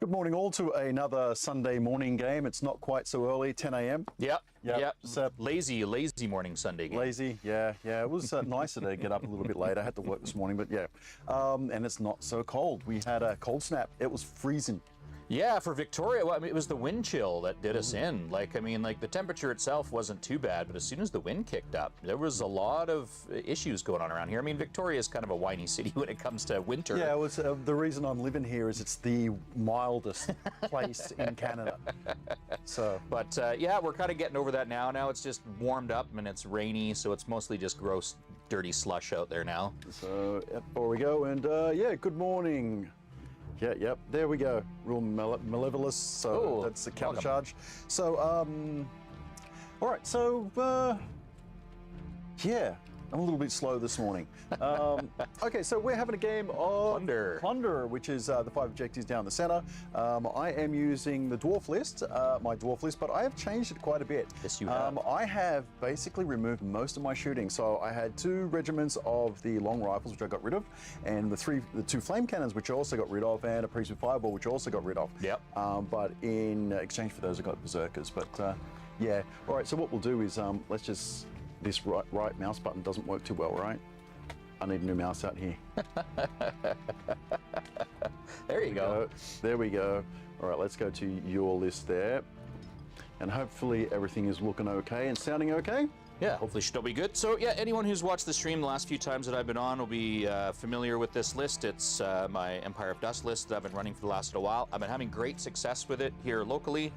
Good morning all to another Sunday morning game. It's not quite so early, 10 a.m. Yep. So Lazy morning Sunday game. lazy, yeah. It was nicer to get up a little bit later. I had to work this morning, but yeah. And it's not so cold. We had a cold snap. It was freezing. Yeah, for Victoria, well, I mean, it was the wind chill that did us in. Like the temperature itself wasn't too bad, but as soon as the wind kicked up, there was a lot of issues going on around here. I mean, Victoria is kind of a whiny city when it comes to winter. Yeah, it was, the reason I'm living here is it's the mildest place in Canada. So, But yeah, we're kind of getting over that now. Now it's just warmed up and it's rainy, so it's mostly just gross, dirty slush out there now. so yep, there we go. And yeah, good morning. Yeah, yep, there we go. Real malevolous, so that's the counter charge. So, all right, so, yeah, I'm a little bit slow this morning. Okay, so we're having a game of Plunder, which is the 5 objectives down the center. I am using the dwarf list, my dwarf list, but I have changed it quite a bit. Yes, you have. I have basically removed most of my shooting. So I had 2 regiments of the long rifles, which I got rid of, and the 2 flame cannons, which I also got rid of, and a priest with fireball, which I also got rid of. Yep. But in exchange for those, I got berserkers. But yeah, all right. So what we'll do is let's just. This right mouse button doesn't work too well, right? I need a new mouse out here. There you go. There we go. All right, let's go to your list there. And hopefully everything is looking okay and sounding okay. Yeah, hopefully should all be good. So yeah, anyone who's watched the stream the last few times that I've been on will be familiar with this list. It's my Empire of Dust list that I've been running for the last little while. I've been having great success with it here locally.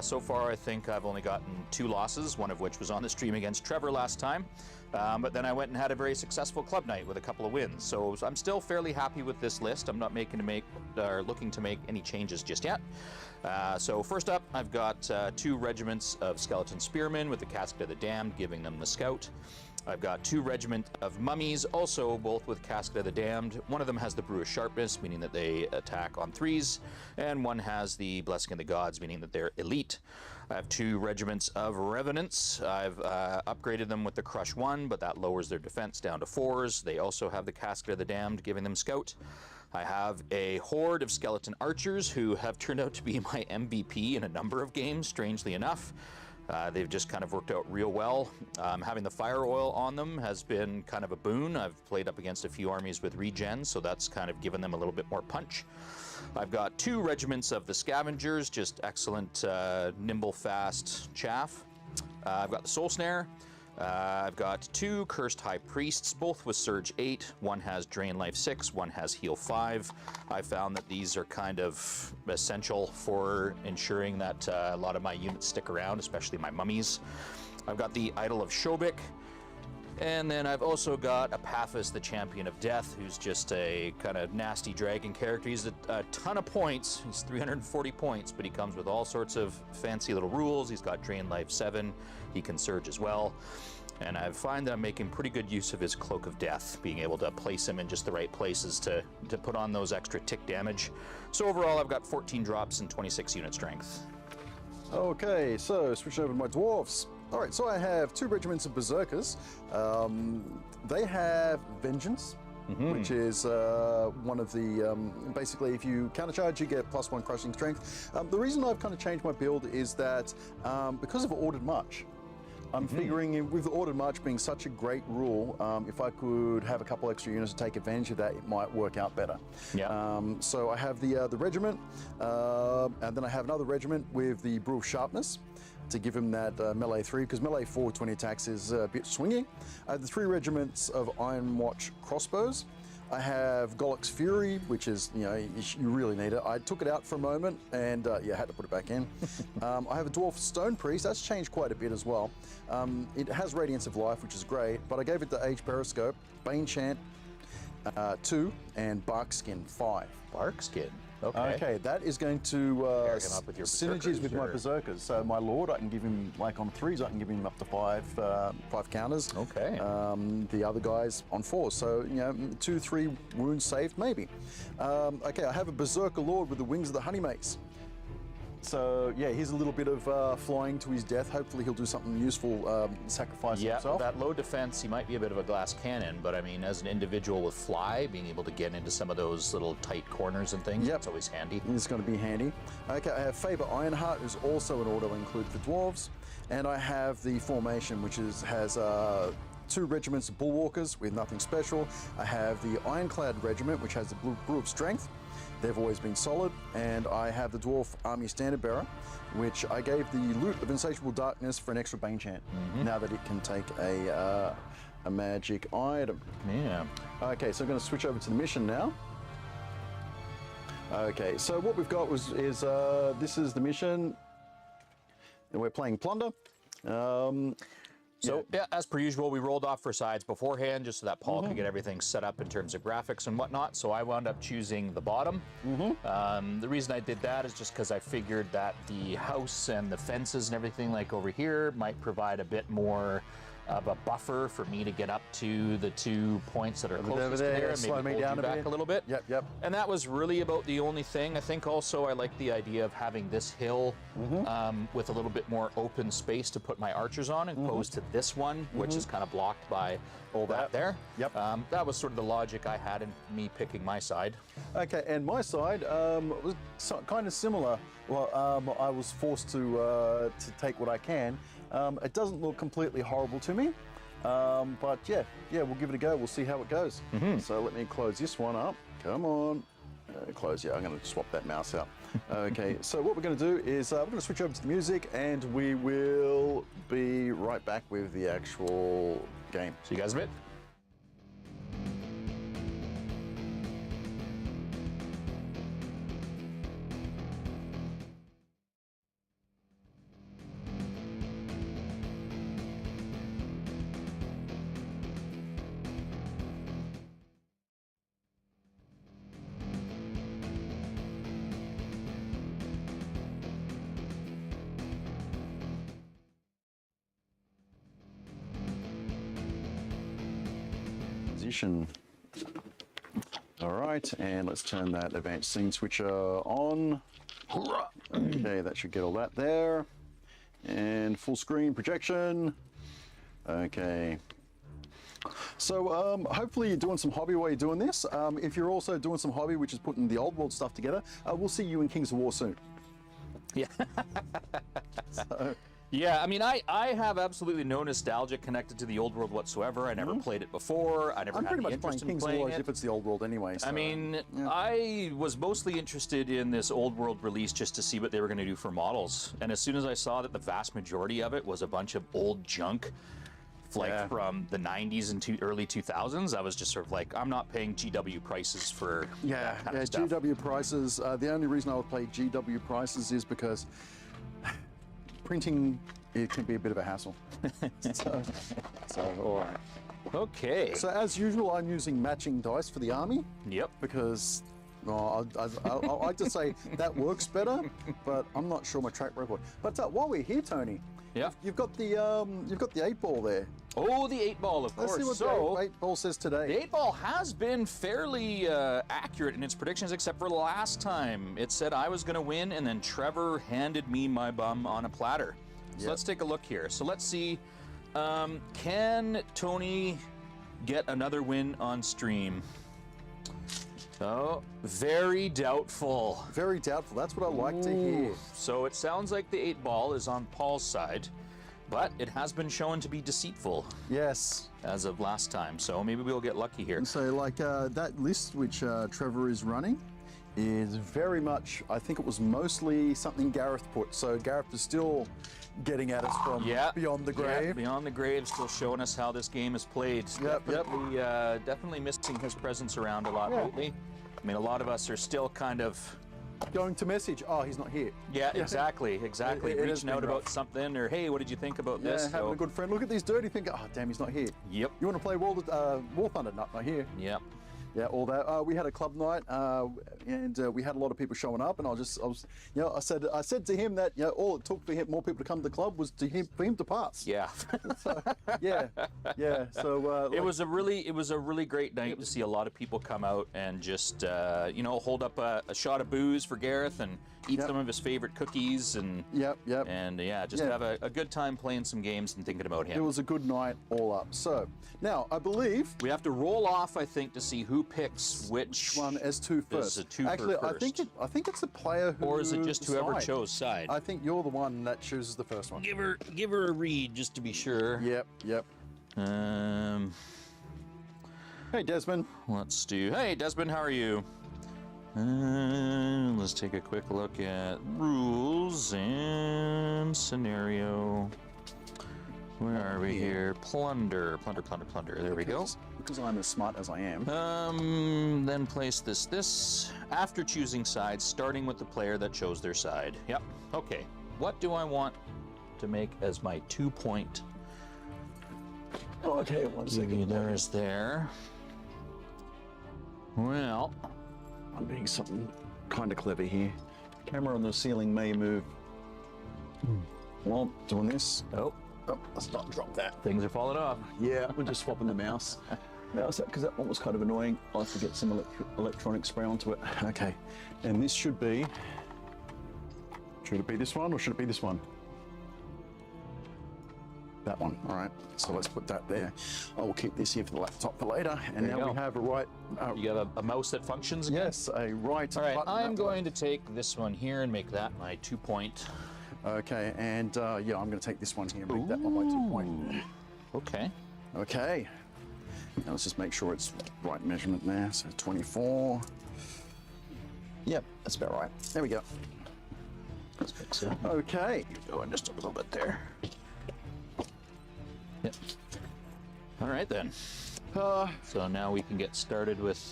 So far, I think I've only gotten 2 losses, one of which was on the stream against Trevor last time. But then I went and had a very successful club night with a couple of wins. So I'm still fairly happy with this list. I'm not looking to make any changes just yet. So first up, I've got 2 regiments of skeleton spearmen with the Casket of the Damned, giving them the Scout. I've got 2 regiment of mummies, also both with Casket of the Damned. One of them has the Brew of Sharpness, meaning that they attack on 3s, and one has the Blessing of the Gods, meaning that they're elite. I have 2 regiments of Revenants. I've upgraded them with the Crush 1, but that lowers their defense down to 4s. They also have the Casket of the Damned, giving them Scout. I have a horde of skeleton archers who have turned out to be my MVP in a number of games, strangely enough. They've just kind of worked out real well. Having the fire oil on them has been kind of a boon. I've played up against a few armies with regen, so that's kind of given them a little bit more punch. I've got 2 regiments of the scavengers, just excellent, nimble, fast chaff. I've got the soul snare. I've got 2 cursed high priests, both with Surge 8. One has Drain Life 6, one has Heal 5. I found that these are kind of essential for ensuring that a lot of my units stick around, especially my mummies. I've got the Idol of Shobik. And then I've also got Apathis, the Champion of Death, who's just a kind of nasty dragon character. He's a ton of points. He's 340 points, but he comes with all sorts of fancy little rules. He's got Drain Life 7. He can surge as well. And I find that I'm making pretty good use of his Cloak of Death, being able to place him in just the right places to put on those extra tick damage. So overall, I've got 14 drops and 26 unit strength. Okay, so switching over to my dwarfs. All right, so I have 2 regiments of berserkers. They have Vengeance, which is one of the, basically if you countercharge, you get +1 crushing strength. The reason I've kind of changed my build is that because of Ordered March, I'm figuring with Ordered March being such a great rule, if I could have a couple extra units to take advantage of that, it might work out better. Yeah. So I have the regiment, and then I have another regiment with the Brew of Sharpness to give him that melee 3, because melee 4 with 20 attacks is a bit swinging. I have the 3 regiments of Iron Watch crossbows. I have Golok's Fury, which is, you know, you really need it. I took it out for a moment and yeah, had to put it back in. I have a Dwarf Stone Priest. That's changed quite a bit as well. It has Radiance of Life, which is great, but I gave it the Age Periscope, Bane Chant 2, and Barkskin 5. Barkskin? Okay. Okay, that is going to synergies with my berserkers. So my lord, I can give him, like on 3s, I can give him up to 5 counters. Okay. The other guys on 4s. So, you know, 2-3 wounds saved, maybe. Okay, I have a berserker lord with the Wings of the Honey Mace. So yeah, here's a little bit of flying to his death. Hopefully he'll do something useful, sacrifice Yeah, himself. that low defense, he might be a bit of a glass cannon, but I mean, as an individual with fly, being able to get into some of those little tight corners and things, it's always handy. It's going to be handy. Okay, I have Faber Ironheart, who's also an auto include for Dwarves, and I have the formation, which has 2 regiments of Bullwalkers with nothing special. I have the Ironclad Regiment, which has the Brew of Strength. They've always been solid. And I have the Dwarf Army Standard Bearer, which I gave the Loot of Insatiable Darkness for an extra Bane Chant, now that it can take a magic item. Yeah. Okay, so I'm going to switch over to the mission now. Okay, so what we've got is this is the mission, and we're playing Plunder. So, yeah, as per usual, we rolled off for sides beforehand just so that Paul could get everything set up in terms of graphics and whatnot. So I wound up choosing the bottom. The reason I did that is just because I figured that the house and the fences and everything like over here might provide a bit more of a buffer for me to get up to the 2 points that are closest to there and maybe hold you back a little bit. Yep. And that was really about the only thing. I think also I like the idea of having this hill with a little bit more open space to put my archers on, opposed to this one, which is kind of blocked by all that there. Yep. That was sort of the logic I had in me picking my side. Okay, and my side was kind of similar. Well, I was forced to take what I can. It doesn't look completely horrible to me, but yeah, we'll give it a go. We'll see how it goes. So let me close this one up. Come on. Close, yeah, I'm going to swap that mouse out. Okay, so what we're going to do is we're going to switch over to the music, and we will be right back with the actual game. See you guys in a bit. Position. All right, and let's turn that advanced scene switcher on. Okay, that should get all that there. And full screen projection. Okay. So hopefully you're doing some hobby while you're doing this. If you're also doing some hobby, which is putting the old world stuff together, we'll see you in Kings of War soon. Yeah. Yeah, I mean, I have absolutely no nostalgia connected to the old world whatsoever. I never played it before. I never had any interest in Kings playing of War it. as if it's the old world anyway. So, I mean, I was mostly interested in this old world release just to see what they were going to do for models. And as soon as I saw that the vast majority of it was a bunch of old junk, like from the 90s and early 2000s, I was just sort of like, I'm not paying GW prices for that kind of stuff. GW prices. The only reason I would play GW prices is because printing, it can be a bit of a hassle. so all right. Okay. So as usual, I'm using matching dice for the army. Yep. Because I like to say that works better, but I'm not sure my track record. But while we're here, Tony, you've got the 8 ball there. Oh, the 8 ball, of course. Let's see what the 8 ball says today. The 8 ball has been fairly accurate in its predictions, except for last time. It said I was going to win, and then Trevor handed me my bum on a platter. So let's take a look here. So let's see, can Tony get another win on stream? Oh, very doubtful. Very doubtful. That's what I like to hear. So it sounds like the 8 ball is on Paul's side, but it has been shown to be deceitful. Yes. As of last time, so maybe we'll get lucky here. So like that list which Trevor is running is very much, I think it was mostly something Gareth put. So Gareth is still getting at us from beyond the grave. Yeah, beyond the grave, still showing us how this game is played. Definitely missing his presence around a lot lately. I mean, a lot of us are still kind of going to message, oh, he's not here. Yeah, exactly. Reaching out about something, or hey, what did you think about this? Having a good friend. Look at this dirty thing. Oh, damn, he's not here. Yep. You want to play War Thunder? Not here. Yep. Yeah, all that. We had a club night, and we had a lot of people showing up. And I was, you know, I said to him that, you know, all it took for more people to come to the club was for him to pass. Yeah. So, yeah. So It was a really great night to see a lot of people come out and just you know, hold up a shot of booze for Gareth and eat some of his favorite cookies and and just have a good time playing some games and thinking about him. It was a good night all up. So now I believe we have to roll off, I think, to see who picks which one as two first. Is a two Actually, for first. I think it's the player who. Or is it just whoever chose side? I think you're the one that chooses the first one. Give her a read just to be sure. Yep. Hey Desmond. Let's do. Hey Desmond, how are you? Let's take a quick look at rules and scenario. Where are we here? Plunder. There we go. Because I'm as smart as I am. Then place this after choosing sides, starting with the player that chose their side. Yep. Okay. What do I want to make as my 2-point? Okay, 1 second. There's there. Well, I'm doing something kind of clever here. Camera on the ceiling may move. Well, doing this. Oh, let's not drop that. Things are falling off. Yeah, we're just swapping the mouse. Because that one was kind of annoying. I have to get some electronic spray onto it. Okay, and this should be. Should it be this one or should it be this one? That one. All right. So let's put that there. I will keep this here for the laptop for later. And there now we have a right. You have a mouse that functions again? Yes, a right. All right. Button I'm going to take this one here and make that my 2-point. Okay, and yeah, I'm going to take this one here and make that one my 2-point. Okay. Okay. Now let's just make sure it's right measurement there. So 24. Yep, that's about right. There we go. Let's fix it. Okay. Go in just a little bit there. Yep. All right then. So now we can get started with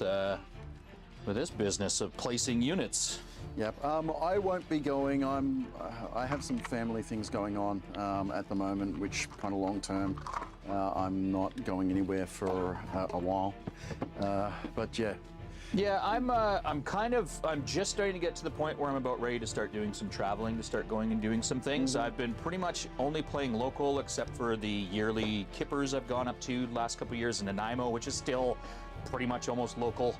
this business of placing units. Yep. I won't be going. I have some family things going on at the moment, which kind of long term. I'm not going anywhere for a while. But yeah. Yeah, I'm just starting to get to the point where I'm about ready to start doing some traveling, to start going and doing some things. I've been pretty much only playing local, except for the yearly kippers I've gone up to the last couple of years in Nanaimo, which is still pretty much almost local.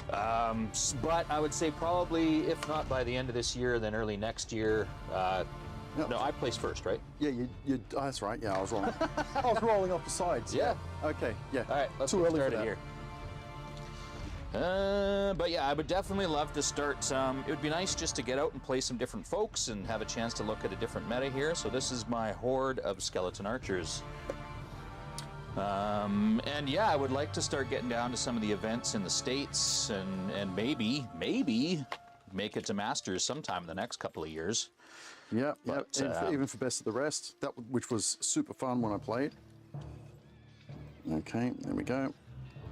But I would say probably, if not by the end of this year, then early next year. No, I placed first, right? Yeah, you. Oh, that's right. Yeah, I was wrong. I was rolling off the sides. Yeah. Okay. Yeah. All right, let's get started here. But yeah, I would definitely love to start some. It would be nice just to get out and play some different folks and have a chance to look at a different meta here. So this is my horde of skeleton archers. And yeah, I would like to start getting down to some of the events in the States and maybe make it to Masters sometime in the next couple of years. Yeah, even for Best of the Rest, which was super fun when I played. Okay, there we go.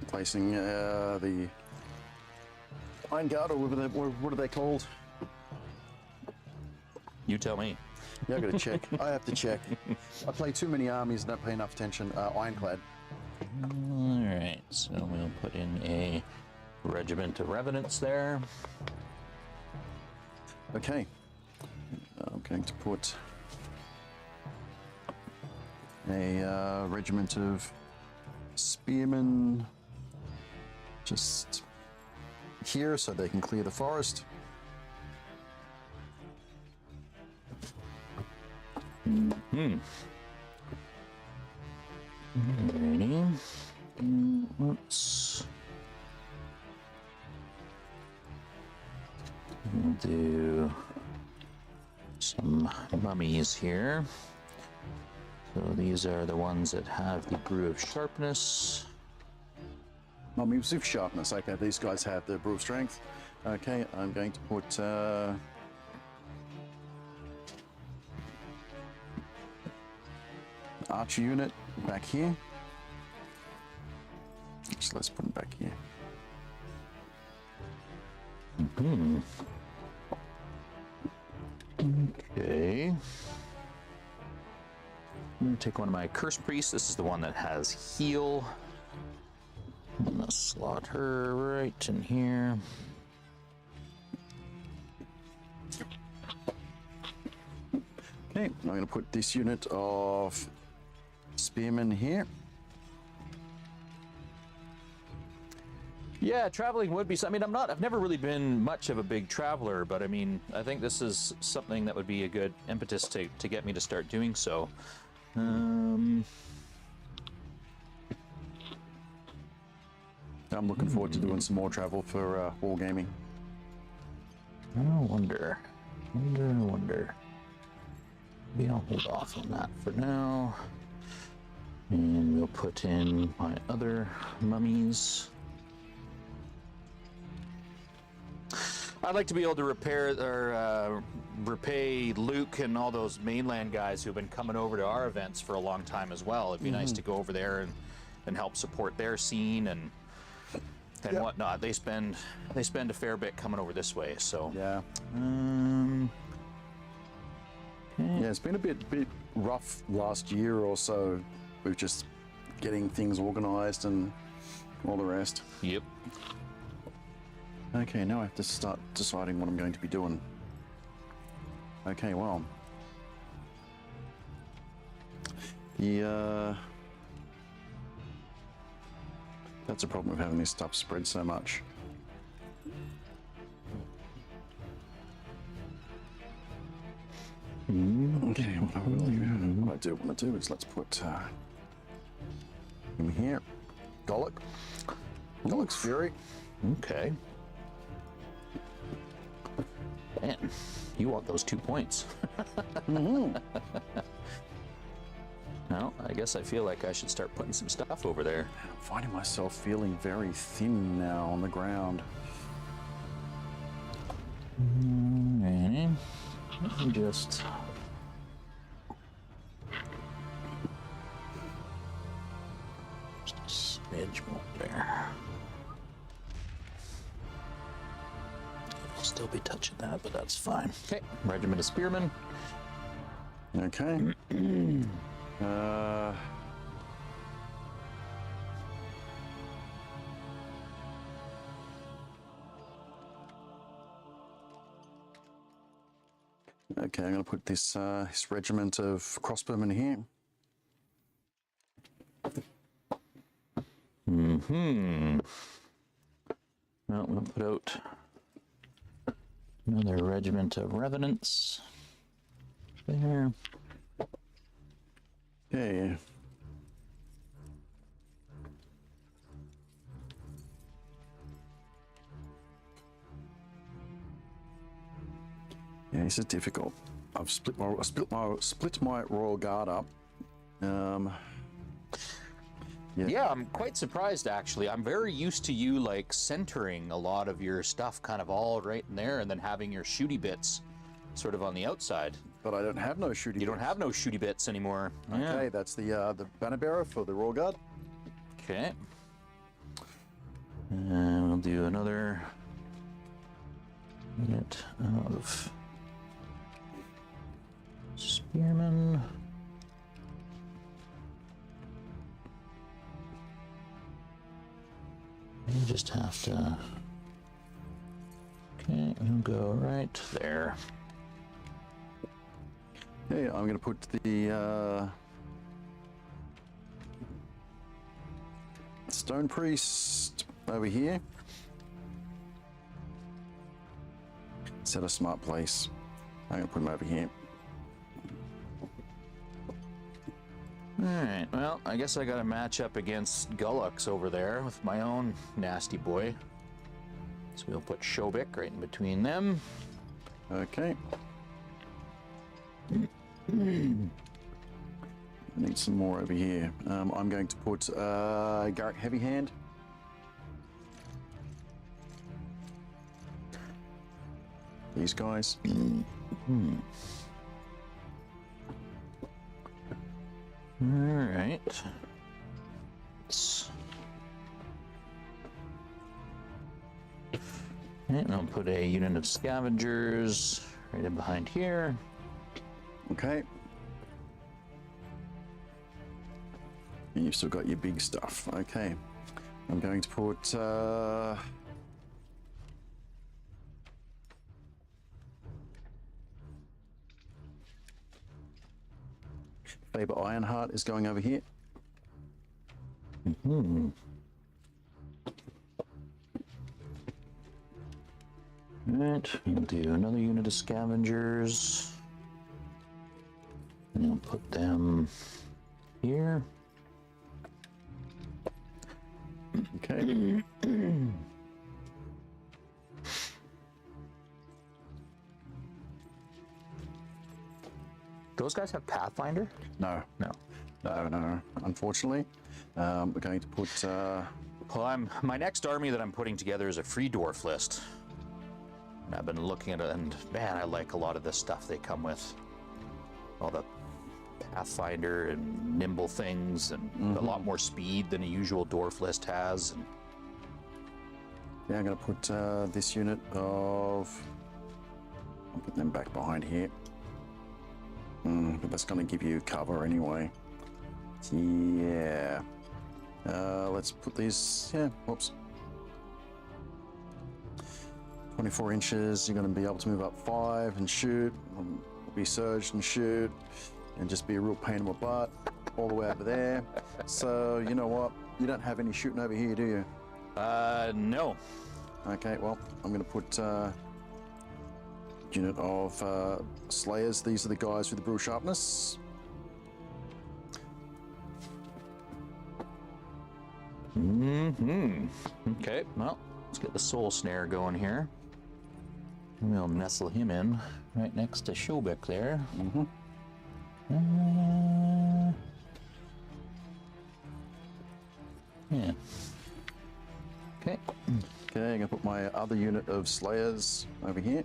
Placing the Iron Guard, or what are they called? You tell me. Yeah, I got to check. I have to check. I play too many armies and don't pay enough attention. Ironclad. All right, so we'll put in a regiment of revenants there. Okay. I'm going to put a regiment of spearmen just here so they can clear the forest. Alrighty. Let's do some mummies here. So these are the ones that have the brew of sharpness. Mummies of sharpness. Okay, these guys have the brew of strength. Okay, I'm going to put archer unit back here. So let's put them back here. Okay. I'm gonna take one of my curse priests. This is the one that has heal. I'm gonna slot her right in here. Okay, I'm going to put this unit of spearmen here. Yeah, traveling would be. I mean, I've never really been much of a big traveler, but I mean, I think this is something that would be a good impetus to get me to start doing so. I'm looking forward to doing some more travel for Wargaming. I wonder. Maybe I'll hold off on that for now. And we'll put in my other mummies. I'd like to be able to repay Luke and all those mainland guys who've been coming over to our events for a long time as well. It'd be nice to go over there and help support their scene and whatnot. They spend a fair bit coming over this way, so Yeah. Okay. Yeah, it's been a bit rough last year or so with just getting things organized and all the rest. Yep. Okay, now I have to start deciding what I'm going to be doing. Okay, well. Yeah. That's a problem with having this stuff spread so much. Okay, what I do want to do is let's put him here. Golok's Fury. Okay. Man, you want those 2 points. Well, I guess I feel like I should start putting some stuff over there. I'm finding myself feeling very thin now on the ground. Okay. Let me just... Just a smidge more there. I'll still be touching that, but that's fine. Okay, Regiment of Spearmen. Okay. Okay, I'm going to put this regiment of crossbowmen here. Well, we'll put out another regiment of revenants there. Okay. Yeah, this is difficult. I've split my Royal Guard up. Yeah, I'm quite surprised actually. I'm very used to you like centering a lot of your stuff kind of all right in there and then having your shooty bits sort of on the outside. But I don't have no shooting. You don't have no shooty bits anymore. Okay, that's the banner bearer for the Royal Guard. Okay. And we'll do another unit of spearmen. You just have to. Okay, we'll go right there. Okay, I'm going to put the Stone Priest over here. Set a smart place. I'm going to put him over here. Alright, well, I guess I got to match up against Gullux over there with my own nasty boy. So we'll put Shobik right in between them. Okay. Need some more over here. I'm going to put Garrick Heavy Hand. These guys. All right. And I'll put a unit of scavengers right in behind here. Okay. And you've still got your big stuff. Okay. I'm going to put Faber Ironheart is going over here. Right, we'll do another unit of scavengers. And we'll put them here. Okay. Those guys have Pathfinder? No. No. No. Unfortunately, we're going to put. Well, my next army that I'm putting together is a free dwarf list. And I've been looking at it, and man, I like a lot of the stuff they come with. All the Pathfinder and nimble things, and a lot more speed than a usual dwarf list has. And Yeah, I'm going to put this unit of. I'll put them back behind here. But that's going to give you cover anyway. Yeah. Let's put these. Yeah. Whoops. 24 inches. You're going to be able to move up 5 and shoot. Be surged and shoot, and just be a real pain in my butt all the way over there. So you know what? You don't have any shooting over here, do you? No. Okay. Well, I'm going to put. Unit of Slayers. These are the guys with the brutal sharpness. Okay, well, let's get the soul snare going here. And we'll nestle him in right next to Shobek there. Yeah. Okay. Okay, I'm gonna put my other unit of Slayers over here.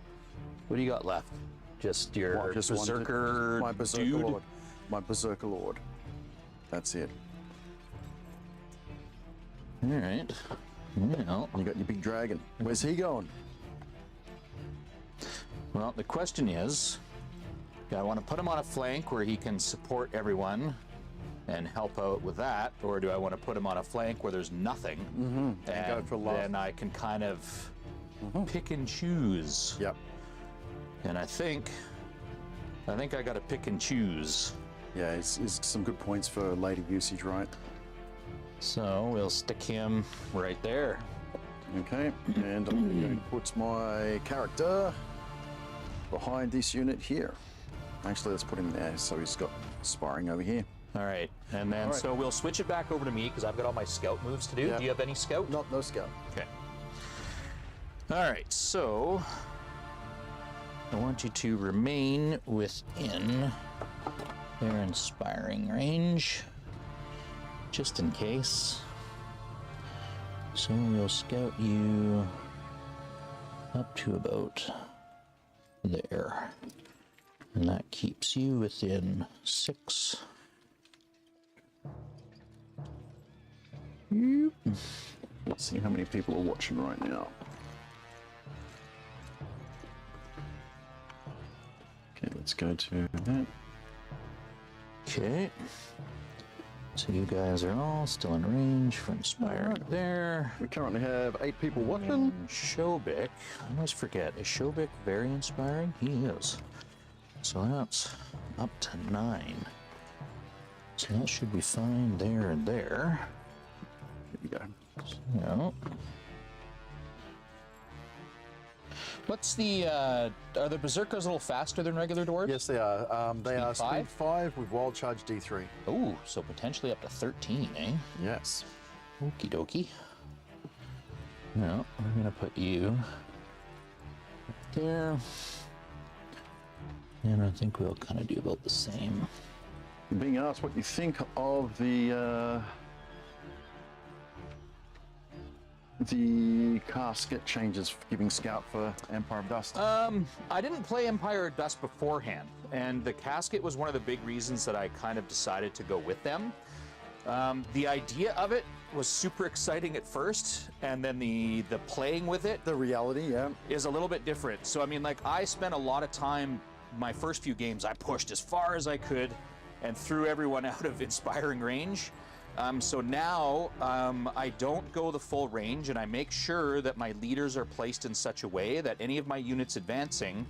What do you got left? Just your Well, just one berserker, my berserker dude? lord. My berserker lord. That's it. All right. Well, You got your big dragon. Where's he going? well, the question is, do I want to put him on a flank where he can support everyone and help out with that, or do I want to put him on a flank where there's nothing, and go for love. then I can kind of pick and choose? Yep. And I think I got to pick and choose. Yeah, it's some good points for later usage, right? So we'll stick him right there. Okay, and I'm going to put my character behind this unit here. Actually, let's put him there so he's got sparring over here. All right, and then All right. so we'll switch it back over to me because I've got all my scout moves to do. Yeah. Do you have any scout? No scout. Okay. All right, so I want you to remain within their inspiring range, just in case. So we'll scout you up to about there. And that keeps you within 6. Let's see how many people are watching right now. Okay, let's go to that. Okay. So you guys are all still in range for inspiring there. We currently have 8 people watching. And Shobek, I always forget, is Shobek very inspiring? He is. So that's up to 9. So that should be fine there and there. Here we go. So, what's the, are the Berserkers a little faster than regular dwarves? Yes, they are. They are Speed 5? speed 5 with wild charge D3. Oh, so potentially up to 13, eh? Yes. Okie dokie. Now, we're gonna put you right there. And I think we'll kind of do about the same. You're being asked what you think of the casket changes for giving Scout for Empire of Dust. I didn't play Empire of Dust beforehand, and the casket was one of the big reasons that I kind of decided to go with them. The idea of it was super exciting at first, and then the playing with it The reality, yeah. is a little bit different. So I mean, like, I spent a lot of time, my first few games, I pushed as far as I could and threw everyone out of inspiring range. So now I don't go the full range, and I make sure that my leaders are placed in such a way that any of my units advancing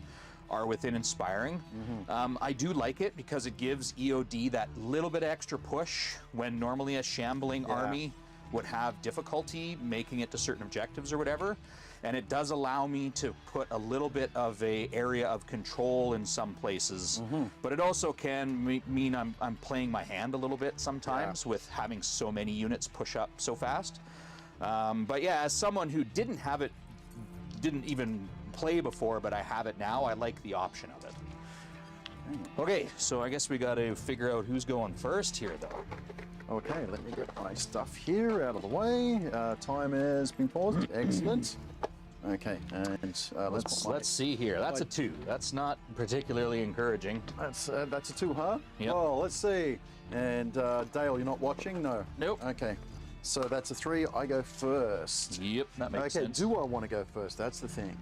are within inspiring. I do like it because it gives EOD that little bit extra push when normally a shambling army would have difficulty making it to certain objectives or whatever. And it does allow me to put a little bit of a area of control in some places, but it also can mean I'm playing my hand a little bit sometimes with having so many units push up so fast. But yeah, as someone who didn't have it, didn't even play before, but I have it now, I like the option of it. Okay, so I guess we got to figure out who's going first here, though. Okay, let me get my stuff here out of the way. Time has been paused. Excellent. Okay, and let's see here. That's a 2. That's not particularly encouraging. That's a 2, huh? Yep. Oh, let's see. And Dale, you're not watching? No. Nope. Okay, so that's a 3. I go first. Yep, that makes sense. Okay, do I want to go first? That's the thing.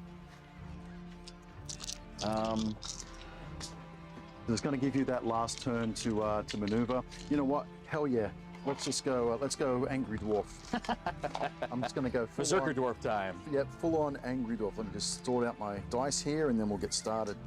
It's going to give you that last turn to maneuver. You know what? Hell yeah. Let's just go. Let's go Angry Dwarf. I'm just going to go full Berserker on, Dwarf time. Yep, full on Angry Dwarf. Let me just sort out my dice here, and then we'll get started.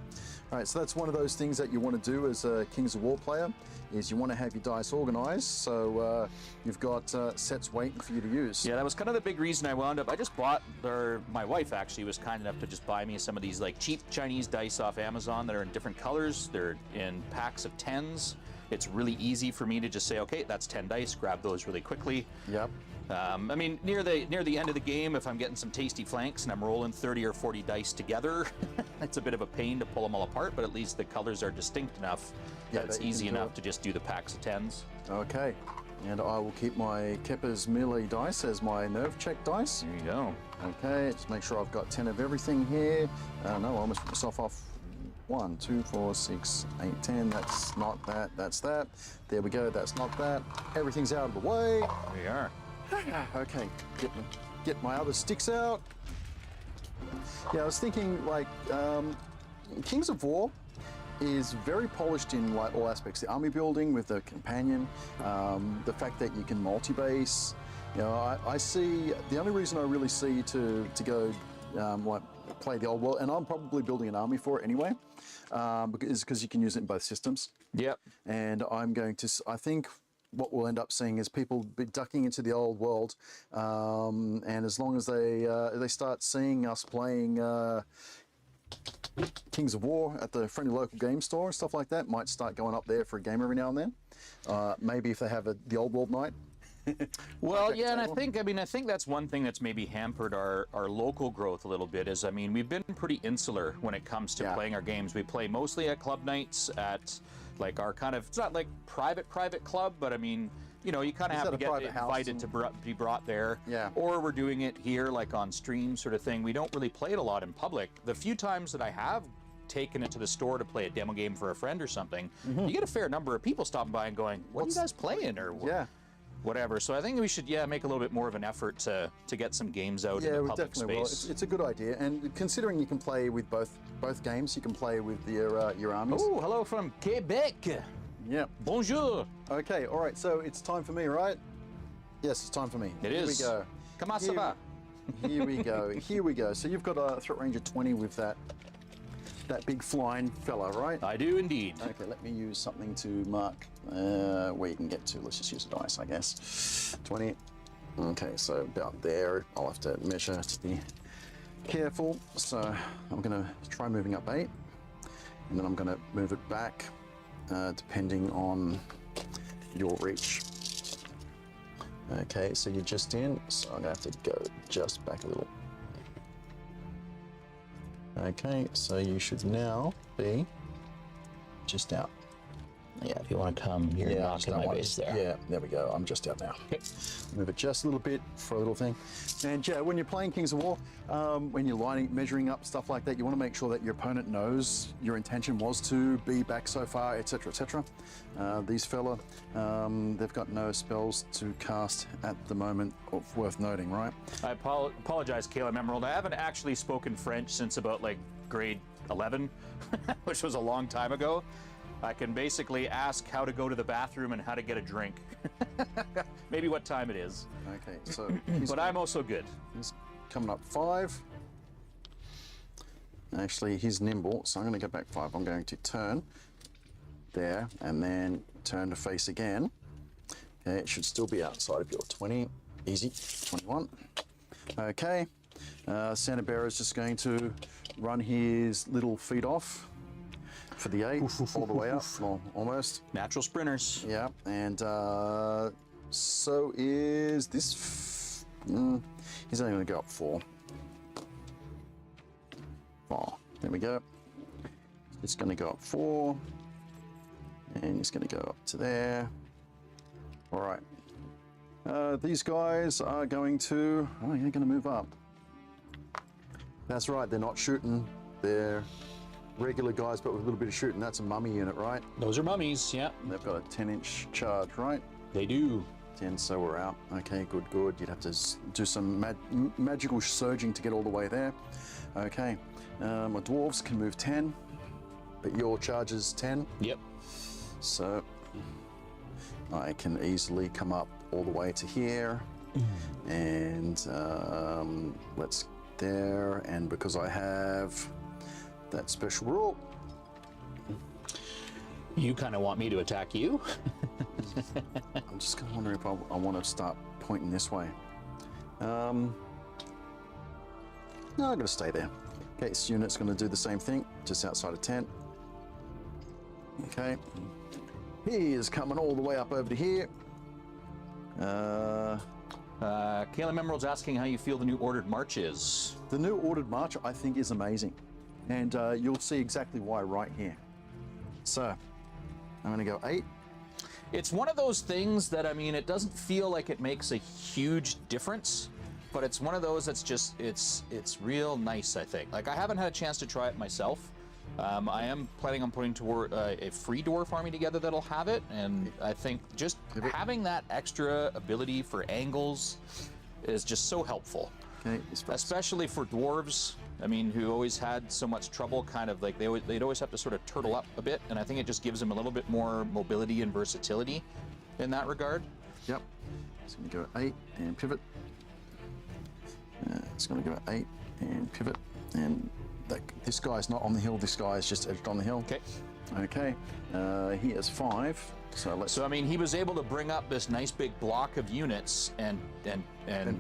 All right, so that's one of those things that you want to do as a Kings of War player, is you want to have your dice organized so you've got sets waiting for you to use. Yeah, that was kind of the big reason I wound up. I just bought, or my wife actually was kind enough to just buy me some of these like cheap Chinese dice off Amazon that are in different colors. They're in packs of 10s. It's really easy for me to just say, okay, that's 10 dice, grab those really quickly. Yep. I mean, near the end of the game, if I'm getting some tasty flanks and I'm rolling 30 or 40 dice together, it's a bit of a pain to pull them all apart, but at least the colors are distinct enough that it's easy enough to just do the packs of 10s. Okay, and I will keep my Kepper's melee dice as my nerve check dice. There you go. Okay, just make sure I've got 10 of everything here. No, I almost put myself off. 1, 2, 4, 6, 8, 10. That's not that. That's that. There we go. That's not that. Everything's out of the way. There we are. Okay, get my other sticks out. Yeah, I was thinking like Kings of War is very polished in like all aspects. The army building with the companion, the fact that you can multi-base. You know, I see the only reason I really see to go like play the old world, and I'm probably building an army for it anyway, because you can use it in both systems. Yep. And I'm going to, I think what we'll end up seeing is people be ducking into the old world, and as long as they start seeing us playing Kings of War at the friendly local game store and stuff like that, might start going up there for a game every now and then. Maybe if they have the old world night. Well, yeah, and I think that's one thing that's maybe hampered our local growth a little bit is, I mean, we've been pretty insular when it comes to playing our games. We play mostly at club nights at like our kind of, it's not like private club, but I mean, you know, you kind of have to get invited to be brought there. Yeah. Or we're doing it here like on stream sort of thing. We don't really play it a lot in public. The few times that I have taken it to the store to play a demo game for a friend or something, you get a fair number of people stopping by and going, what are you guys playing? Or whatever. So I think we should, make a little bit more of an effort to get some games out in the public space. It's a good idea, and considering you can play with both games, you can play with your armies. Oh, hello from Quebec. Yeah. Bonjour. Okay, all right. So it's time for me, right? Yes, it's time for me. It is. Here we go. Comment ça va? Here we go. Here we go. So you've got a threat range of 20 with that big flying fella, right? I do indeed. Okay, let me use something to mark where you can get to. Let's just use a dice, I guess. 20. Okay, so about there. I'll have to measure to be careful. So I'm going to try moving up 8, and then I'm going to move it back depending on your reach. Okay, so you're just in, so I'm going to have to go just back a little. Okay, so you should now be just out. Yeah, if you want to come, you're knocking my base there. Yeah, there we go. I'm just out now. Okay. Move it just a little bit for a little thing. And yeah, when you're playing Kings of War, when you're measuring up stuff like that, you want to make sure that your opponent knows your intention was to be back so far, etc., etc. These fella, they've got no spells to cast at the moment, worth noting, right? I apologize, Caleb Emerald. I haven't actually spoken French since about like grade 11, which was a long time ago. I can basically ask how to go to the bathroom and how to get a drink. Maybe what time it is. Okay, so But I'm also good. he's coming up 5. Actually, he's nimble, so I'm going to go back 5. I'm going to turn there and then turn to face again. Okay, it should still be outside of your 20. Easy. 21. Okay. Santa Bear is just going to run his little feet off for the 8, all the way up, well, almost. Natural sprinters. Yeah, and so is this. He's only going to go up 4. 4. There we go. It's going to go up 4, and he's going to go up to there. All right. These guys are going to. Oh, you're going to move up. That's right. They're not shooting. They're regular guys, but with a little bit of shooting. That's a mummy unit, right? Those are mummies, yeah. And they've got a 10-inch charge, right? They do. 10, so we're out. Okay, good, good. You'd have to do some magical surging to get all the way there. Okay, my dwarves can move 10, but your charge is 10. Yep. So I can easily come up all the way to here, and let's there. And because I have that special rule, You kind of want me to attack you? I'm just kind of wondering if I want to start pointing this way. No, I'm going to stay there. Okay, this unit's going to do the same thing, just outside of 10. Okay. He is coming all the way up over to here. Kayla Emerald's asking how you feel the new ordered march is. The new ordered march, I think, is amazing. And you'll see exactly why right here. So, I'm going to go 8. It's one of those things that, I mean, it doesn't feel like it makes a huge difference, but it's one of those that's just, it's real nice, I think. Like, I haven't had a chance to try it myself. I am planning on putting toward a free dwarf army together that'll have it, and I think just having that extra ability for angles is just so helpful. Okay, especially for dwarves, I mean, who always had so much trouble, kind of like they'd always have to sort of turtle up a bit, and I think it just gives them a little bit more mobility and versatility in that regard. Yep. It's going to go 8 and pivot. It's going to go 8 and pivot, and this guy's not on the hill. This guy is just edged on the hill. Okay. Okay. He has 5. So let's. So I mean, he was able to bring up this nice big block of units and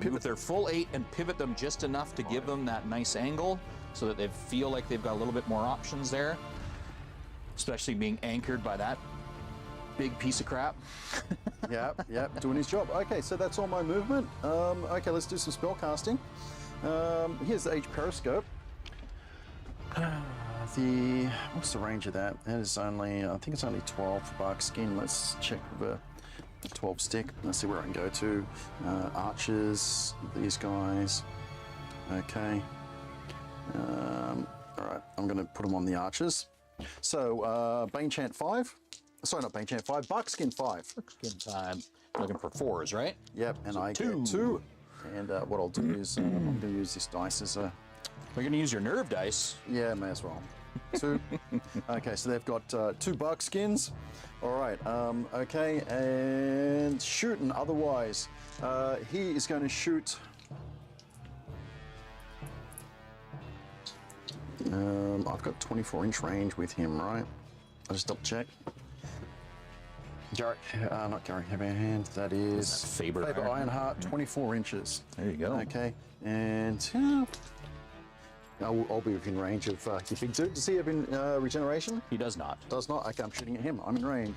with their full 8 and pivot them just enough to give them that nice angle, so that they feel like they've got a little bit more options there. Especially being anchored by that big piece of crap. Yep, doing his job. Okay, so that's all my movement. Okay, let's do some spell casting. Here's the H periscope. What's the range of that? That is only, I think it's only 12 for bark skin. Let's check the 12 stick. Let's see where I can go to. Archers, these guys. Okay. All right, I'm going to put them on the archers. So, Bane Chant 5. Sorry, not Bane Chant 5. Buckskin 5. Buckskin time. Looking for 4s, right? Yep, and so I get 2. And what I'll do is I'm going to use this dice as a. We're going to use your nerve dice. Yeah, may as well. 2. Okay, so they've got 2 buckskins. All right. Okay, and shooting. Otherwise, he is going to shoot. I've got 24-inch range with him, right? I'll just double check. Garrick, not Garrick Heavy Hand. That is Faber Ironheart, 24 inches. There you go. Okay, and. I'll be within range of your big dude. Does he have regeneration? He does not. Does not? Okay, I'm shooting at him. I'm in range.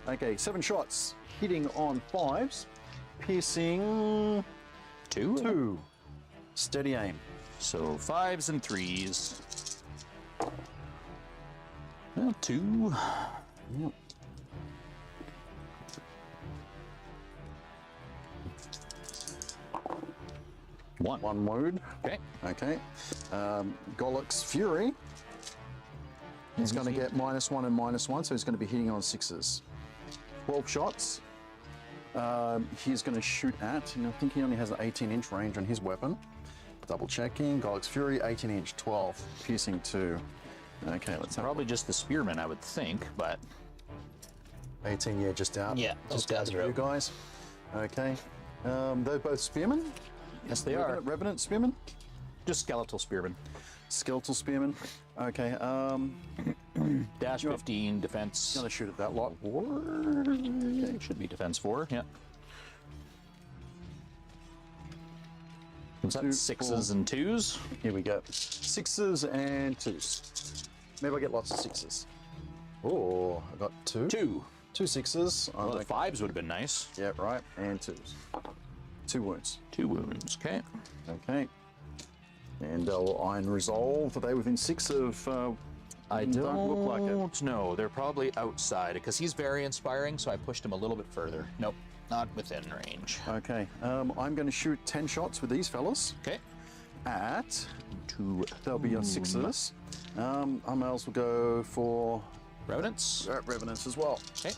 Okay, 7 shots. Hitting on 5s. Piercing... 2. Steady aim. So 5s and 3s. Well, 2. Yep. One wound. Okay. Okay. Golok's Fury. He's going to get -1 and -1, so he's going to be hitting on 6s. 12 shots. He's going to shoot at, and I think he only has an 18-inch range on his weapon. Double checking. Golok's Fury, 18-inch, 12, piercing 2. Okay, let's have Probably just the spearmen, I would think, but 18, yeah, just out. yeah, those guys are You out. guys. Okay. They're both spearmen? Yes, they are. Revenant spearmen? Just skeletal spearmen. Skeletal spearmen. Okay. Dash 15, defense. Gonna shoot at that lot. 4. Okay, should be defense 4. Yeah. What's that? 2, 6s and 2s. Here we go. 6s and 2s. Maybe I get lots of 6s. Oh, I got 2. 2. 2 6s. Well, the 5s would have been nice. Yeah, right. And 2s. 2 wounds. 2 wounds. Okay. Okay. And they'll iron resolve. Are they within 6 of... I don't look like it. know. They're probably outside because he's very inspiring, so I pushed him a little bit further. Nope, not within range. Okay. I'm going to shoot 10 shots with these fellas. Okay. At... 2 They'll be on 6s. I may as well go for... revenants. Revenants as well. Okay.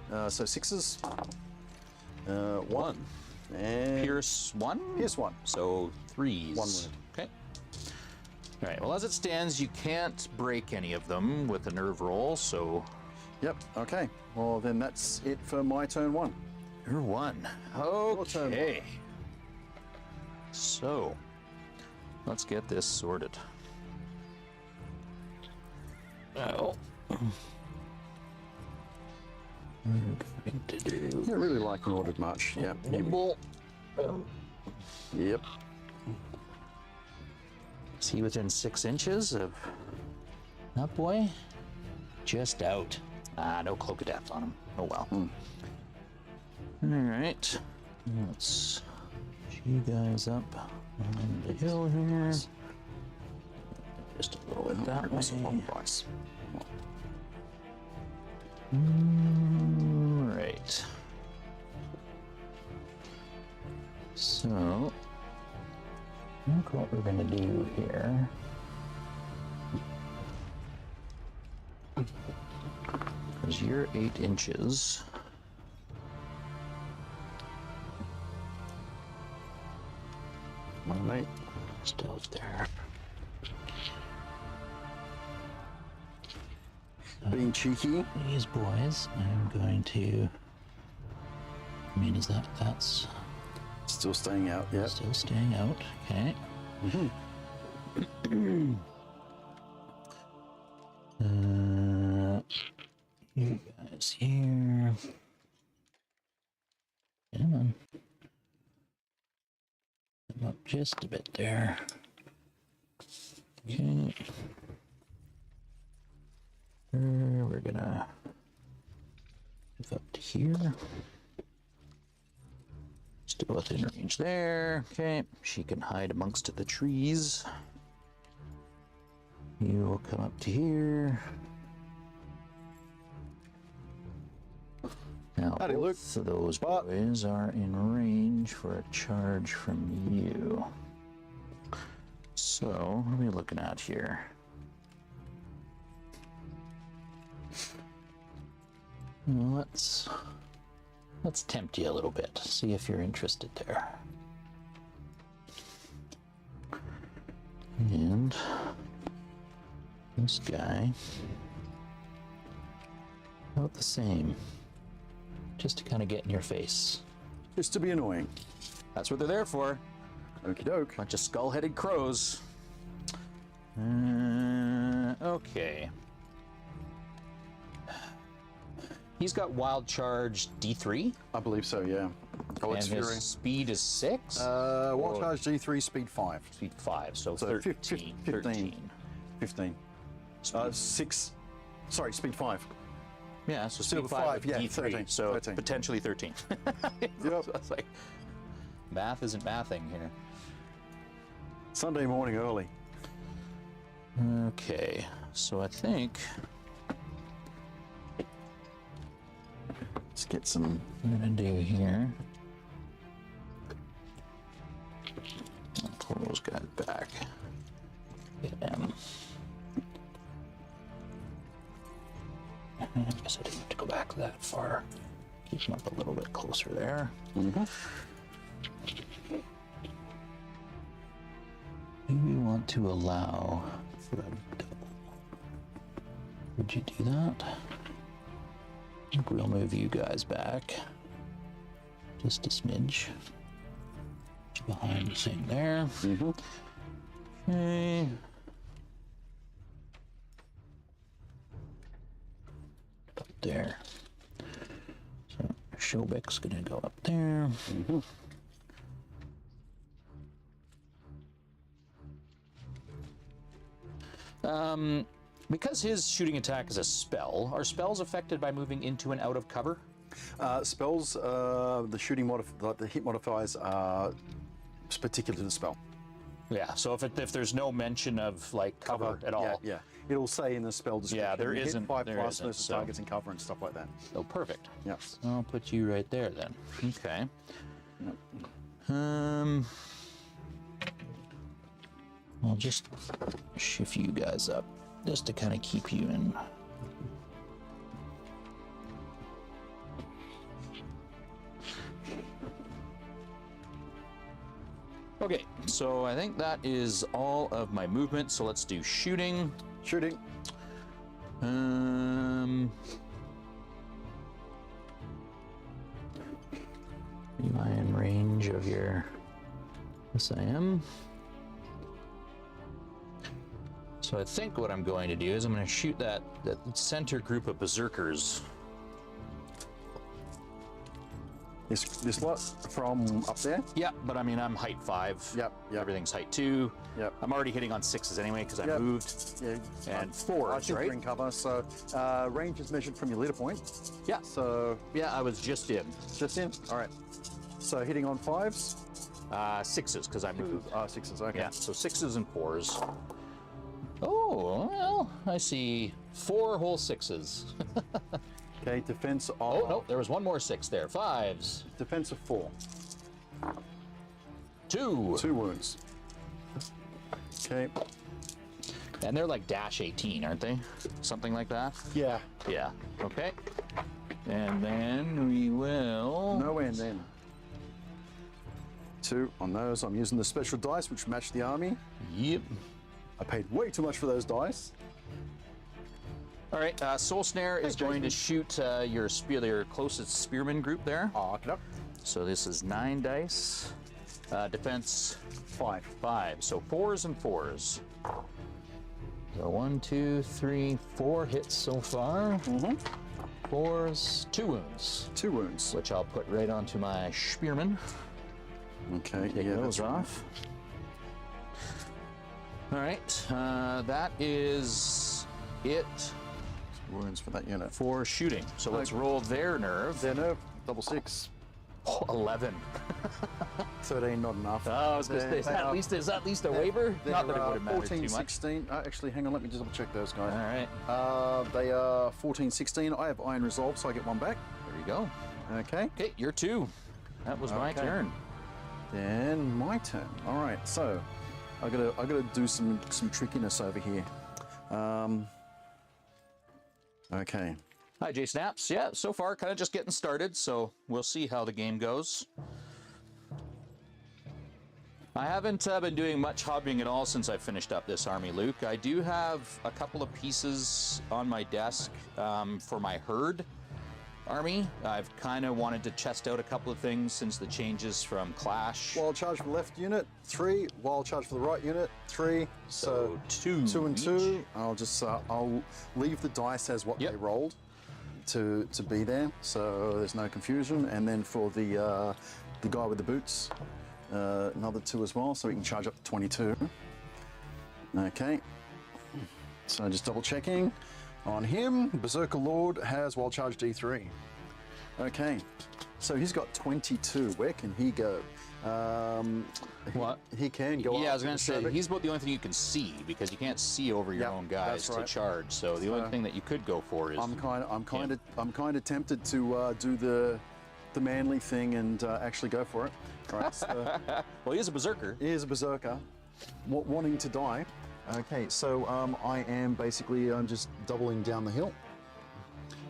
So 6s. 1. And... Pierce 1. Pierce 1. So 3s. 1 wound. Okay. All right. Well, as it stands, you can't break any of them with a nerve roll. So Yep. Okay. Well, then that's it for my turn 1. you're 1. turn one. Okay. So let's get this sorted. Oh. I really like an ordered march. Yeah. Nimble. Yep. Is he within 6 inches of that boy? Just out. Ah, no cloak of death on him. Oh well. All right. Let's get you guys up on the hill here. Just a little bit that way. Price. Right. So, look what we're gonna do here. Because you're 8 inches. Mate. Still there. Being cheeky. These boys, I'm going to. I mean, is that's Still staying out. Yep. still staying out? Okay. You guys here. Come on. Come up just a bit there. Okay. We're gonna move up to here. Still within range there. Okay. She can hide amongst the trees. You will come up to here. Now, Howdy, Luke. both of those boys are in range for a charge from you. So, what are we looking at here? Let's tempt you a little bit. See if you're interested there. And this guy, about the same. Just to kind of get in your face. Just to be annoying. That's what they're there for. Okie doke. Bunch of skull-headed crows. Okay. He's got wild charge D3. I believe so, yeah. Oh, it's and his Fury. speed is 6. Wild charge G3, speed 5. Speed 5, so So 13. 15. 6. Sorry, speed 5. Yeah, so Still speed 5, 5, yeah, D3, 13, so 13. potentially 13. Yep. That's like, math isn't mathing here. Sunday morning early. Okay, so I think Let's get some. what I'm gonna do here. I'll pull those guys back. Get them. I guess I didn't have to go back that far. Keep them up a little bit closer there. Do we want to allow for a double? Would you do that? I think we'll move you guys back just a smidge. Behind the thing there. Okay. Up there. So Shobek's gonna go up there. Because his shooting attack is a spell, are spells affected by moving into and out of cover? Spells, the hit modifiers are particular to the spell. Yeah, so if there's no mention of like cover at all. Yeah, it'll say in the spell description. Yeah, there isn't. Hit 5 there plus isn't, versus so. targets in cover and stuff like that. Oh, perfect. Yeah. I'll put you right there then. Okay. I'll just shift you guys up just to kind of keep you in. Okay, so I think that is all of my movement. So let's do shooting. Shooting. Am I in range of your? Yes, I am. So I think what I'm going to do is I'm going to shoot that center group of berserkers. This lot from up there? Yeah, but I mean, I'm height 5. Yep. Everything's height 2. Yep. I'm already hitting on 6s anyway because I moved. Yeah. And 4s, I think right? you're in cover. So range is measured from your leader point. Yeah. So Yeah, I was just in. just in. All right. So hitting on 5s. 6s because I moved. 6s. Okay. Yeah, so 6s and 4s. Oh, well, I see 4 whole 6s. Okay. Defense of. Oh, no, there was one more 6 there. 5s. Defense of 4. 2. 2 wounds. Okay. And they're like dash 18, aren't they? Something like that? Yeah. Yeah. Okay. And then we will... No end then. 2 on those. I'm using the special dice which match the army. Yep. I paid way too much for those dice. All right, Soul Snare is going to shoot your closest spearman group there. Okay. So this is 9 dice. Defense 5. 5. So 4s and 4s. So 1, 2, 3, 4 hits so far. 4s, 2 wounds. 2 wounds. Which I'll put right onto my spearman. Okay. Take those off. All right, that is it. Wounds for that unit. For shooting. So let's roll their nerve. Their nerve, double 6. Oh, 11. 13, not enough. Oh, I was going to say, is that at least a waiver? Not that it would have mattered 14, too much. 16. Actually, hang on, let me just double check those guys. All right. They are 14, 16. I have Iron Resolve, so I get 1 back. There you go. Okay. Okay, you're 2. That was my turn. Then my turn. All right, so I gotta do some trickiness over here. Okay. Hi, Jay Snaps. Yeah, so far kind of just getting started, so we'll see how the game goes. I haven't been doing much hobbying at all since I finished up this army, Luke. I do have a couple of pieces on my desk for my herd army. I've kind of wanted to test out a couple of things since the changes from Clash. Wild charge for the left unit, 3. Wild charge for the right unit, 3. So 2 and each. 2. I'll just I'll leave the dice as what they rolled to be there, so there's no confusion. And then for the guy with the boots, another 2 as well, so we can charge up to 22. Okay. So just double checking. On him, Berserker Lord has Wild Charge D3. Okay, so he's got 22. Where can he go? What? He can go. Yeah, up I was going to say, Shabak. he's about the only thing you can see because you can't see over your own guys that's right. to charge. So the only thing that you could go for is. I'm kind of tempted to do the manly thing and actually go for it. Right. So well, he is a berserker. he is a berserker, wanting to die. Okay, so I am basically just doubling down the hill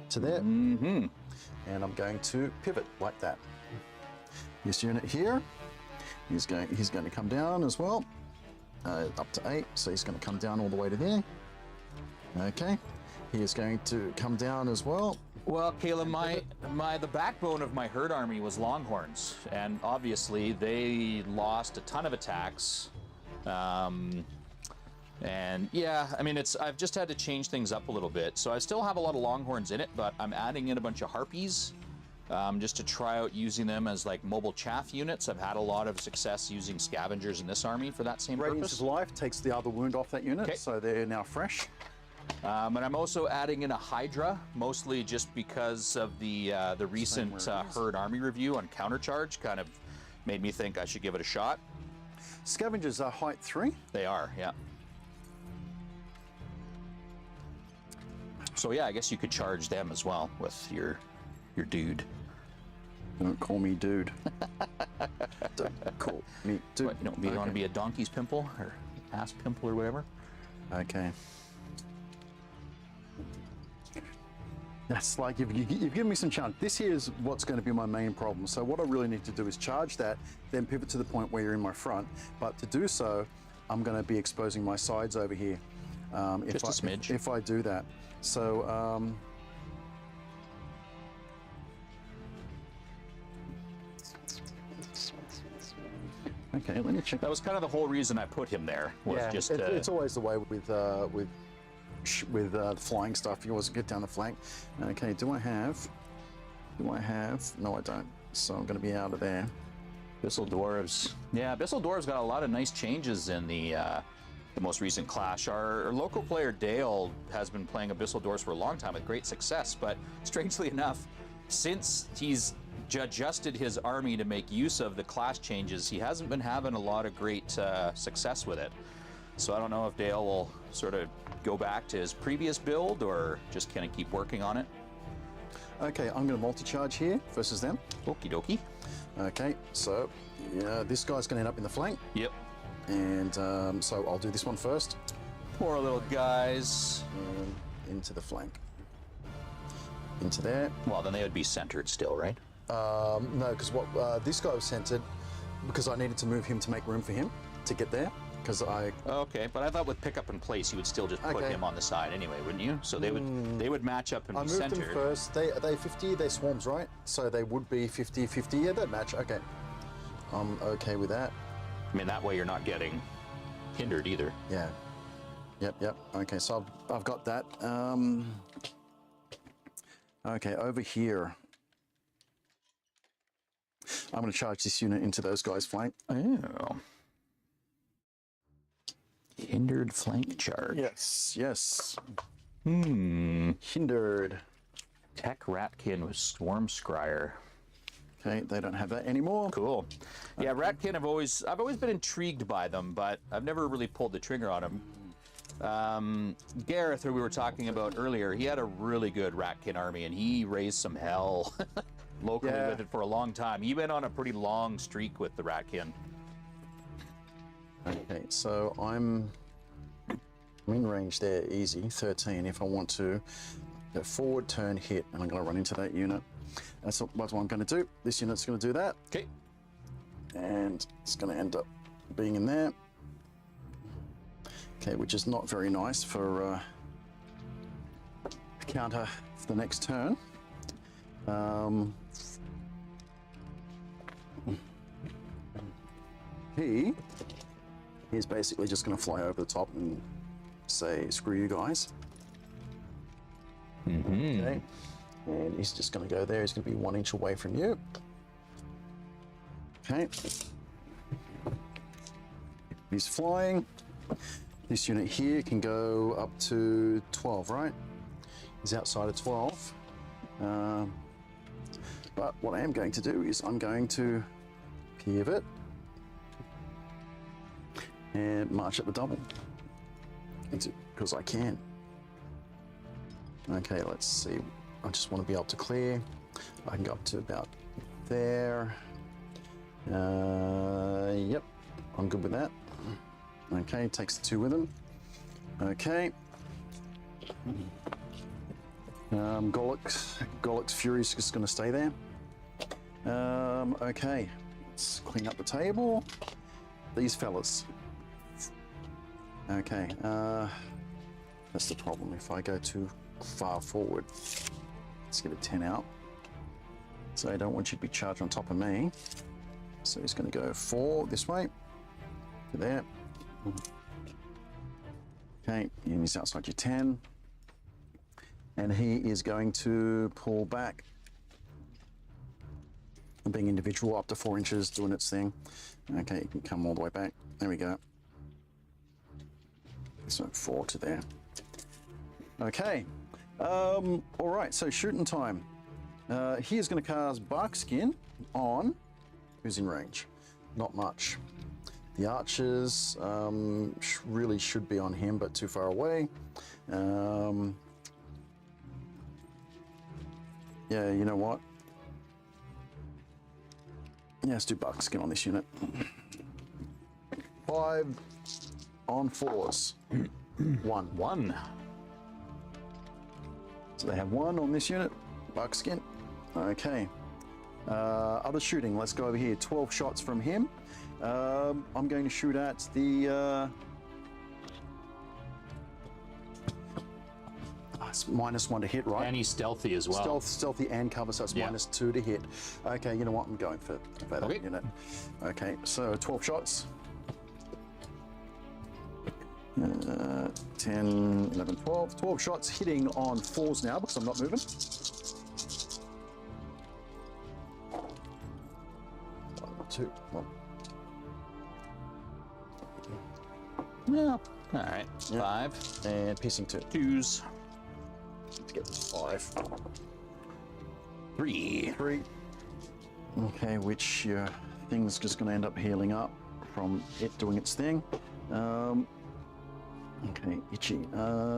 to there, and I'm going to pivot like that. This unit here, he's going to come down as well, up to 8. So he's going to come down all the way to there. Okay, He is going to come down as well. Well, Caleb, the backbone of my herd army was Longhorns, and obviously they lost a ton of attacks. And yeah, I mean, I've just had to change things up a little bit. So I still have a lot of Longhorns in it, but I'm adding in a bunch of Harpies just to try out using them as like mobile chaff units. I've had a lot of success using scavengers in this army for that same Radiance purpose. of Life takes the other wound off that unit, Okay. so they're now fresh. And I'm also adding in a Hydra, mostly just because of the recent herd army review on countercharge. Kind of made me think I should give it a shot. Scavengers are height 3. They are, yeah. So yeah, I guess you could charge them as well with your dude. Don't call me dude. Don't call me dude. What, you want to be a donkey's pimple or ass pimple or whatever? Okay. That's like, you've given me some chance. This here is what's going to be my main problem. So what I really need to do is charge that, then pivot to the point where you're in my front. But to do so, I'm going to be exposing my sides over here. Just a smidge. If I do that. So, okay, let me check. That was kind of the whole reason I put him there. Was just it's always the way with flying stuff. You always get down the flank. Okay, do I have? No, I don't. So I'm going to be out of there. Abyssal Dwarves. Yeah, Abyssal Dwarves got a lot of nice changes in the most recent clash. Our local player Dale has been playing Abyssal Dwarves for a long time with great success, but strangely enough, since he's adjusted his army to make use of the class changes, he hasn't been having a lot of great success with it. So I don't know if Dale will sort of go back to his previous build or just kind of keep working on it. Okay, I'm going to multi-charge here versus them. Okie dokie. Okay, so yeah, this guy's going to end up in the flank. Yep. And so I'll do this one first. Poor little guys. Into the flank. Into there. Well, then they would be centered still, right? No, because this guy was centered because I needed to move him to make room for him to get there. Because Okay, but I thought with pick up in place, you would still just put him on the side anyway, wouldn't you? So they would match up and be centered. I moved them first. Are they 50? They're swarms, right? So they would be 50-50. Yeah, they'd match. Okay. I'm okay with that. I mean, that way you're not getting hindered either. Yeah. Yep. Okay, so I've got that. Okay, over here. I'm going to charge this unit into those guys' flank. Oh. Hindered flank charge. Yes. Hindered. Tech Ratkin with Swarm Scryer. Okay, they don't have that anymore. Cool. Yeah, Ratkin, I've always been intrigued by them, but I've never really pulled the trigger on them. Gareth, who we were talking about earlier, he had a really good Ratkin army, and he raised some hell locally with it for a long time. He went on a pretty long streak with the Ratkin. Okay, so I'm in range there, easy, 13. If I want to go forward, turn, hit, and I'm going to run into that unit. That's what I'm going to do. This unit's going to do that. Okay. And it's going to end up being in there. Okay, which is not very nice for counter for the next turn. He's basically just going to fly over the top and say, screw you guys. Okay. And he's just going to go there. He's going to be 1 inch away from you. Okay. He's flying. This unit here can go up to 12, right? He's outside of 12. But what I am going to do is I'm going to pivot and march at the double because I can. Okay, let's see. I just want to be able to clear. I can go up to about there. Yep, I'm good with that. Okay, takes the 2 with him. Okay. Golix Fury's just going to stay there. Okay, let's clean up the table. These fellas. Okay, that's the problem. If I go too far forward. Let's get a 10 out. So I don't want you to be charged on top of me. So he's going to go 4 this way, to there. Okay, and he's outside your 10. And he is going to pull back, being individual up to 4 inches, doing its thing. Okay, you can come all the way back. There we go. So 4 to there. Okay. All right, so shooting time. He is going to cast Bark Skin on who's in range. Not much. The archers really should be on him, but too far away. Yeah, you know what? Yeah, let's do Bark Skin on this unit. 5 on 4s. 1. So they have 1 on this unit. Bark Skin. Okay. Other shooting. Let's go over here. 12 shots from him. I'm going to shoot at the. It's -1 to hit, right? And he's stealthy as well. Stealthy and cover, so it's -2 to hit. Okay, you know what? I'm going for that unit. Okay, so 12 shots. 10, 11, 12. 12 shots hitting on 4s now because I'm not moving. 1, 2, 1. Yeah. All right. 5 and piercing 2. 2s. Let's get this 5. 3. Okay, which your thing's just going to end up healing up from it doing its thing. Okay, itchy.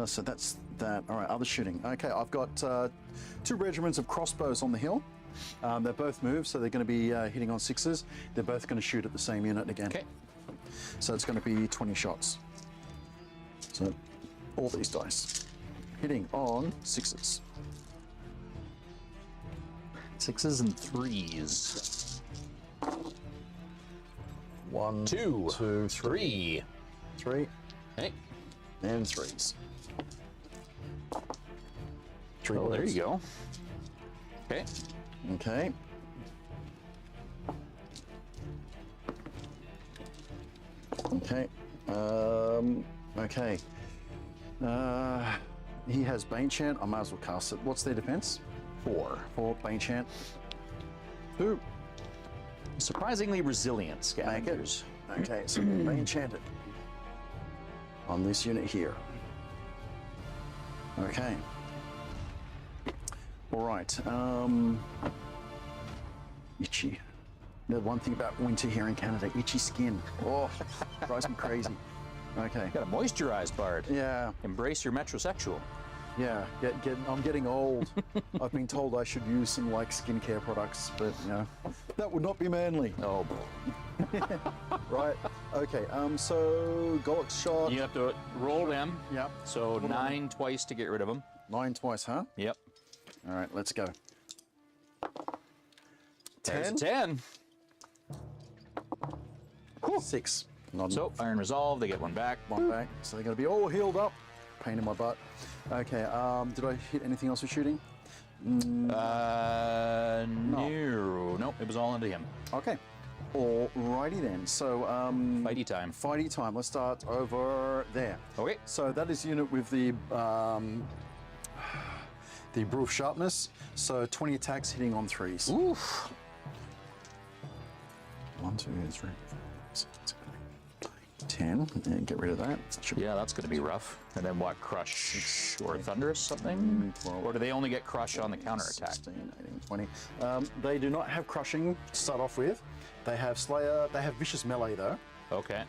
So that's that. All right, other shooting. Okay, I've got 2 regiments of crossbows on the hill. They both move, so they're going to be hitting on 6s. They're both going to shoot at the same unit again. Okay. So it's going to be 20 shots. So all these dice hitting on 6s. 6s and 3s. 1, 2, 2, 3. 3. Hey. And 3s. 3 Oh, there birds. you go. Okay. Okay. Okay. Okay. He has Bane Chant. I might as well cast it. What's their defense? 4. 4 Bane Chant. 2. Surprisingly resilient scavengers. Okay, so Bane Chant it on this unit here. Okay. All right. Itchy. The one thing about winter here in Canada, itchy skin. Oh, drives me crazy. Okay. Got a moisturized bard. Yeah, Embrace your metrosexual. yeah. I'm getting old. I've been told I should use some like skincare products, but you know, that would not be manly, Oh, right? Okay. So Gullet shot. you have to roll them. Yep. So 9 twice to get rid of them. 9 twice, huh? Yep. All right, let's go. There's 10. 10. 6. Not So Iron Resolve, they get 1 back. 1 back. So they're going to be all healed up. Pain in my butt. Okay. Did I hit anything else with shooting? No. Nope, it was all into him. Okay. Alrighty then. So Fighty time. Fighty time. Let's start over there. Okay. So that is unit with the Brew Sharpness. So 20 attacks hitting on 3s. Oof. 1, 2, 3, 4, 5, 6, 10. And get rid of that. Should Yeah, that's going to be rough. And then what? Crush or Thunderous something? 12. Or do they only get Crush on the counterattack? 16, 18, 20. They do not have Crushing to start off with. They have Slayer. They have Vicious Melee though. Okay.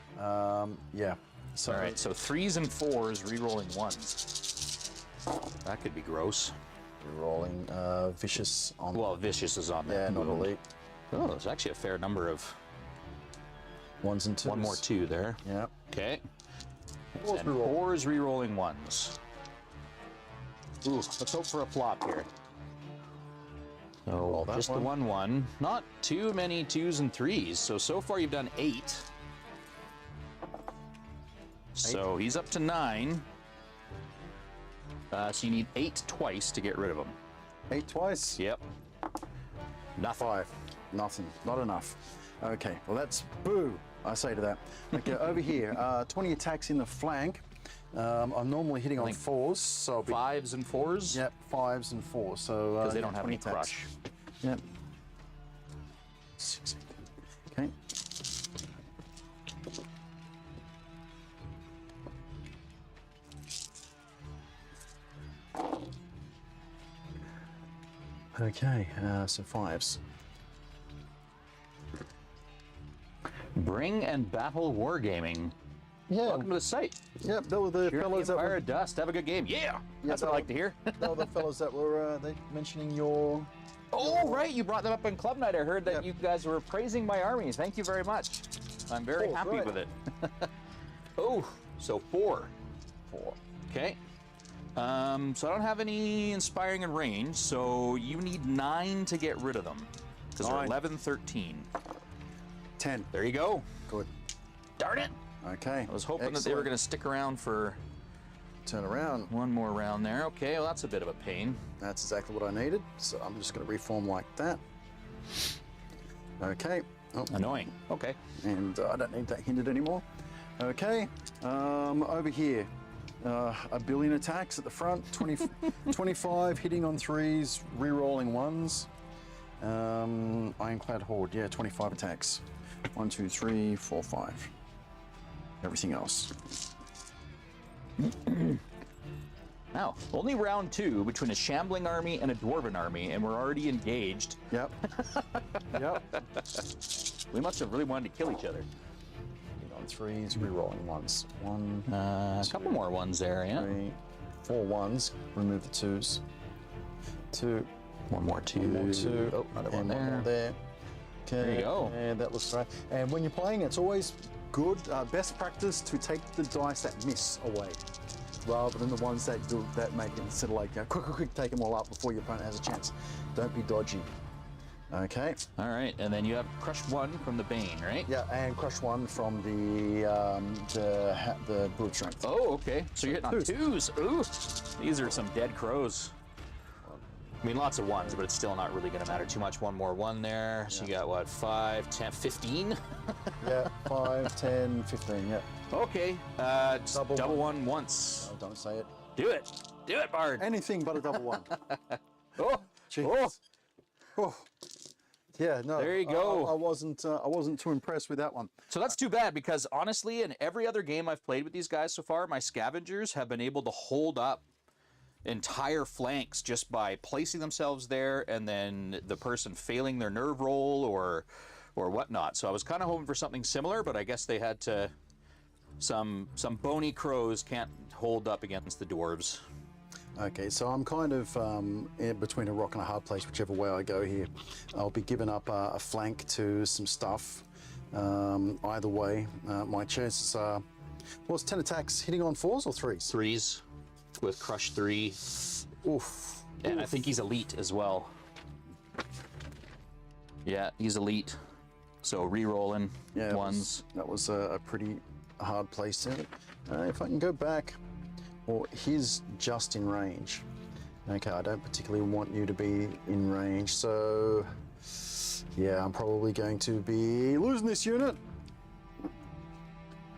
Yeah. So, All right, so 3s and 4s, re-rolling 1s. That could be gross. rolling Vicious on. Well, Vicious is on there. Yeah, not elite. Oh, there's actually a fair number of 1s and 2s. 1 more 2 there. Yeah. Okay. Fours And reroll. 4s re-rolling 1s. Ooh, let's hope for a flop here. Roll So that just the one. 1-1. Not too many 2s and 3s. So far you've done 8. So he's up to 9. So you need 8 twice to get rid of them. 8 twice? Yep. Nothing. 5. Nothing. Not enough. Okay, well that's boo, I say to that. Okay, over here, 20 attacks in the flank. I'm normally hitting on 4s, so I'll be... 5s and 4s? Yep, 5s and 4s. So because they don't have any attacks. crush. Yep. 6. Okay. Okay, so 5s. Bring and battle Wargaming. Yeah. Welcome to the site. Yep, they were the You're fellows that Empire were... of Dust. Have a good game. Yeah, that's what I like to hear. They were the fellows that were they mentioning your... Oh, right. You brought them up in Club Night. I heard that Yep. you guys were praising my armies. Thank you very much. I'm very happy right. with it. Oh, so 4. 4. Okay. So I don't have any inspiring in range, so you need 9 to get rid of them. Because they're 9. 11, 13. 10. There you go. Good. Darn it. Okay. I was hoping that they were going to stick around for Turn around. one more round there. Okay, well, that's a bit of a pain. That's exactly what I needed. So I'm just going to reform like that. Okay. Oh, Annoying. Okay. and I don't need that hindered anymore. Okay. Over here. 1 billion attacks at the front. 20, 25 hitting on 3s, re-rolling 1s. Ironclad Horde. Yeah, 25 attacks. 1, 2, 3, 4, 5. Everything else. Now, only round 2 between a shambling army and a dwarven army, and we're already engaged. Yep. Yep. We must have really wanted to kill each other. Hit on 3s, re-rolling 1s. 1, A couple more ones there, yeah. 3, 4 1s. Remove the 2s. 2. One more 2. One more 2. Oh, another one And there. one more there. Okay. There you go. And that looks right. And when you're playing, it's always good, best practice to take the dice that miss away, rather than the ones that do that make it. Instead of like, quick, take them all up before your opponent has a chance. Don't be dodgy. Okay. All right, and then you have Crush 1 from the Bane, right? Yeah, and crush 1 from the brute strength. Oh, okay. So you're hitting on 2s. 2s. Ooh, these are some dead crows. I mean, lots of 1s, but it's still not really going to matter too much. One more 1 there. So you got, what, 5, 10, 15? Yeah, 5, 10, 15, yeah. Okay. Double one once. Oh, don't say it. Do it. Do it, Bard. Anything but a double 1. Oh, Jeez. Oh. Yeah, no. There you go. I wasn't too impressed with that one. So that's too bad, because honestly, in every other game I've played with these guys so far, my scavengers have been able to hold up entire flanks just by placing themselves there and then the person failing their nerve roll or whatnot. So I was kind of hoping for something similar, but I guess they had to... Some bony crows can't hold up against the dwarves. Okay, so I'm kind of in between a rock and a hard place, whichever way I go here. I'll be giving up a flank to some stuff. Either way, my chances are... Well, it's 10 attacks hitting on 4s or 3s? 3s with Crush 3. Oof. And I think he's elite as well. Yeah, he's elite. So re-rolling Yeah, ones. that was a pretty hard place to hit. If I can go back, or he's just in range. Okay, I don't particularly want you to be in range, so yeah, I'm probably going to be losing this unit.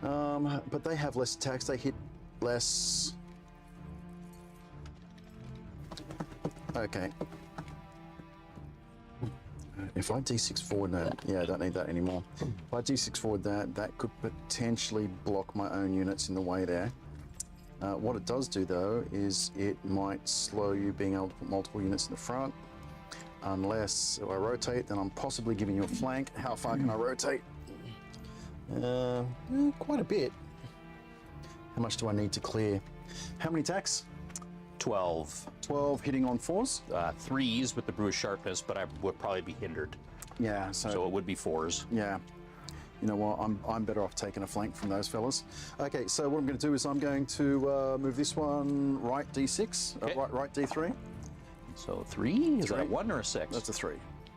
But they have less attacks, they hit less. Okay. If I D6 forward that, yeah, I don't need that anymore. If I D6 forward that, that could potentially block my own units in the way there. What it does do though, is it might slow you being able to put multiple units in the front. Unless if I rotate, then I'm possibly giving you a flank. How far can I rotate? Quite a bit. How much do I need to clear? How many attacks? 12. 12 hitting on 4s? 3s with the Brew Sharpness, but I would probably be hindered. Yeah, So it would be 4s. yeah. You know what, I'm better off taking a flank from those fellas. Okay, so what I'm going to do is I'm going to move this one right D6, Okay. right D3. So 3? Is that a 3. 1 or a 6? That's a 3.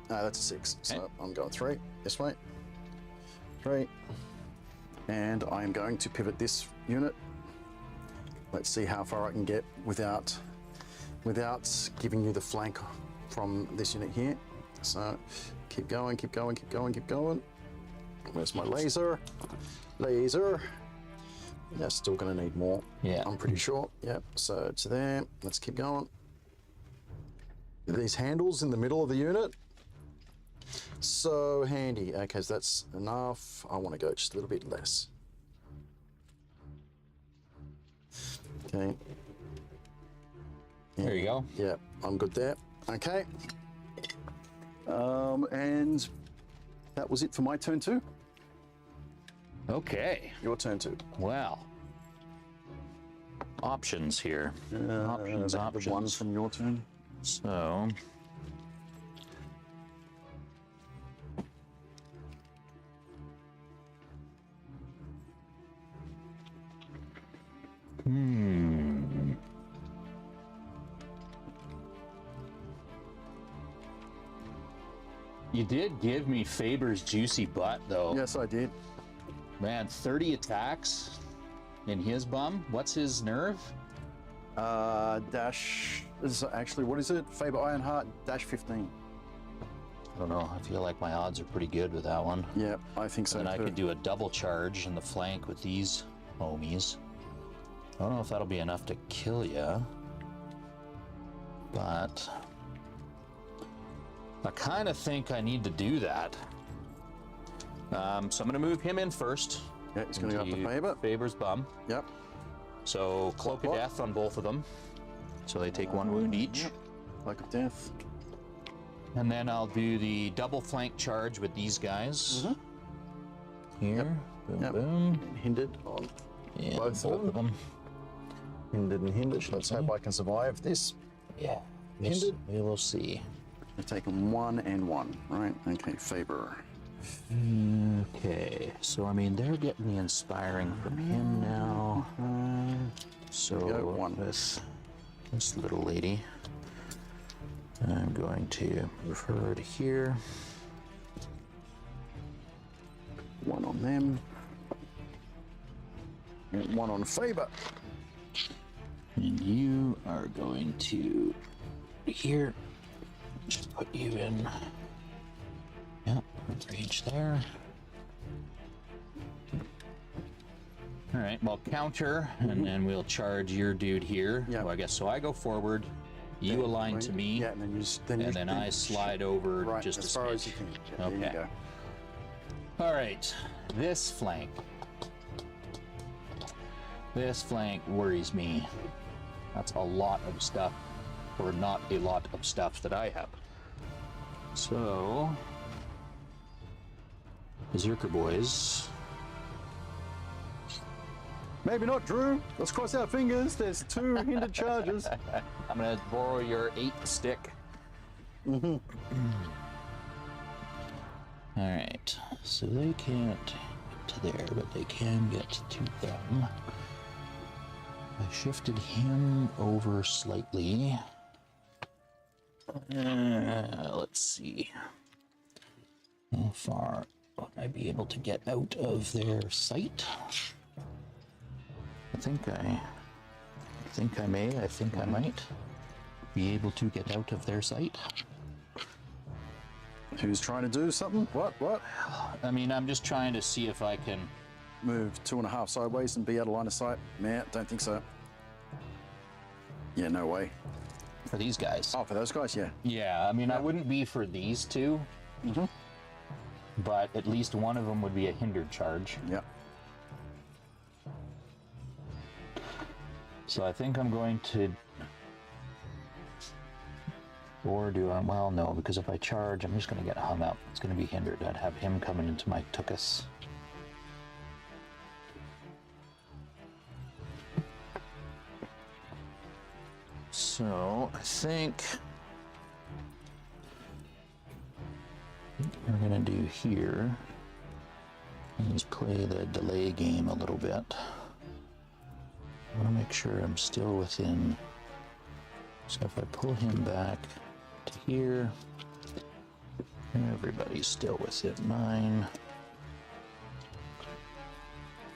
That's a 6. So Okay. I'm going 3 this way. 3. And I am going to pivot this unit Let's see how far I can get without giving you the flank from this unit here. So keep going, keep going, keep going, keep going. Where's my laser? Laser. Yeah, still gonna need more. Yeah. I'm pretty sure. Yep, so to there. Let's keep going. These handles in the middle of the unit. So handy. Okay, so that's enough. I want to go just a little bit less. Okay. There you go. Yeah, I'm good there. Okay. And that was it for my turn 2. Okay. Your turn 2. Well, options here. Options. The one from your turn. So, you did give me Faber's juicy butt, though. Yes, I did. Man, 30 attacks in his bum. What's his nerve? Dash. This is actually, what is it? Faber Ironheart dash 15. I don't know. I feel like my odds are pretty good with that one. Yeah, I think so. And I too. could do a double charge in the flank with these homies. I don't know if that'll be enough to kill you, but I kind of think I need to do that. So I'm going to move him in first. Yeah, he's going to go up to Faber. Faber's bum. Yep. So Cloak of Death on both of them. So they take 1 wound each. Yep. Cloak of Death. And then I'll do the double flank charge with these guys. Here. Yep. Boom, Yep. boom. Hindered on Yeah, both of them. Hindered and hindered. Let's hope I can survive this. Yeah. Hindered. We will see. I've taken 1 and 1, right? Okay, Faber. Okay, so I mean they're getting the inspiring from him now. So go, 1. with this little lady, I'm going to move her to here. 1 on them. And 1 on Faber. And you are going to here. Just put you in. Yeah, range there. All right, well, counter, and then we'll charge your dude here. Yeah. Well, I guess so. I go forward, you align to me, Yeah, and then you and then I slide over right, just as a far smidge. as you can. Yeah, Okay. There you go. All right, this flank. This flank worries me. That's a lot of stuff, or not a lot of stuff that I have. So, Berserker boys. Maybe not, Drew. Let's cross our fingers. There's 2 hindered charges. I'm gonna borrow your 8 stick. All right, so they can't get to there, but they can get to them. I shifted him over slightly. Let's see. How far would I be able to get out of their sight? I think I might be able to get out of their sight. Who's trying to do something? What? I mean, I'm just trying to see if I can. Move 2.5 sideways and be out of line of sight? Nah, don't think so. Yeah, no way. For these guys. Oh, for those guys, yeah. Yeah, I mean, I wouldn't be for these two. But at least one of them would be a hindered charge. Yeah. So I think I'm going to. Or do I? Well, no, because if I charge, I'm just going to get hung up. It's going to be hindered. I'd have him coming into my tuchus. So I think we're going to do here is play the delay game a little bit. I want to make sure I'm still within. So if I pull him back to here, everybody's still within 9.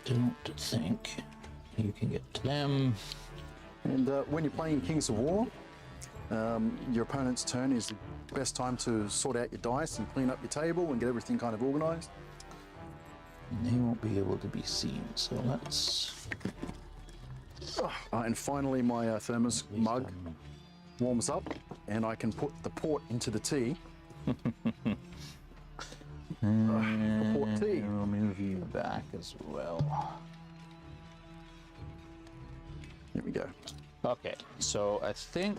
Don't think You can get to them. And when you're playing Kings of War, your opponent's turn is the best time to sort out your dice and clean up your table and get everything kind of organized. And they won't be able to be seen, so let's... And finally, my thermos mug warms up, and I can put the port into the tea. The port tea. I'll move you back as well. Here we go. Okay, so I think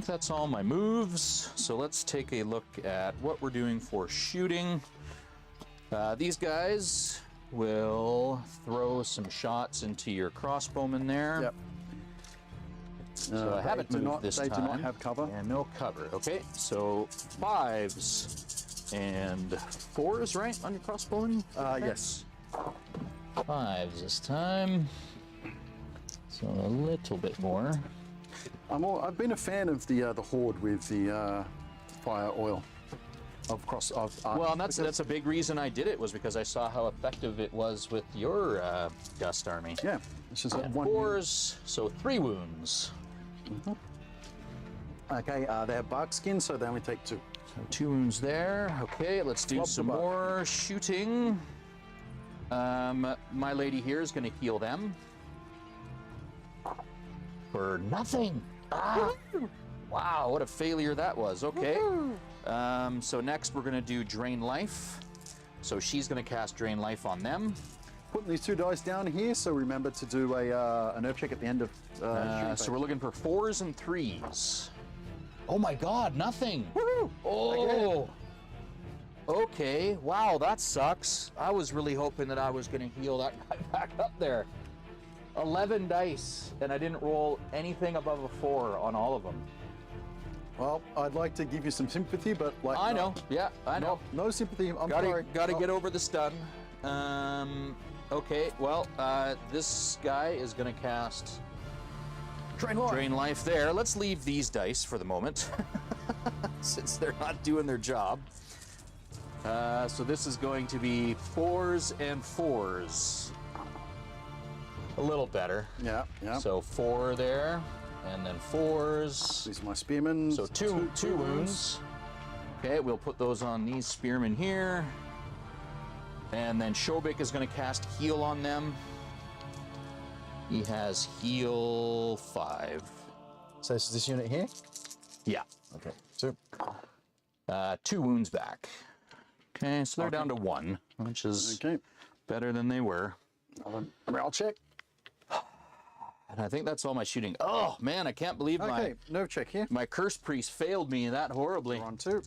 that's all my moves. So let's take a look at what we're doing for shooting. These guys will throw some shots into your crossbowman there. Yep. So I haven't moved this time. They do not have cover. And no cover. Okay, so 5s and 4s, right, on your crossbowman? Yes. 5s this time. So a little bit more. I've been a fan of the Horde with the fire oil. Well, and that's a big reason I did it, was because I saw how effective it was with your Dust Army. Yeah, it's just And one. 4s, so 3 wounds. Okay, they have bark skin, so they only take 2. So 2 wounds there. Okay, let's do Flub some the buck. more shooting. My lady here is going to heal them. For nothing. Ah. Wow, what a failure that was. Okay. So next we're going to do Drain Life. So she's going to cast Drain Life on them. Putting these 2 dice down here, so remember to do a nerve check at the end of. So we're looking for 4s and 3s. Oh my God, nothing. Woohoo! Oh. Okay. Wow, that sucks. I was really hoping that I was going to heal that guy back up there. 11 dice, and I didn't roll anything above a 4 on all of them. Well, I'd like to give you some sympathy, but like. I know. Yeah, I know. No sympathy. I'm sorry. Gotta get over the stun. Okay, well, this guy is gonna cast Drain Life there. Let's leave these dice for the moment, since they're not doing their job. So this is going to be 4s and 4s. A little better. Yeah, yeah. So 4 there, and then 4s. These are my spearmen. So two wounds. Okay, we'll put those on these spearmen here. And then Shobik is going to cast Heal on them. He has Heal 5. So this is this unit here? Yeah. Okay. 2. 2 wounds back. Okay, so they're down to 1, which is better than they were. Morale check. And I think that's all my shooting. Oh, man, I can't believe nerve check here. my Curse Priest failed me that horribly. We're on 2.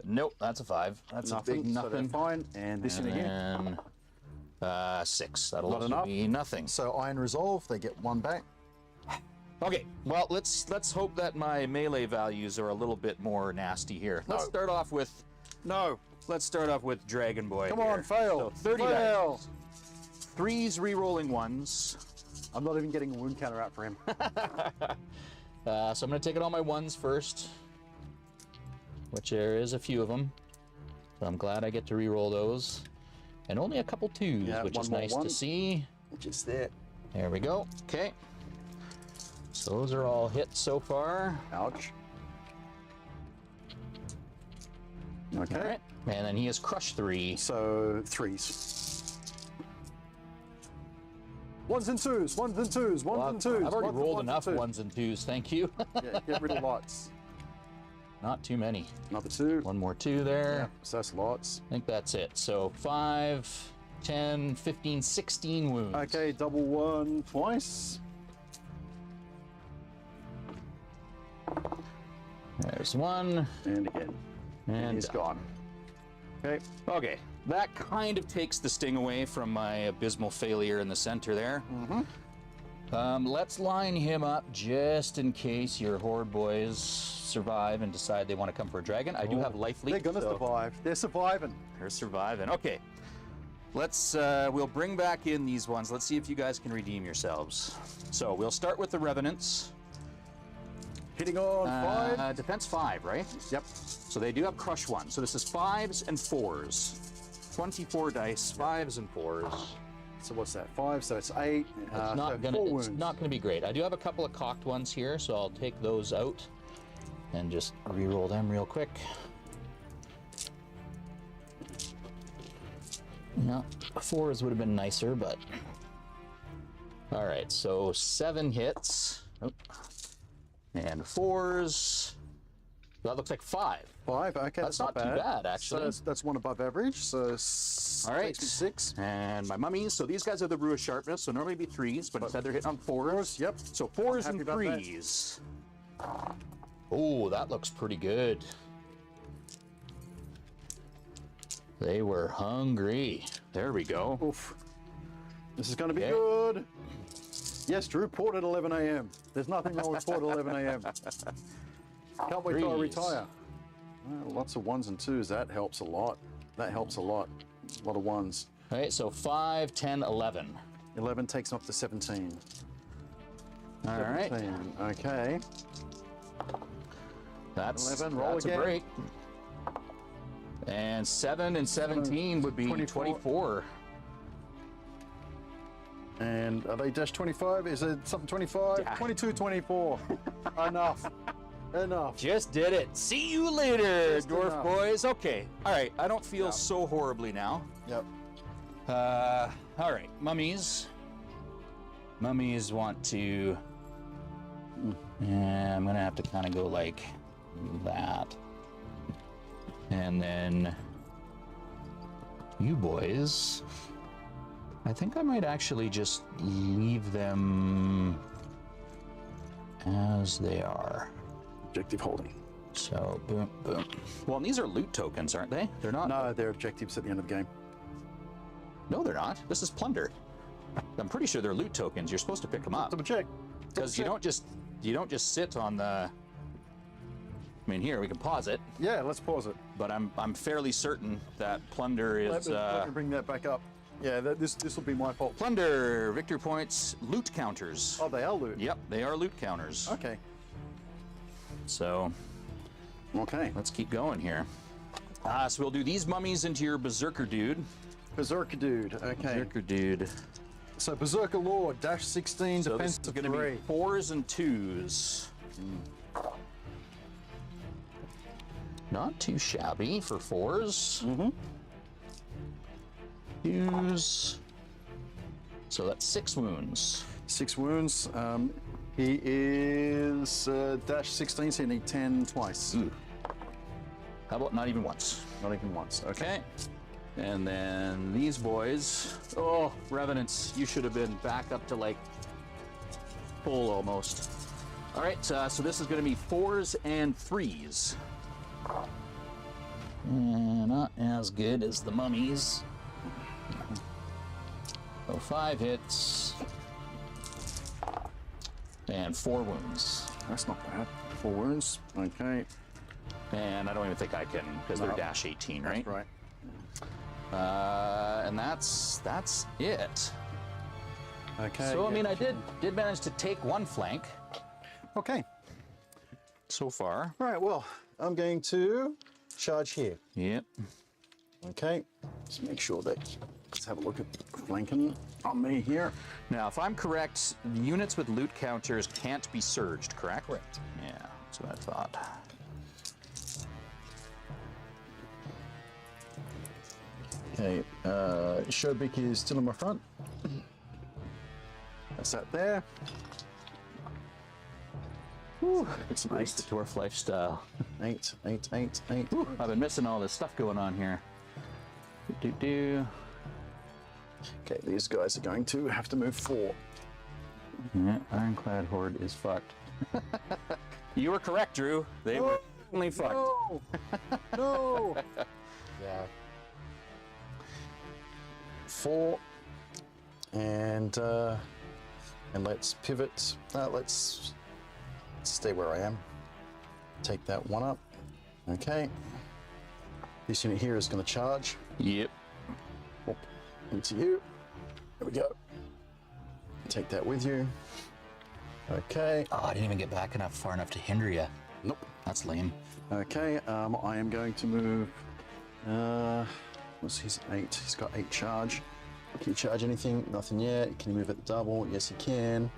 Nope, that's a 5. That's a big So they're nothing. fine. And this unit here. And 6. That'll Not also enough. be nothing. So Iron Resolve, they get 1 back. Okay, well, let's hope that my melee values are a little bit more nasty here. Let's start off with Dragon Boy. Come here. on, fail. So 30 fail. dice. 3s re-rolling 1s. I'm not even getting a wound counter out for him. So I'm going to take it on my 1s first, which there is a few of them. So I'm glad I get to re-roll those. And only a couple 2s, which is nice to see. Just there. There we go. Okay. So those are all hits so far. Ouch. Okay. All right. And then he has crushed 3. So 3s. 1s and 2s, 1s and 2s, 1s and 2s. I've already ones, rolled ones enough and 1s and 2s, thank you. Yeah, get rid of lots. Not too many. Another 2. 1 more 2 there. Yeah, so that's lots. I think that's it. So 5, 10, 15, 16 wounds. Okay, double 1 twice. There's 1. And again. And he's gone. Okay. Okay, that kind of takes the sting away from my abysmal failure in the center there. Let's line him up just in case your Horde boys survive and decide they want to come for a dragon. I do have life leak. They're gonna survive. They're surviving. They're surviving. Okay. We'll bring back in these ones. Let's see if you guys can redeem yourselves. So we'll start with the Revenants. Hitting on 5. Defense 5, right? Yep. So they do have Crush 1. So this is 5s and 4s. 24 dice, 5s and 4s. So what's that? 5. So it's 8. It's so not 4 gonna. wounds. It's not gonna be great. I do have a couple of cocked ones here, so I'll take those out and just re-roll them real quick. Yeah, 4s would have been nicer, but all right. So 7 hits, and 4s. That looks like 5. 5. Okay, That's not too bad, actually. So that's one above average. So All right. takes me 6. And my mummies. So these guys are the brew of sharpness. So normally it'd be 3s, but instead they're hitting on 4s. Yep. So 4s Happy and about that. 3s. Oh, that looks pretty good. They were hungry. There we go. Oof. This is going to be Okay. good. Yes, Drew, port at 11 a.m. There's nothing wrong with port at 11 a.m. Can't wait till I 3s. retire. Lots of 1s and 2s. That helps a lot. That helps a lot. A lot of 1s. All right, so 5, 10, 11. 11 takes me up to 17. All right. 17. Okay. That's 11, roll that's again. a break. And 7 and 17 would be 24. 24. And are they dash 25? Is it something 25? Yeah. 22, 24. Enough. Enough. Just did it. See you later, Just dwarf enough. boys. Okay. All right. I don't feel so horribly now. Yep. All right. Mummies. Mummies want to. Yeah, I'm gonna have to kind of go like that. And then you boys, I think I might actually just leave them as they are. Objective holding. So, boom, boom. Well, and these are loot tokens, aren't they? They're not. No, they're objectives at the end of the game. No, they're not. This is Plunder. I'm pretty sure they're loot tokens. You're supposed to pick them up Double check. because you don't just sit on the. I mean, here we can pause it, Yeah, let's pause it. but I'm fairly certain that Plunder is Let me bring that back up. Yeah, this will be my fault. Plunder victory points loot counters. Oh, they are loot. Yep, they are loot counters. Okay. So Okay. let's keep going here. So we'll do these mummies into your berserker dude. Berserker dude. Okay. Berserker dude. So Berserker Lord, dash 16, So defense this is to going to 3. be 4s and 2s. Not too shabby for 4s. Mm-hmm. 2s. So that's 6 wounds. 6 wounds. He is dash 16, so you need 10 twice. Ooh. How about not even once? Not even once. Okay. Okay. And then these boys. Oh, Revenants, you should have been back up to like full almost. All right, so this is going to be 4s and 3s. Not as good as the mummies. So 5 hits and 4 wounds. That's not bad. 4 wounds. Okay. And I don't even think I can because they're dash 18, right? Right. And that's it. Okay. So I yeah. mean, I did manage to take one flank Okay. so far. All right. Well, I'm going to charge here. Yep. Okay. Let's make sure that. Let's have a look at flanking on me here. Now, if I'm correct, units with loot counters can't be surged, correct? Correct. Yeah, that's what I thought. Okay. Shobik is still in my front. That's that there. Whew, it's It's nice. the dwarf lifestyle. 8, 8, 8, 8. I've been missing all this stuff going on here. Do. Okay, these guys are going to have to move 4. Yeah, Ironclad Horde is fucked. You were correct, Drew. They were only fucked. No! No! Yeah. 4. And let's pivot. Let's stay where I am. Take that one up. Okay. This unit here is going to charge. Yep. Up into you. There we go. Take that with you. Okay. Oh, I didn't even get back far enough to hinder you. Nope. That's lame. Okay. I am going to move. What's his 8? He's got 8 charge. Can you charge anything? Nothing yet. Can you move at the double? Yes, he can.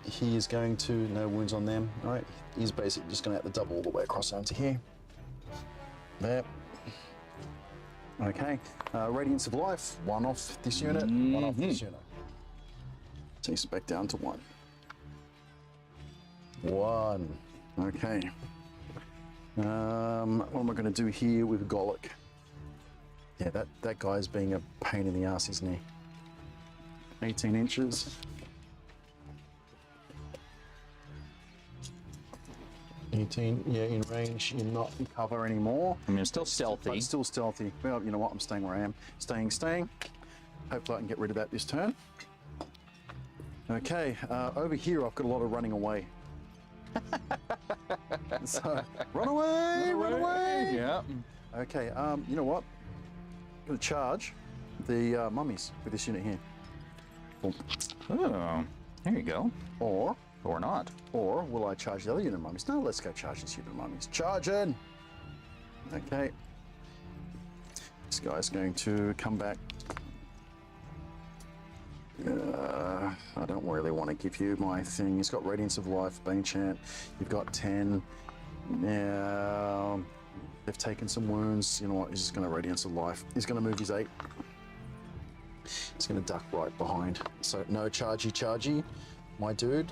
He is going to, no wounds on them, right? He's basically just going to have the double all the way across onto here. There. Okay. Radiance of Life, 1 off this unit, 1 off this unit. Takes it back down to 1. 1. Okay. What am I going to do here with Golok? Yeah, that guy's being a pain in the ass, isn't he? 18 inches. 18, yeah, in range. You're not in cover anymore. I mean, it's still stealthy. But still stealthy. Well, you know what? I'm staying where I am. Staying. Hopefully I can get rid of that this turn. Okay, over here I've got a lot of running away. So, run away! Yeah. Okay, you know what? I'm going to charge the mummies with this unit here. Boom. Oh, there you go. Or not. Or will I charge the other unit of mummies? No, let's go charge this unit of mummies. Charging! Okay. This guy's going to come back. I don't really want to give you my thing. He's got Radiance of Life, Bane Chant. You've got 10. Now, they've taken some wounds. You know what? He's just going to Radiance of Life. He's going to move his 8. He's going to duck right behind. So, no chargy, my dude.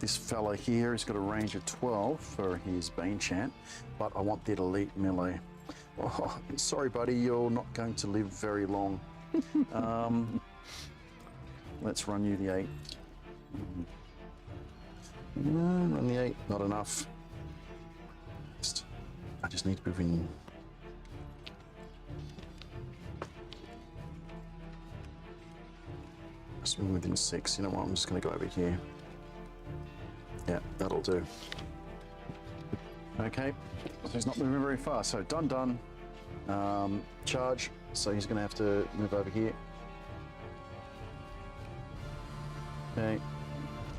This fella here has got a range of 12 for his Bane Chant, but I want that elite melee. Oh, sorry, buddy, you're not going to live very long. Let's run you the 8. Run the 8, not enough. I just need to move in. Just move within 6. You know what? I'm just going to go over here. Yeah, that'll do. Okay, so he's not moving very fast. So done. Charge. So he's going to have to move over here. Okay.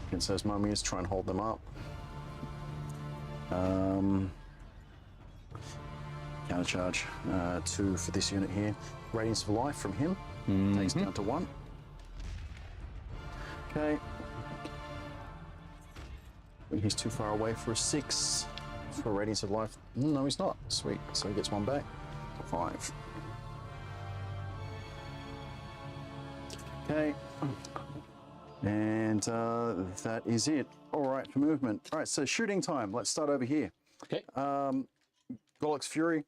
Against those mummies, try and hold them up. Counter charge. 2 for this unit here. Radiance of Life from him. Takes down to 1. Okay. He's too far away for a 6. For Radiance of Life. No, he's not. Sweet. So he gets 1 back. 5. Okay. And that is it. All right, for movement. All right, so shooting time. Let's start over here. Okay. Golok's Fury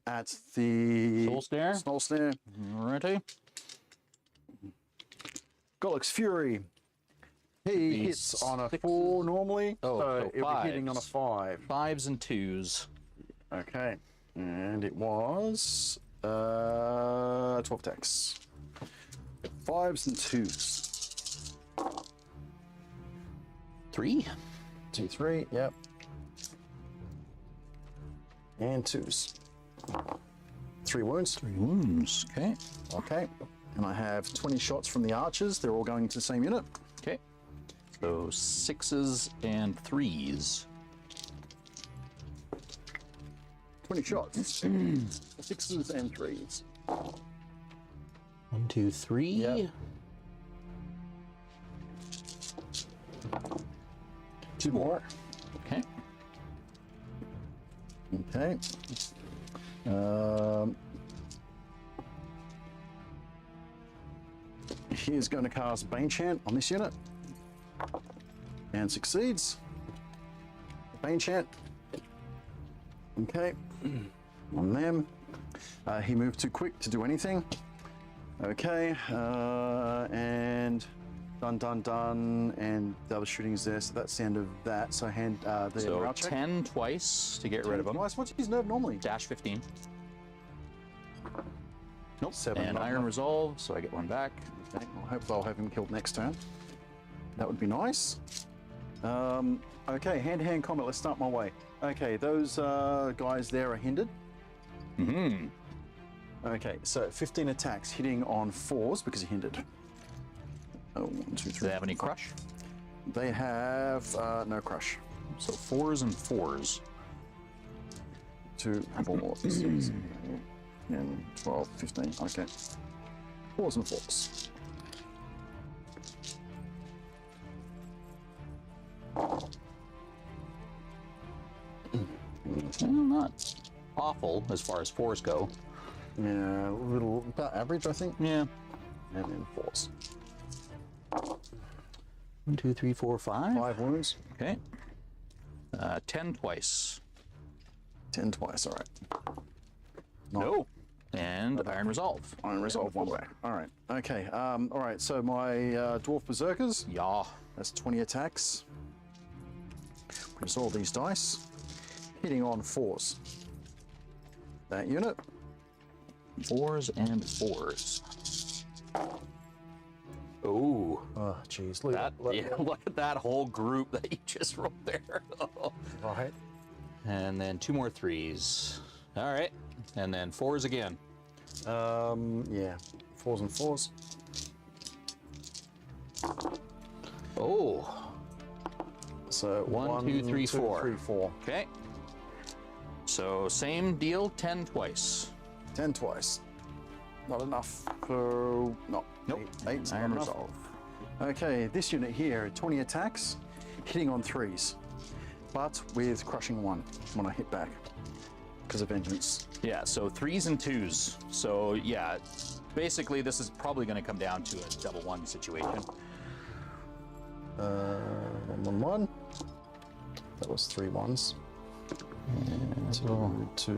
at the Soul Snare. Ready? Golok's Fury. He hits on a 4 normally, so it'll be hitting on a 5. 5s and 2s. Okay, and it was 12 attacks. 5s and 2s. 3. 2, 3, yep. And 2s. 3 wounds. 3 wounds, okay. Okay, and I have 20 shots from the archers. They're all going to the same unit. Okay. So 6s and 3s. 20 shots. 6s and 3s. 1, 2, 3. Yep. 2 more. Okay. Okay. He's going to cast Bane Chant on this unit. And succeeds. Bane Chant. Okay. On them. He moved too quick to do anything. Okay. And done. And the other shooting's there, so that's the end of that. So hand the So morale check. 10 twice to get rid of him. Twice. What's his nerve normally? Dash 15. Nope. 7. And Iron Resolve, so I get 1 back. Okay. I hope I'll have him killed next turn. That would be nice. Okay, hand-to-hand combat. Let's start my way. Okay, those guys there are hindered. Mm-hmm. Okay, so 15 attacks hitting on 4s because you're hindered. Oh, 1, 2, 3. Do they have any crush? They have no crush. So 4s and 4s. 2, 4, 6. 10, 12, 15. Okay. 4s and 4s. Well, not awful as far as 4s go. Yeah, a little about average, I think. Yeah. And then 4s. 1, 2, 3, 4, 5. 5 wounds. Okay. 10 twice. 10 twice, all right. No. And Iron Resolve. Iron Resolve 1 back. All right. Okay. All right. So my Dwarf Berserkers. Yeah. That's 20 attacks. Press all these dice. Hitting on 4s. That unit. 4s and 4s. Oh. Oh, jeez. Look, Look at that whole group that you just rolled there. Right. And then 2 more 3s. All right. And then 4s again. Yeah. 4s and 4s. Oh. So 1, 2, 3, 4. 3, 4. Okay. So same deal, 10 twice. 10 twice. Not enough for... No. Nope. 8's Iron not enough. Resolve. Okay, this unit here, 20 attacks, hitting on 3s, but with crushing 1 when I hit back because of vengeance. Yeah, so 3s and 2s. So yeah, basically this is probably going to come down to a double 1 situation. 1, 1, 1. That was 3 1s. And 2,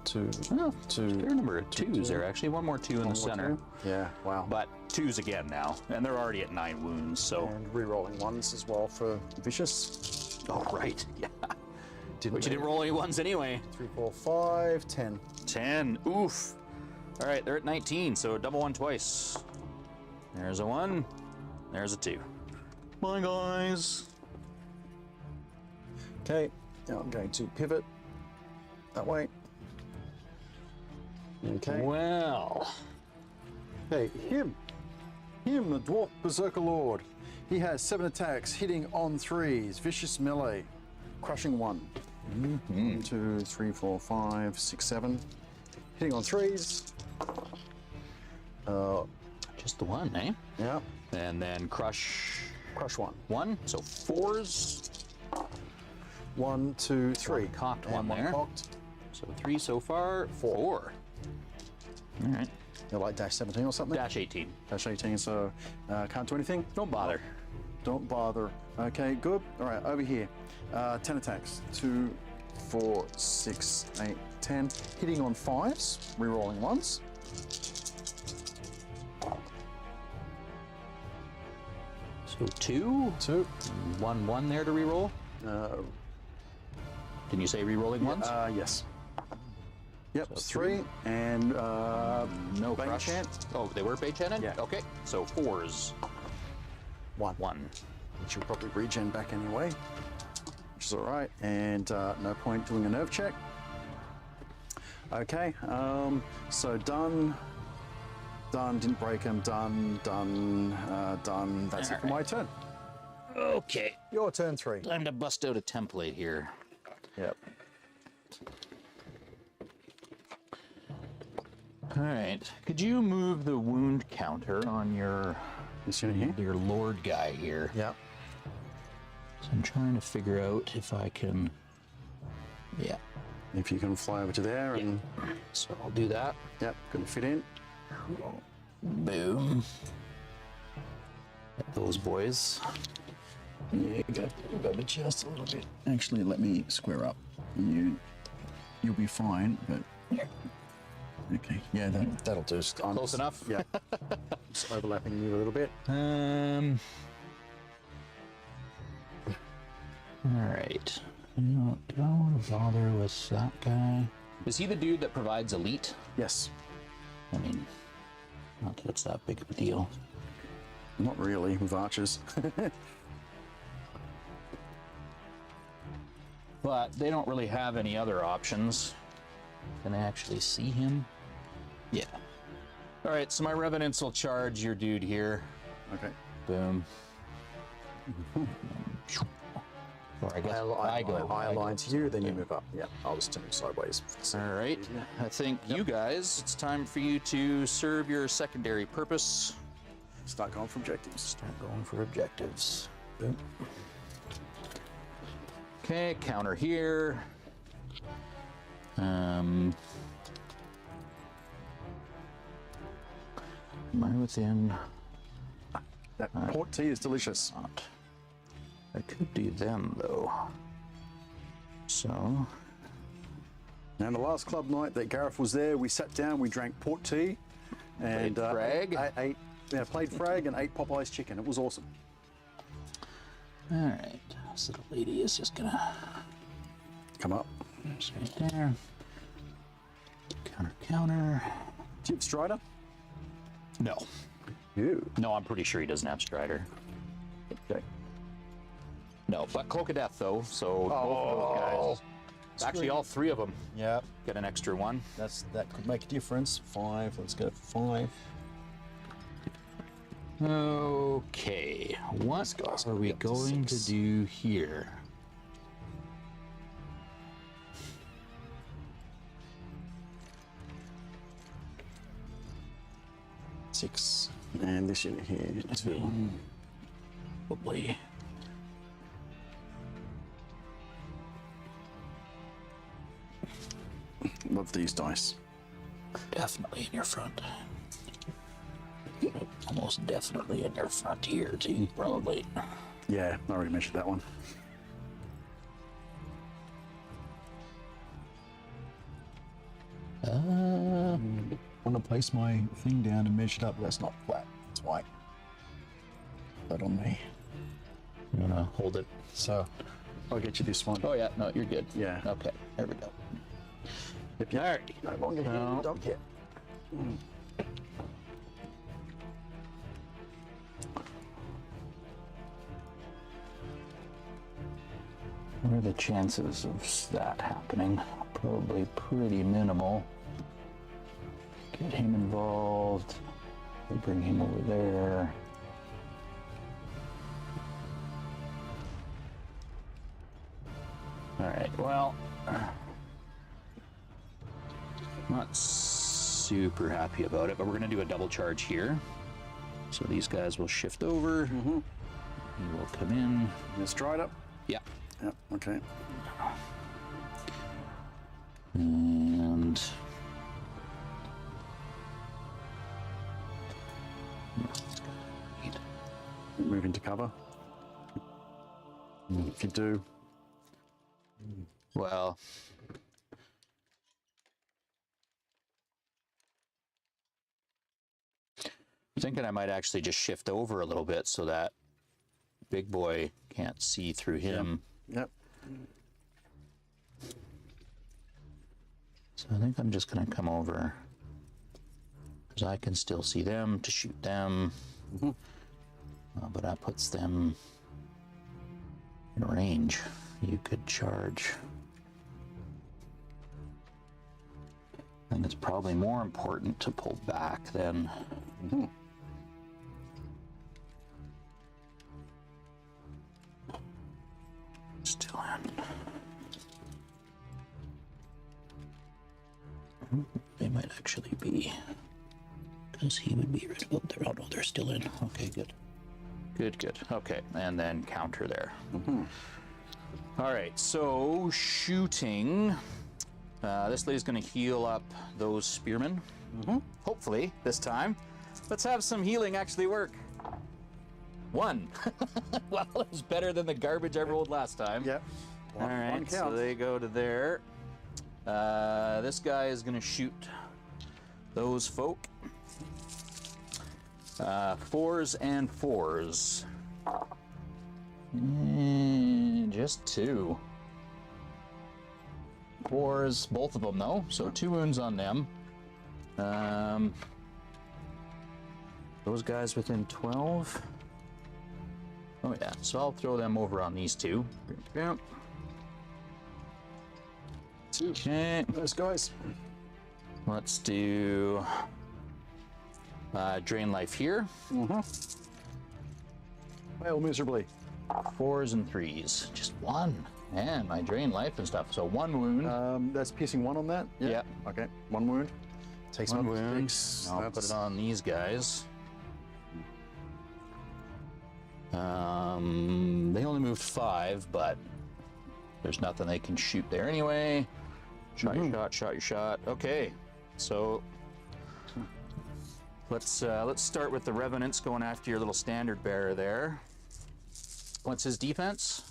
2, Well, 2. fair number of 2s there actually. One more 2 in the center. 2. Yeah, wow. But 2s again now, and they're already at 9 wounds, so... And re-rolling 1s as well for vicious. Oh, right, yeah. But you need didn't roll any 1s anyway. 3, 4, 5, 10. 10, oof. All right, they're at 19, so double 1 twice. There's a 1, there's a 2. Bye, guys. Okay, now I'm going to pivot that way. Okay. Well, Okay, him, the Dwarf Berserker Lord. He has 7 attacks, hitting on 3s, vicious melee, crushing 1. 1, 2, 3, 4, 5, 6, 7. Hitting on 3s. just the 1, eh? Yeah, And then crush crush 1. 1, so 4s. 1, 2, 3. One cocked, And one there. cocked. So 3 so far, 4. All right, You're like dash 17 or something? dash 18. Dash 18, so can't do anything? Don't bother. Don't bother. Okay, good. All right, over here. 10 attacks. 2, 4, 6, 8, 10. Hitting on 5s, re-rolling 1s. So 2, 2. 1, 1 there to reroll. Didn't you say rerolling 1s? Yes. Yep, So 3 and No Bane crush. Chant. Oh, they were Bay Chanted? Yeah. Okay, so 4s. 1. 1. Which will probably regen back anyway, which is all right. And no point doing a nerve check. Okay, so done. Done, didn't break him. Done, done, done. That's it for my turn. Okay, Your turn 3. time to bust out a template here. Yep. All right, could you move the wound counter on your This unit here? lord guy here? Yep. So I'm trying to figure out if I can. Yeah. If you can fly over to there and, So I'll do that. yep, gonna fit in. Boom. Get those boys. Yeah, you got to adjust a little bit. Actually, let me square up. You'll be fine, but okay, yeah, that'll do. Close enough? Yeah, just overlapping you a little bit. All right. Do I want to bother with that guy? Is he the dude that provides elite? Yes, I mean, not that it's that big of a deal. not really with archers. But they don't really have any other options. Can I actually see him? Yeah. All right, so my revenants will charge your dude here. Okay. Boom. Or I guess I align to you, then you move up. Yeah, I was turning sideways. All right. I think you guys, it's time for you to serve your secondary purpose. Start going for objectives. Start going for objectives. Okay, counter here. Am I within? That port tea is delicious. Not. I could do them though. So. And the last club night that Gareth was there, we sat down, we drank port tea, and Played frag. played frag and ate Popeye's chicken. It was awesome. All right. So the lady is just gonna Come up. just right there. Counter, counter. Do you have Strider? No. You. No, I'm pretty sure he doesn't have Strider. Okay. No, but Cloak of Death though, so both of those guys. Actually, all three of them Yeah, get an extra one. that could make a difference. 5. Let's go for 5. Okay, what are we going to do here? Six. And this unit here, 2. Probably. Love these dice. Definitely in your front. Almost definitely in your front here too, probably. Yeah, I already mentioned that one. Want to place my thing down and measure it up. That's not flat. It's white. That on me. You wanna hold it? So I'll get you this one. Oh yeah, no, you're good. Yeah. Okay, there we go. If you no longer here, No. you don't get. What are the chances of that happening? Probably pretty minimal. Get him involved. We bring him over there. All right, well, not super happy about it, but we're gonna do a double charge here. So these guys will shift over. You will come in. Let's try it up. Yeah. Yep. Okay. And Move into cover. If you do, well, I'm thinking I might actually just shift over a little bit so that big boy can't see through him. yep. So I think I'm just going to come over because I can still see them to shoot them. But that puts them in range. You could charge. I think it's probably more important to pull back than. Still in. They might actually be. Because he would be right about there. Oh no, they're still in. Okay, good. Good, good. Okay, and then counter there. All right, so shooting. This lady's going to heal up those spearmen. Hopefully, this time. Let's have some healing actually work. 1. Well, it was better than the garbage I rolled last time. Yep. All right, so they go to there. This guy is going to shoot those folk. 4s and 4s. Just 2. 4s, both of them though, so 2 wounds on them. Those guys within 12. Oh yeah, so I'll throw them over on these 2. Yep. 2. Okay, Those guys. let's do drain life here. Fail miserably. 4s and 3s. Just one. Man, my drain life and stuff. So 1 wound. That's piercing 1 on that? Yeah. Okay, 1 wound. Takes 1 1 wound. 6. I'll put it on these guys. They only moved 5, but there's nothing they can shoot there anyway. Shot your shot, shot your shot. Okay, so let's start with the Revenants going after your little standard bearer there. What's his defense?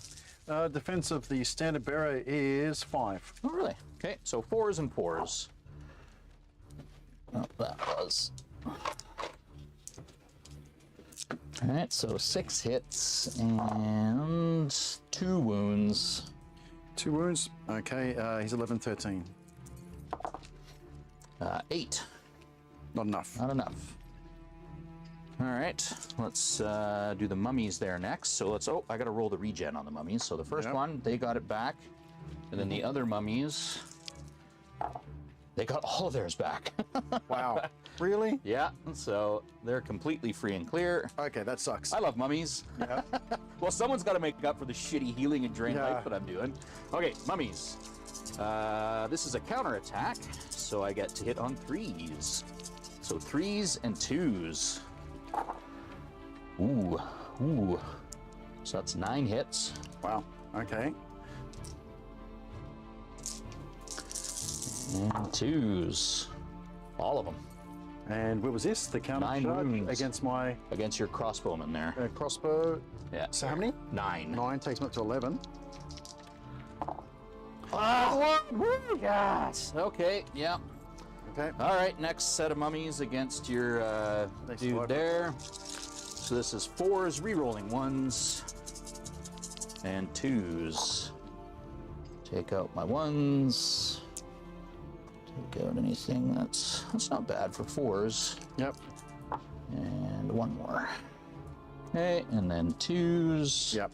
Defense of the standard bearer is 5. Oh, really? Okay, so 4s and 4s. Oh, that was. All right, so 6 hits and 2 wounds. 2 wounds. Okay, he's 11, 13. 8. Not enough. Not enough. All right, let's do the mummies there next. So let's, oh, I gotta roll the regen on the mummies. So the first one, they got it back. And then the other mummies, they got all of theirs back. Wow. Really? Yeah, so they're completely free and clear. Okay, that sucks. I love mummies. Yeah. Well, someone's got to make up for the shitty healing and drain Yeah. life that I'm doing. Okay, mummies. This is a counterattack, so I get to hit on 3s. So 3s and 2s. Ooh, ooh. So that's 9 hits. Wow. Okay. And 2s. All of them. And what was this? The counter 9 charge wounds. against my Against your crossbowman there. crossbow. Yeah. So how many? 9. 9 takes me up to 11. Yes. Okay, yeah. Okay. All right, next set of mummies against your Nice dude work. there. So this is 4s, re-rolling 1s, and 2s. Take out my 1s. Take out anything that's not bad for 4s. Yep. And 1 more. Okay, and then 2s. Yep.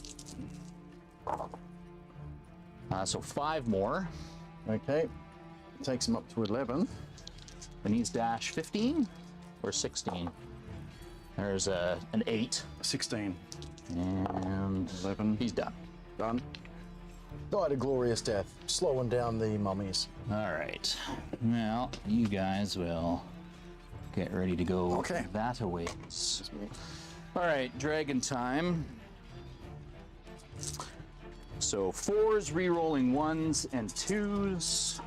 So 5 more. Okay. Takes him up to 11. And he's dash 15 or 16. There's an 8. 16. And 11. he's done. Done. Died a glorious death, slowing down the mummies. All right. Now, you guys will get ready to go Okay. that a ways. All right, dragon time. So 4s, re-rolling 1s, and 2s.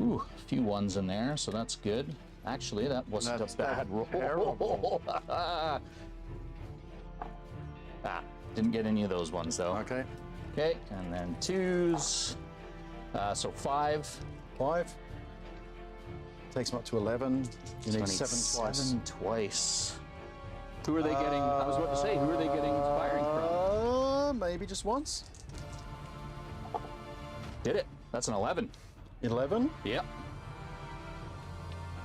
Ooh, a few 1s in there, so that's good. Actually, that wasn't That's a bad roll. terrible. Didn't get any of those ones, though. Okay. Okay, and then 2s. So 5. 5. Takes him up to 11. You need 7 twice. 7 twice. Who are they getting? I was about to say, who are they getting firing from? Maybe just once. Did it. That's an 11. 11. Yep.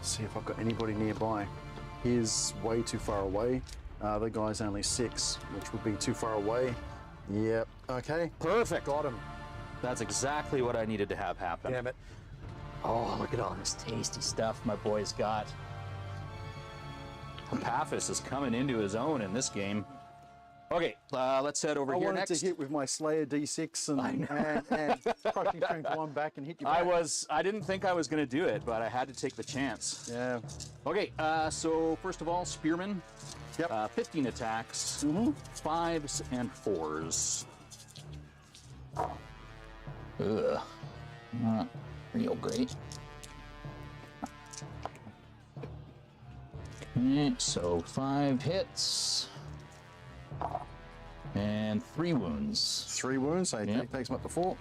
See if I've got anybody nearby. He's way too far away. The guy's only 6, which would be too far away. Yep. Okay. Perfect. Got him. That's exactly what I needed to have happen. Damn it. Oh, look at all this tasty stuff my boy's got. Epaphras is coming into his own in this game. Okay, let's head over I here wanted next. to hit with my Slayer D6 and crushing strength 1 back and hit you back. I didn't think I was going to do it, but I had to take the chance. Yeah. Okay, so first of all, Spearman. Yep. 15 attacks, 5s and 4s. Ugh, not real great. Okay, so 5 hits and 3 wounds. 3 wounds. So Yep. takes him up to 4.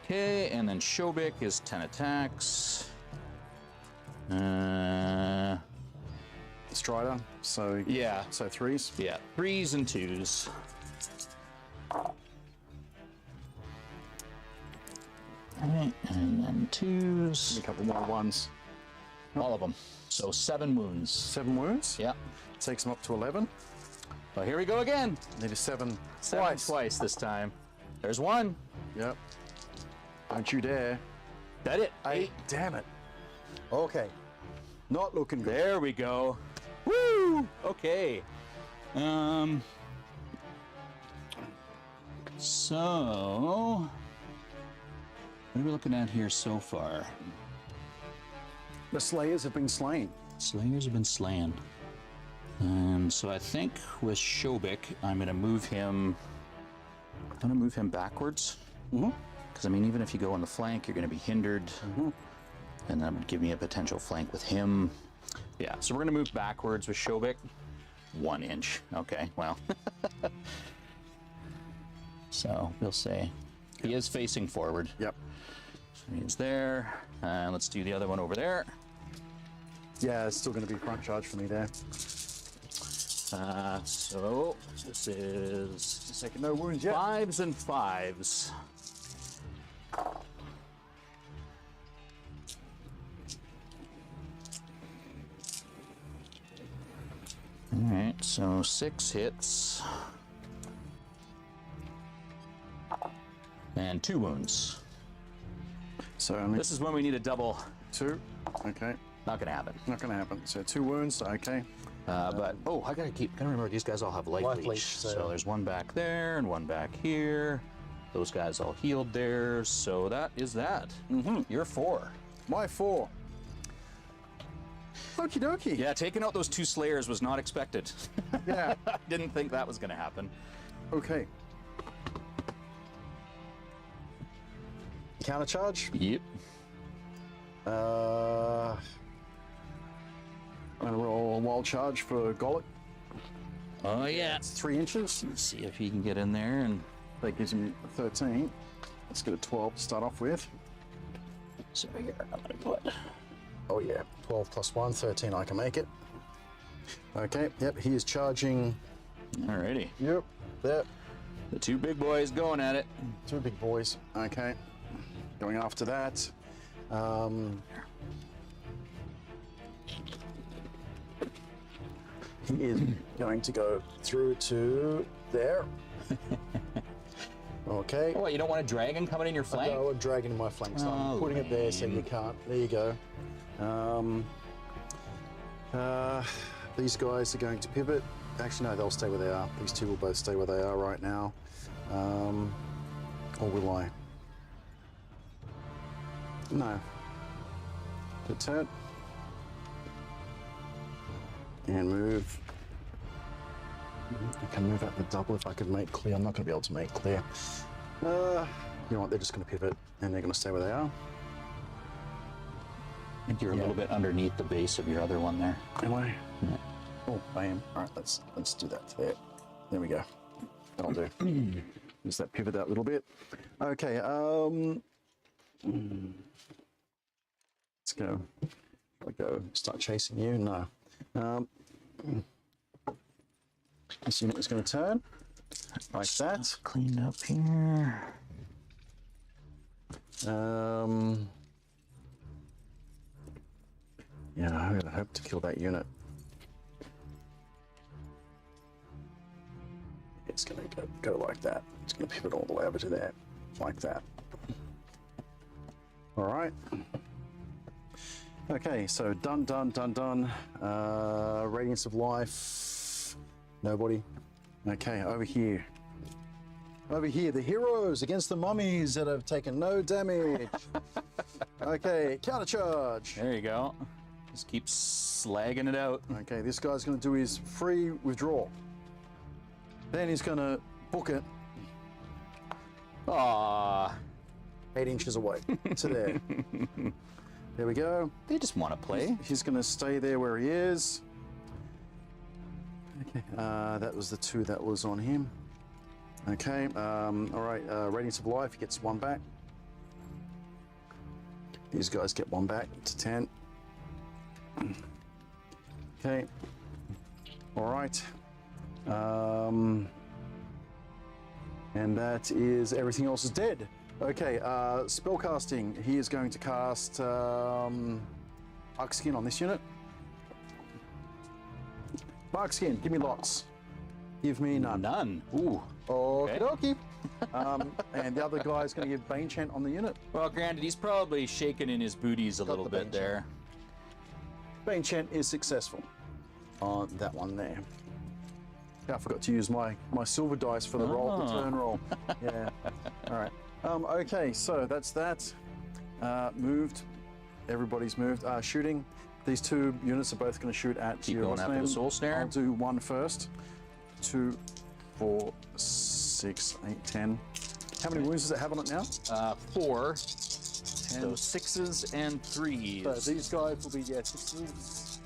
Okay, and then Shobik is 10 attacks. Strider. So Yeah. So 3s. Yeah, 3s and 2s. Alright, and then 2s. A couple more 1s. All of them. So 7 wounds. 7 wounds. Yep. Takes him up to 11. Well, here we go again. Need a 7 7 twice this time. There's 1. Yep. Don't you dare. That it. 8. Damn it. Okay. Not looking good. There we go. Woo! Okay. So, what are we looking at here so far? The Slayers have been slain. Slayers have been slain. So I think with Shobik, I'm going to move him. I'm going to move him backwards. Because I mean, even if you go on the flank, you're going to be hindered, and that would give me a potential flank with him. Yeah. So we're going to move backwards with Shobik. 1 inch. Okay. Well. So we'll say he is facing forward. Yep. So he's there. Let's do the other one over there. Yeah, it's still going to be front charge for me there. So this is Just taking no wounds yet. 5s and 5s. All right, so 6 hits. And 2 wounds. So only This is when we need a double. 2. Okay. Not gonna happen. Not going to happen. So 2 wounds. Okay. But oh, I gotta remember these guys all have life leech. So there's one back there and one back here. Those guys all healed there. So that is that. You're 4. My 4. Okie dokie. Yeah, taking out those 2 Slayers was not expected. Yeah. Didn't think that was gonna happen. Okay. Counter charge. Yep. I'm going to roll a wild charge for Golic. Oh yeah. It's 3 inches. Let's see if he can get in there and. That gives me 13. Let's get a 12 to start off with. So here, I'm gonna put. Oh yeah, 12 plus 1, 13. I can make it. Okay. Yep. He is charging. Alrighty. Yep. There. The 2 big boys going at it. 2 big boys. Okay. Going after that. He is going to go through to there. Okay. Oh, what, you don't want a dragon coming in your flank? No, a dragon in my flank, so I'm Oh, putting it there so you lame. can't. There you go. These guys are going to pivot. Actually, no, they'll stay where they are. These 2 will both stay where they are right now. Or will I? No. Good turn. And move. I can move out the double if I could make clear. I'm not going to be able to make clear. You know what? They're just going to pivot and they're going to stay where they are. I think you're a little bit underneath the base of your other one there. Am I? Yeah. Oh, I am. All right, let's do that there. There we go. That'll do. Just that pivot that little bit. Okay. Let's go. Shall I go start chasing you? No. This unit is going to turn like that. Cleaned up here. Yeah, I'm going to hope to kill that unit. It's going to go like that. It's going to pivot all the way over to there, like that. All right. Okay, so done. Radiance of life. Nobody. Okay, over here. Over here, the heroes against the mummies that have taken no damage. Okay, counter charge. There you go. Just keep slagging it out. Okay, this guy's going to do his free withdrawal. Then he's going to book it Aww. 8 inches away to there. There we go. They just want to play. He's going to stay there where he is. Okay, that was the 2 that was on him. Okay, all right, Radiance of Life, he gets 1 back. These guys get 1 back to 10. Okay, all right. And that is, everything else is dead. Okay, spellcasting, he is going to cast Arc Skin on this unit. Arc Skin, give me lots. Give me none. None. Ooh. Okie dokie. And the other guy is going to give Bane Chant on the unit. Well, granted, he's probably shaking in his booties a little the bit Bane there. Bane Chant is successful on that one there. Yeah, I forgot to use my silver dice for the roll, the turn roll. Yeah. All right. Okay, so that's that. Moved. Everybody's moved. Shooting. These two units are both going to shoot at Keep your going after the soul snare. I'll do one first. 2, 4, 6, 8, 10. How many wounds does it have on it now? 4. 10. So 6s and 3s. So these guys will be, yeah, 6s.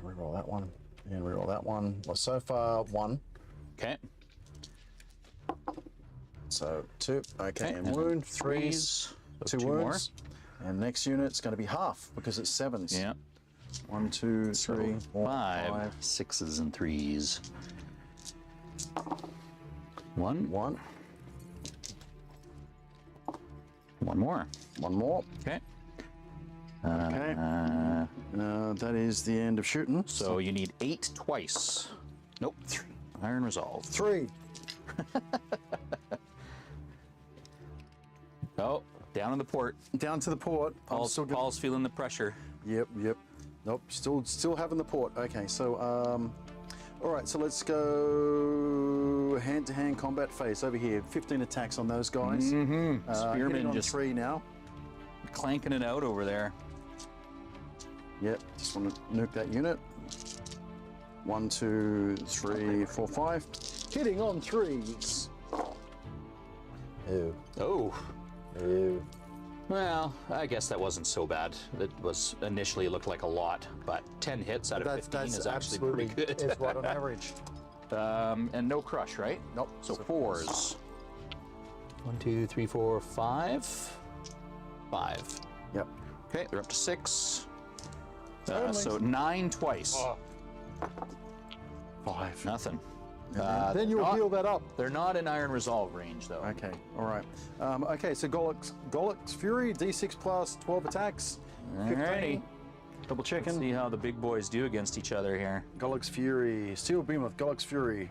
Reroll that one. And reroll that one. Well, so far, 1. Okay. So 2. Okay, and and wound. 3s. So 2 2 more. wounds. And next unit's going to be half because it's 7s. Yeah. 1, 2, 3, 4, 5, 5. 6s and 3s. 1. 1. 1 more. 1 more. Okay. Okay. That is the end of shooting. So you need 8 twice. Nope. 3. Iron Resolve. 3. Oh, down in the port. Down to the port. Paul's feeling the pressure. Yep. Nope. Still having the port. Okay. So all right. So let's go hand-to-hand combat phase over here. 15 attacks on those guys. Spearman hitting on just 3 now. clanking it out over there. Yep. Just want to nuke that unit. 1, 2, 3, 4, 5. Hitting on 3s. Ew. Oh. Ew. Well, I guess that wasn't so bad. It was initially looked like a lot, but 10 hits out of 15 is actually pretty good. It's right on average. And no crush, right? Nope. So 4s. 1, 2, 3, 4, 5. 5. Yep. Okay, they're up to 6. Totally. So 9 twice. 5. Nothing. Then you'll not- heal that up. They're not in Iron Resolve range, though. Okay, all right. Okay, so Golok's Fury, D6 plus 12 attacks. 15. Alrighty. Double Let's checking. see how the big boys do against each other here. Golok's Fury, Steel Beam with Golok's Fury.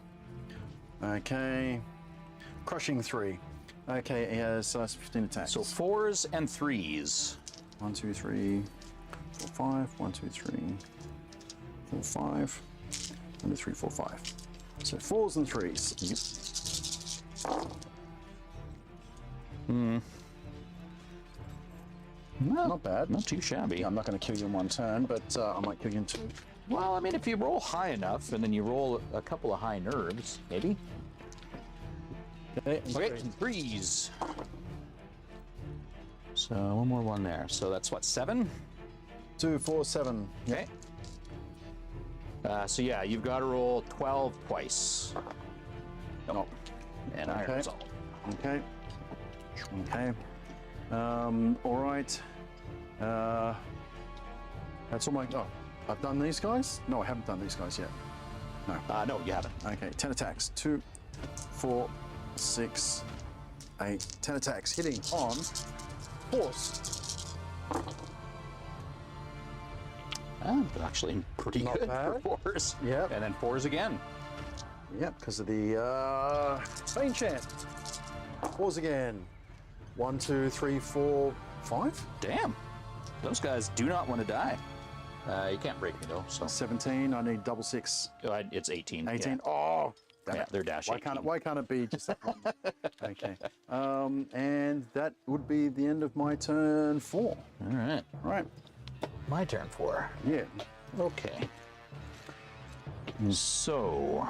Okay. Crushing 3. Okay, he has 15 attacks. So 4s and 3s. 1, 2, 3, 4, 5. 1, 2, 3, 4, 5. 1, 2, 3, 4, 5. So 4s and 3s. Not bad. Not too shabby. Yeah, I'm not going to kill you in 1 turn, but I might kill you in 2. Well, I mean, if you roll high enough and then you roll a couple of high nerves, maybe. Okay, Okay, 3s. So 1 more 1 there. So that's what, 7? 2, 4, 7. Okay. So yeah, you've got to roll 12 twice. Nope. And Iron Okay. Resolve. Okay. Okay. All right. That's all my. Oh, I've done these guys? No, I haven't done these guys yet. No, you haven't. Okay, 10 attacks. 2, 4, 6, 8. 10 attacks. Hitting on horse. They're actually pretty Not good bad. for 4s. Yep. And then 4s again. Yep, because of the Bane Chant. Pause again. 1, 2, 3, 4, 5. Damn. Those guys do not want to die. You can't break me though, so. 17. I need double 6. It's 18. 18. Yeah. Oh, damn Yeah, it. they're dash 18. Why can't it be just that one? Okay. And that would be the end of my turn 4. All right. All right. My turn 4. Yeah. Okay. So.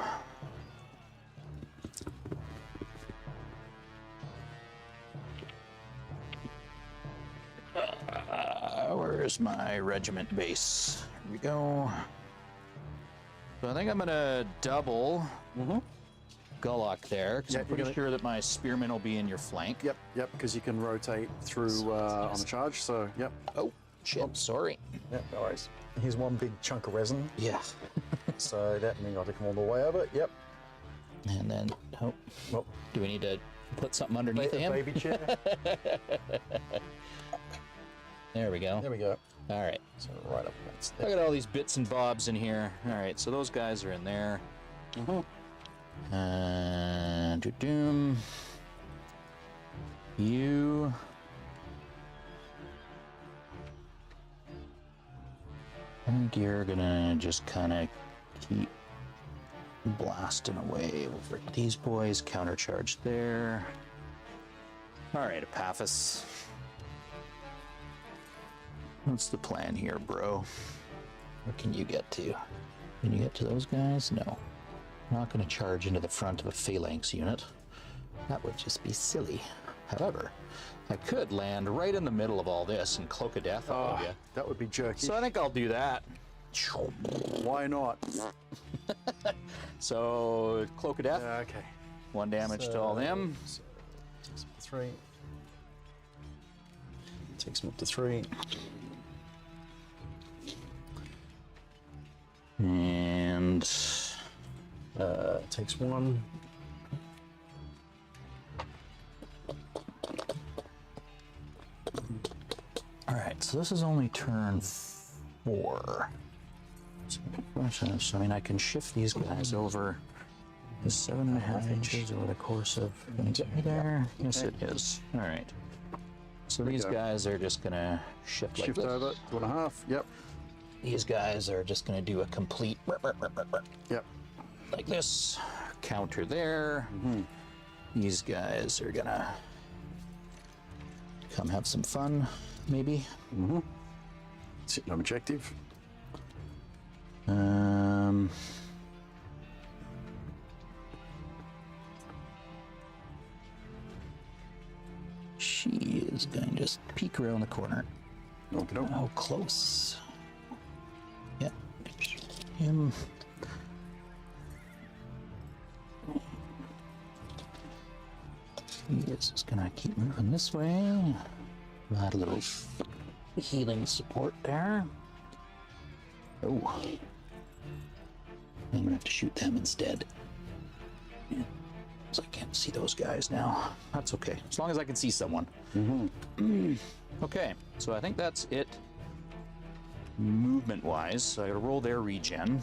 Where's my regiment base? Here we go. So I think I'm gonna double Gullock there, because Yeah, I'm you're pretty gonna- sure that my spearmen will be in your flank. Yep, because you can rotate through on a charge, so yep. Oh, shit, sorry. Yep, no worries. Here's one big chunk of resin, Yeah. so that means I'll take them all the way over. Yep. And then, oh, Well, do we need to put something underneath him? baby chair. There we go. There we go. All right. So right up against Look there. at all these bits and bobs in here. All right, so those guys are in there. Doom. You. I think you're gonna just kind of keep blasting away over at these boys. Countercharge there. All right, Epaphras. What's the plan here, bro? Where can you get to? Can you get to those guys? No. I'm not going to charge into the front of a phalanx unit. That would just be silly. However, I could land right in the middle of all this and cloak of death all of you. That would be jerky. So I think I'll do that. Why not? So, cloak of death. Okay. 1 damage to all them. So, takes him up to 3. Takes him up to 3. And Takes 1. all right, so this is only turn 4. So I mean, I can shift these guys over the 7.5 inches over the course of. There, yes, it is. All right. So these guys are just gonna shift like Shift this. over, 2.5. Yep. These guys are just gonna do a complete Yep. like this. Counter there. These guys are gonna come have some fun, maybe. Sitting on objective. She is going to just peek around the corner. Knock it up. How close? Yeah, him. He is just gonna keep moving this way. Add a little healing support there. Oh. I'm gonna have to shoot them instead. Yeah. So I can't see those guys now. That's okay, as long as I can see someone. Okay, so I think that's it movement-wise. So I gotta roll their regen.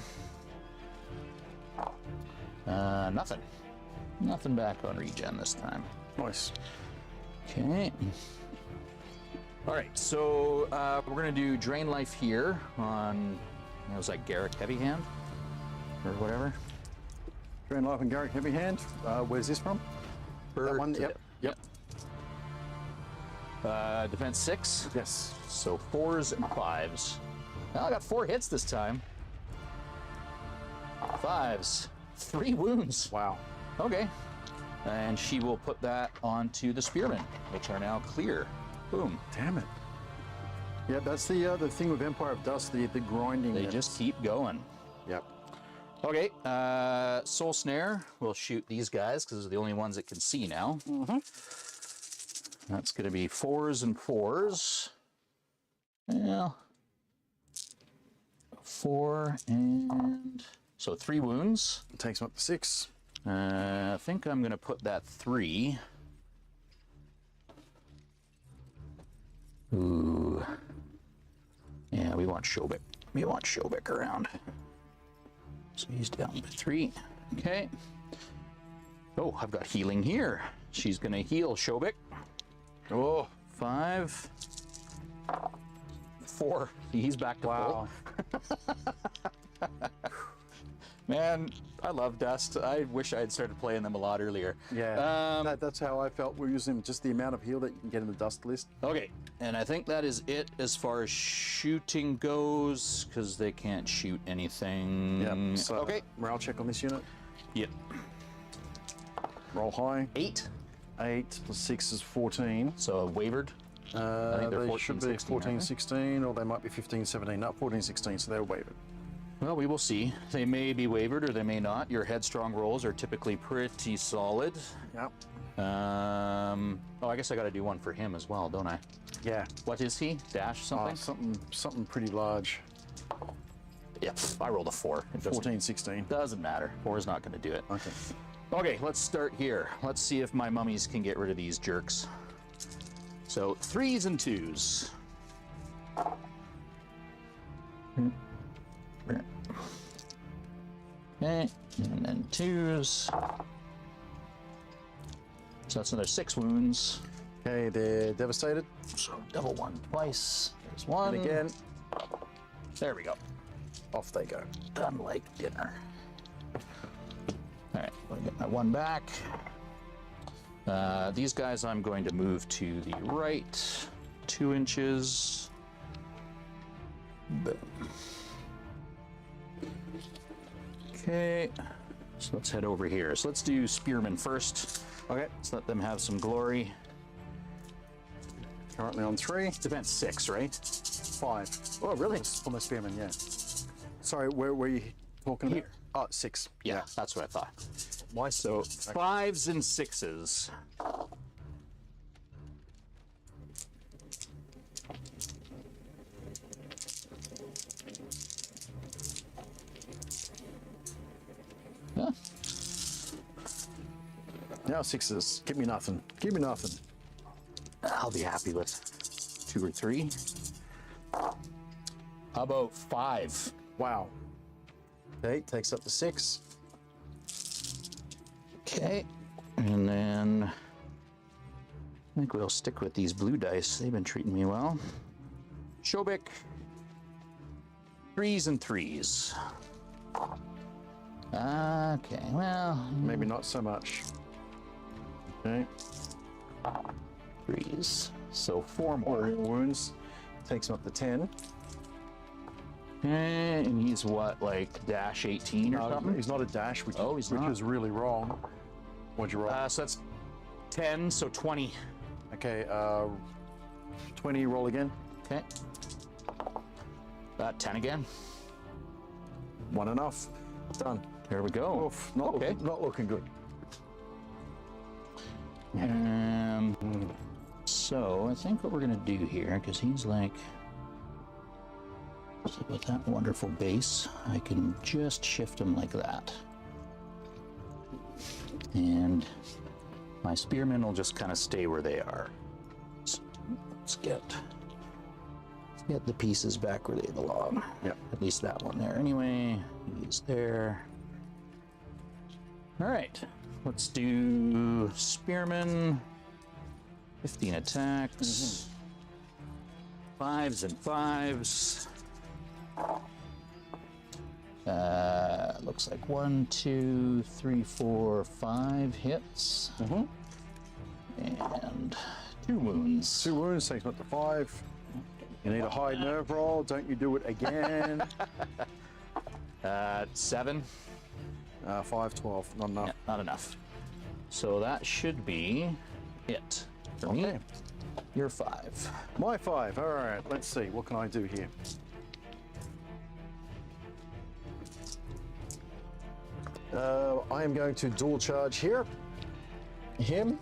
Nothing. Nothing back on regen this time. Nice. Okay. All right, so we're gonna do drain life here on, it was like Garrick Heavy Hand or whatever. Drain Life and Garrick Heavy Hand. Where's this from? That one? Yep. Yep. Defense 6. Yes. So 4s and 5s. Well, I got 4 hits this time. 5s. 3 wounds. Wow. Okay. And she will put that onto the spearmen, which are now clear. Boom. Damn it. Yeah, that's the thing with Empire of Dust, the grinding. They just keep going. Yep. Okay, Soul Snare will shoot these guys because they're the only ones that can see now. That's going to be 4s and 4s. Yeah. 4 and... So 3 wounds. Takes them up to 6. I think I'm going to put that 3. Ooh. Yeah, we want Shobik. We want Shobik around. So he's down to 3. Okay. Oh, I've got healing here. She's going to heal Shobik. Oh. 5. 4. He's back to Wow. full. Man, I love Dust. I wish I had started playing them a lot earlier. Yeah. That's how I felt. We're using just the amount of heal that you can get in the Dust list. Okay, and I think that is it as far as shooting goes, because they can't shoot anything. Yep. So, okay. Morale check on this unit. Yep. Roll high. 8. 8 plus 6 is 14. So wavered. I think they're They 14, should be 16, 14, aren't they? 16, or they might be 15, 17. Not 14, 16, so they're wavered. Well, we will see. They may be wavered or they may not. Your headstrong rolls are typically pretty solid. Yep. Oh, I guess I got to do one for him as well, don't I? Yeah. What is he? Dash something? Something pretty large. Yeah, I rolled a 4. It doesn't- 14, 16. Doesn't matter. 4 is not going to do it. Okay. Okay, let's start here. Let's see if my mummies can get rid of these jerks. So 3s and 2s. Okay, and then 2s. So that's another 6 wounds. Okay, they're devastated. So double 1 twice. There's 1. And again. There we go. Off they go. Done like dinner. All right, I'll get my one back. These guys I'm going to move to the right 2 inches. Boom. Okay, so let's head over here. So let's do spearmen first. Okay. Let's let them have some glory. Currently on 3. Defense 6, right? 5. Oh, really? For my spearman, yeah. Sorry, where were you talking about? Here. Oh, 6. Yeah, that's what I thought. Why So 5s and 6s. Yeah. Now 6s. Give me nothing. Give me nothing. I'll be happy with 2 or 3. How about 5? Wow. Okay, takes up to 6. Okay, and then I think we'll stick with these blue dice. They've been treating me well. Shobik, 3s and 3s. Okay, well, Maybe not so much. Okay. 3s. So 4 All more. wounds. Takes him up to 10. Okay, and he's what, like dash 18 or something? He's not a dash, which, Oh, he's which not. is really wrong. What'd you roll? So that's 10, so 20. Okay, 20, roll again. Okay. 10 again. 1 enough. Done. There we go. Oof, not, Okay. not looking good. So I think what we're gonna do here, because he's like, so with that wonderful base, I can just shift him like that. And my spearmen will just kind of stay where they are. So let's get the pieces back where they belong. Yep. At least that one there. Anyway, he's there. All right, let's do spearmen. 15 attacks. 5s and 5s. Looks like 1, 2, 3, 4, 5 hits. And 2 wounds. 2 wounds, takes him up to 5. You need a high nerve roll. Don't you do it again. 7. 5, 12. Not enough. Yeah, not enough. So that should be it for me. Okay. You're 5. My 5. All right, let's see. What can I do here? I am going to dual charge here. Him.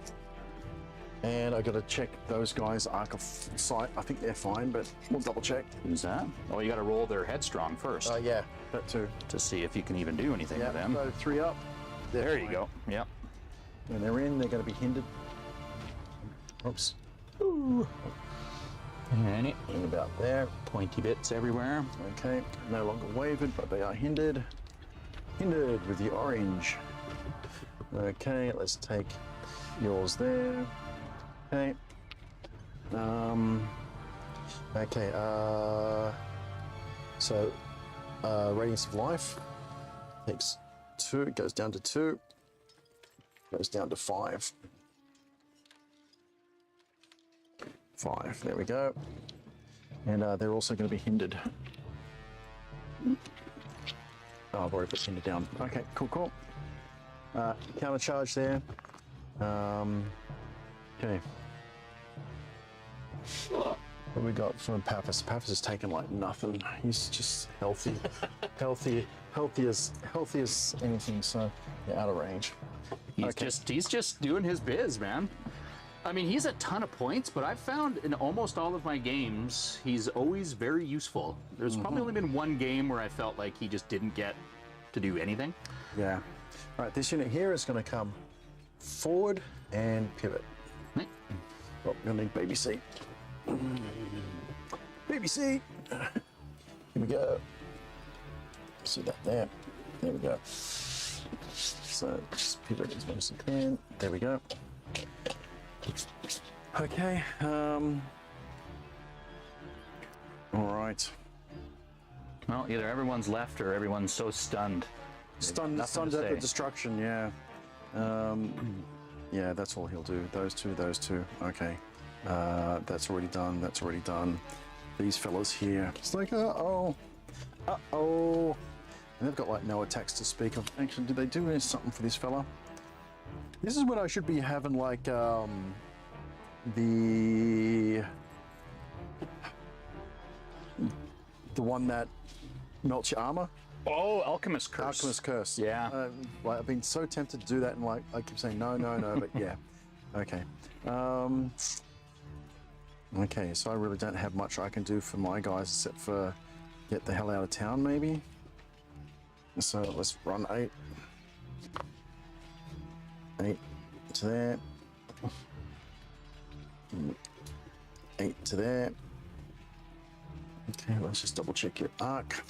And I got to check those guys' arc of sight. I think they're fine, but we'll double check. Who's that? Oh, you got to roll their headstrong first Yeah, that too. to see if you can even do anything Yeah, with them. so 3 up. They're There you fine. go. Yep. When they're in, they're going to be hindered. Oops. And it, And about there. pointy bits everywhere. Okay, no longer wavered, but they are hindered. Hindered with the orange. Okay, let's take yours there. Okay. Okay, so Radiance of Life takes 2, it goes down to 2, goes down to 5. 5, there we go. And they're also going to be hindered. Oh, I've already put hindered down. Okay, cool. Counter charge there. Okay. What have we got from Paphos? Paphos has taken like nothing. He's just healthy. healthy as anything, so yeah, out of range. He's just doing his biz, man. I mean, he's a ton of points, but I've found in almost all of my games, he's always very useful. There's probably only been one game where I felt like he just didn't get to do anything. Yeah. All right, this unit here is going to come forward and pivot. Right. Oh, we're going to need baby seat. Baby seat. Here we go. See that there. There we go. So just pivot as much as I can. There we go. Okay. All right. Well, either everyone's left or everyone's so stunned. Stunned at the destruction, yeah. Yeah, that's all he'll do. Those two. Okay. That's already done. That's already done. These fellas here. It's like, uh-oh. Uh-oh. And they've got like no attacks to speak of. Actually, did they do something for this fella? This is when I should be having like the one that melts your armor. Oh, Alchemist Curse. Alchemist Curse. Yeah. Like I've been so tempted to do that, and like I keep saying no, but yeah. Okay. Okay, so I really don't have much I can do for my guys except for get the hell out of town, maybe. So let's run 8. 8 to there. 8 to there. Okay, let's just double check your arc.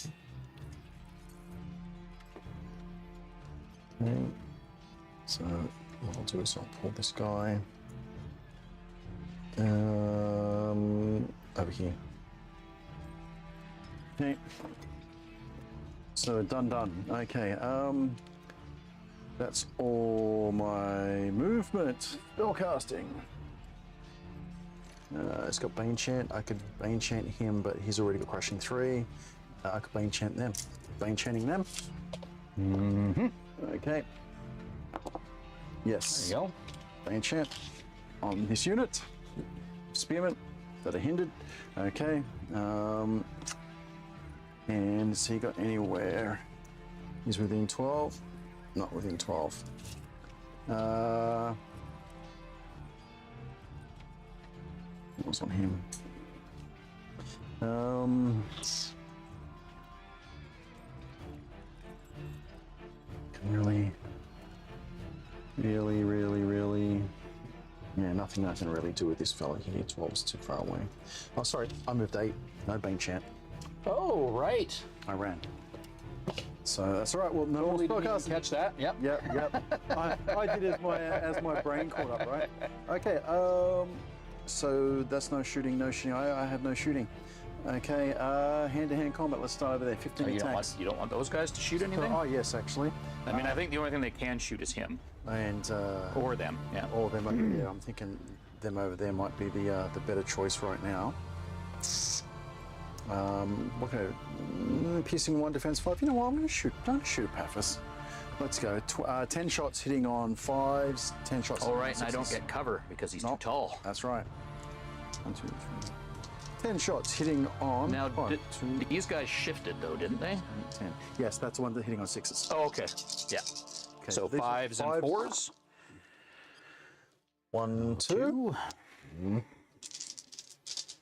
Okay. So what I'll do is I'll pull this guy over here. Okay. So done. Okay. That's all my movement. Spellcasting. It's got Bane Chant. I could Bane Chant him, but he's already got Crushing 3. I could Bane Chant them. Bane Chanting them. Okay. Yes. There you go. Bane Chant on this unit. Spearmen that are hindered. Okay. And has he got anywhere? He's within 12. Not within 12. What's on him? Really. Yeah, nothing I can really do with this fella here. 12 is too far away. Oh, sorry, I moved 8. No Bane Chant. Oh, right. I ran. So that's all right. Well, no more Totally didn't even spellcasting. catch that. Yep. Yep. I did as my brain caught up, right? Okay. So that's no shooting. I have no shooting. Okay. Hand-to-hand combat. Let's start over there. 15 attacks. You don't want those guys to shoot anything? Oh yes, actually. I mean, I think the only thing they can shoot is him. And Or them, yeah. or them. Yeah, I'm thinking them over there might be the better choice right now. Okay, piercing 1, defense 5. You know what? I'm going to shoot. I'm going to shoot Paphos. Let's go. 10 shots hitting on 5s. 10 shots. All right, hitting on and I don't 6s. get cover because he's Nope. too tall. That's right. 1, 2, 3. 10 shots hitting on. Now, 5, 2, these guys shifted though, didn't they? 10. Yes, that's the one that hitting on 6s. Oh, okay. Yeah. Okay, So these are 5s and 4s. 1, 2.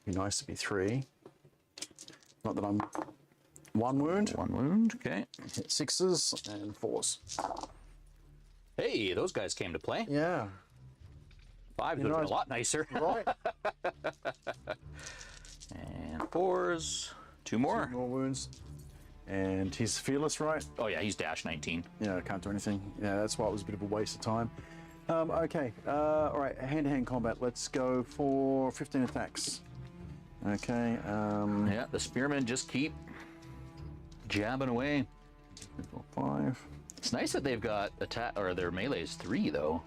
Be nice to be 3. Not that I'm 1 wound. 1 wound, okay. Hit 6s and 4s. Hey, those guys came to play. Yeah. 5s would have been a lot nicer. Right. And 4s. 2 more. More wounds. And he's fearless, right? Oh yeah, he's dash 19. Yeah, can't do anything. Yeah, that's why it was a bit of a waste of time. Okay. All right. Hand-to-hand combat. Let's go for 15 attacks. Okay. Yeah, the spearmen just keep jabbing away. 5. It's nice that they've got attack, or their melee's 3 though.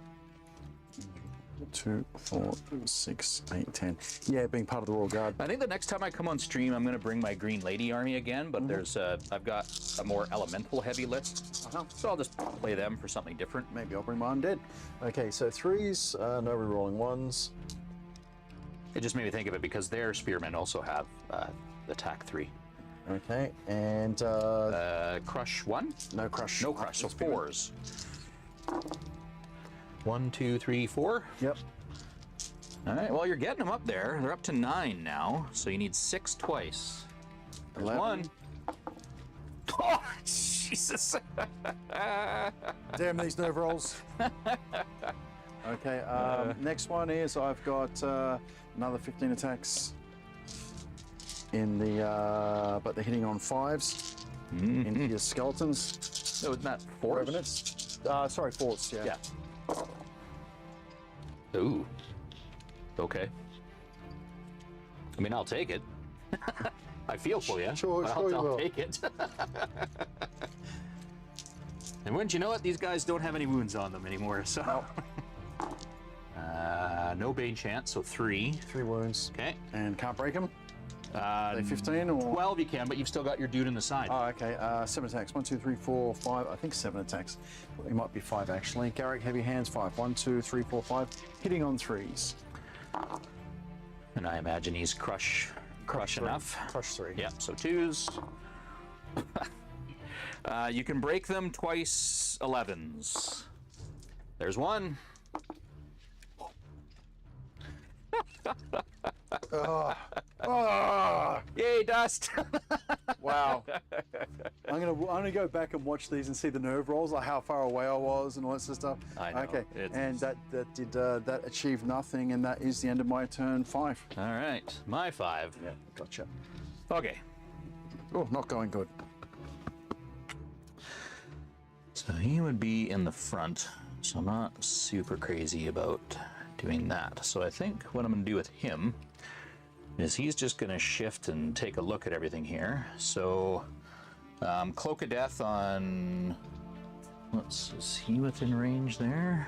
2, 4, 6, 8, 10. Yeah, being part of the Royal Guard. I think the next time I come on stream, I'm going to bring my Green Lady army again, but there's I've got a more elemental heavy list, so I'll just play them for something different. Maybe I'll bring my undead. Okay, so 3s, no rerolling 1s. It just made me think of it because their spearmen also have attack 3. Okay, and Crush 1? no crush. No crush, so 4s. 1, 2, 3, 4. Yep. All right, well, you're getting them up there. They're up to 9 now, so you need 6 twice. There's 11. 1. Oh, Jesus. Damn these nerve rolls. Okay, next one is I've got another 15 attacks in the, but they're hitting on 5s into your skeletons. So isn't that 4? Revenants. Sorry, 4s, yeah. Yeah. Ooh. Okay. I mean, I'll take it. I feel for you. Sure, but sure you I'll will. take it. And wouldn't you know it, these guys don't have any wounds on them anymore, so. No Bane chance, so 3. 3 wounds. Okay. And can't break him? Say 15 or? 12 you can, but you've still got your dude in the side. Oh, okay. 7 attacks. 1, 2, 3, 4, 5. I think 7 attacks. Well, it might be 5 actually. Garrick, heavy hands, 5. 1, 2, 3, 4, 5. Hitting on 3s. And I imagine he's crush enough. Crush 3. Yep, so 2s. You can break them twice 11s. There's 1. Yay, dust! Wow. I'm gonna go back and watch these and see the nerve rolls, like how far away I was and all that sort of stuff. I know. Okay. And that achieved nothing, and that is the end of my turn 5. All right, my 5. Yeah, gotcha. Okay. Oh, not going good. So he would be in the front, so I'm not super crazy about doing that. So I think what I'm going to do with him is he's just going to shift and take a look at everything here. So Cloak of Death on, is he within range there?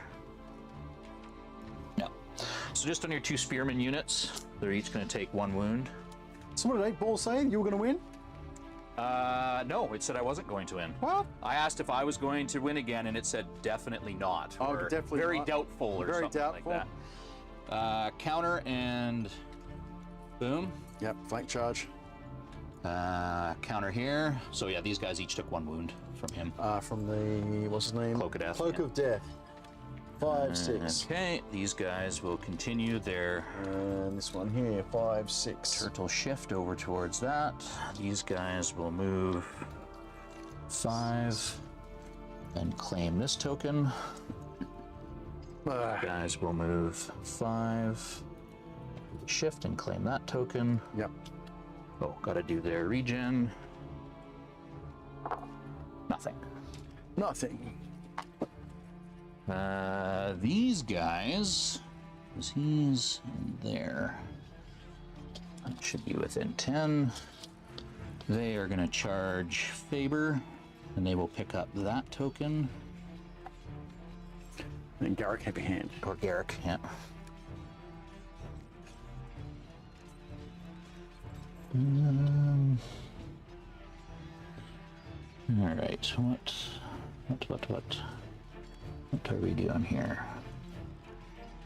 No. So just on your 2 spearman units, they're each going to take 1 wound. So what did 8 Ball say? You were going to win? No, it said I wasn't going to win. What? I asked if I was going to win again, and it said definitely not. Oh, or definitely very not. doubtful or Very something doubtful. like that. Counter and boom. Yep, flank charge. Counter here. So yeah, these guys each took 1 wound from him. From the, what's his name? Cloak of Death. Cloak yeah. of Death. 5, 6. Okay, these guys will continue their And this one here, 5, 6. turtle shift over towards that. These guys will move 5 and claim this token. Guys will move 5, shift and claim that token. Yep. Oh, gotta do their regen. Nothing. Nothing. These guys, because he's in there, that should be within 10. They are going to charge Faber, and they will pick up that token. And Garrick, heavy hand. Or Garrick, yeah. All right, what are we doing here?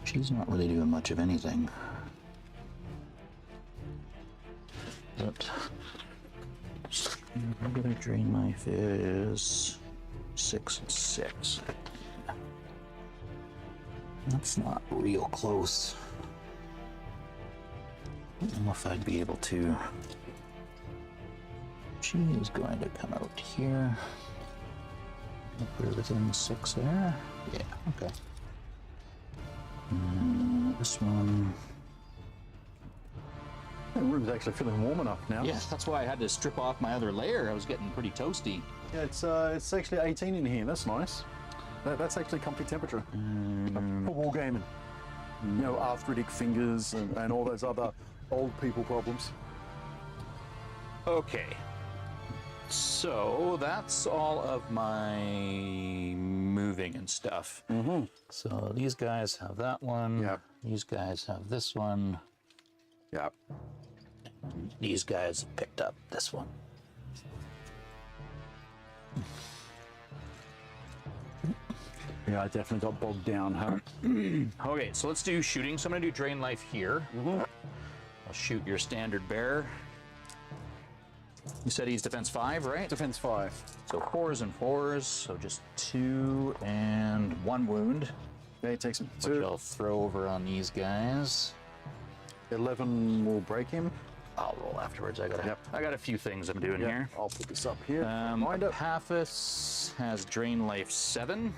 She's not really doing much of anything. But I'm gonna drain life is 6 and 6. That's not real close. I don't know if I'd be able to. She is going to come out here. Put her within 6 there. Yeah, okay. This one. The room's actually feeling warm enough now. Yeah, that's why I had to strip off my other layer. I was getting pretty toasty. Yeah, it's actually 18 in here. That's nice. That's actually comfy temperature for wargaming. You know, arthritic fingers and all those other old people problems. Okay. So that's all of my moving and stuff. Mm-hmm. So these guys have that one. Yep. These guys have this one. Yep. These guys picked up this one. Yeah, I definitely got bogged down, huh? Okay, so let's do shooting. So I'm gonna do drain life here. I'll shoot your standard bearer. You said he's defense 5, right? Defense 5. So 4s and 4s, so just 2 and 1 wound, Yeah, he takes him. which 2. I'll throw over on these guys. 11 will break him. I'll roll afterwards. I got Yep. a few things I'm doing here. I'll put this up here. Wind up. Paphos has drain life 7,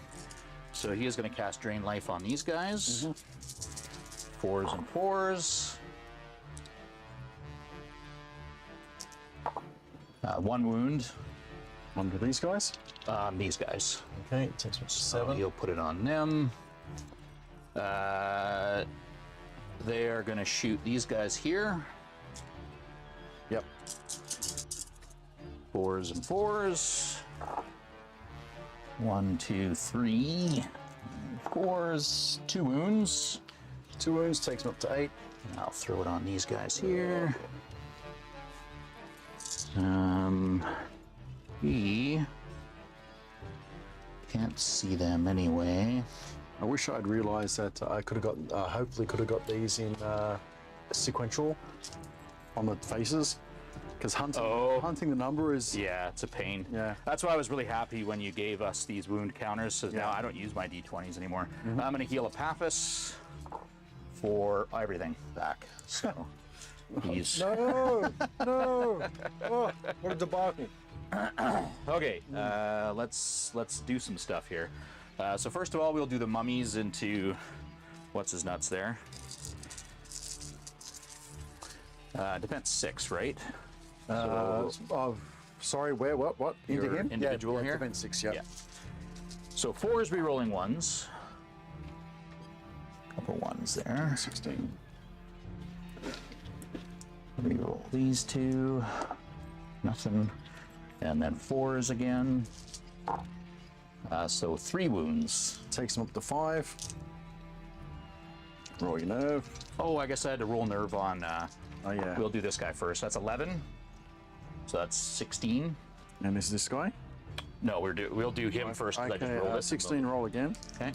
so he is going to cast drain life on these guys. 4s and 4s. 1 wound Under these guys. on these guys. Okay, it takes me So 7. you'll put it on them. They are going to shoot these guys here. Yep. 4s and 4s. 1, 2, 3. 4s, 2 wounds. 2 wounds takes him up to 8. And I'll throw it on these guys here. We can't see them anyway. I wish I'd realised that I could have got, hopefully could have got these in sequential on the faces. Because hunting the number is... Yeah, it's a pain. Yeah. That's why I was really happy when you gave us these wound counters, so now I don't use my D20s anymore. I'm going to heal Epaphras for everything back. So he's... No! No! Oh, what a debacle. Okay, let's do some stuff here. So first of all, we'll do the mummies into what's his nuts there. Defense 6, right? Sorry, where, what? Into Your him? individual here? Defense 6, yeah. So 4s re-rolling 1s. Couple 1s there. 16. Re-roll these 2. Nothing. And then 4s again. So 3 wounds. Takes him up to 5. Roll your nerve. Oh, I guess I had to roll nerve on. Oh, yeah. We'll do this guy first. That's 11. So that's 16. And is this guy? No, we'll do him first. 'Cause I just Okay, rolled it. 16 roll again. Okay.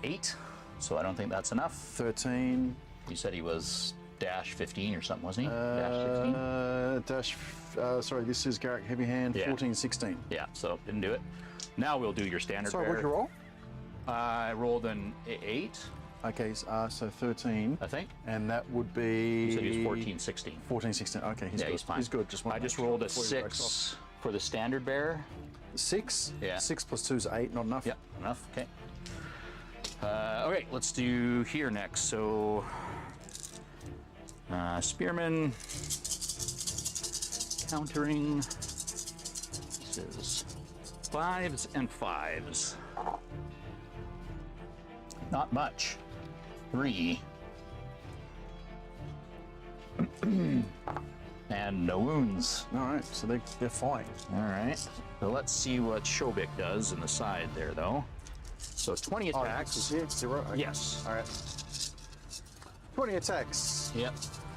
8. So I don't think that's enough. 13. You said he was dash 15 or something, wasn't he? Dash 16. Sorry, this is Garrick Heavy Hand, Yeah. 14, 16. Yeah, so didn't do it. Now we'll do your standard Sorry, bear. what'd you roll? I rolled an 8, Okay, so 13. I think. And that would be... You said he was 14, 16. 14, 16. Okay, he's Yeah, good. he's fine. He's good. I just rolled a 6 for the standard bear. 6? Yeah. 6 plus 2 is 8, not enough. Yeah, enough. Okay. Okay, let's do here next. So, spearman countering. This is 5s and 5s. Not much. 3. And no wounds. All right, so they're fine. All right. So let's see what Shobik does in the side there, though. So 20 attacks. Is here? 0? Okay. Yes. All right. 20 attacks. Yep.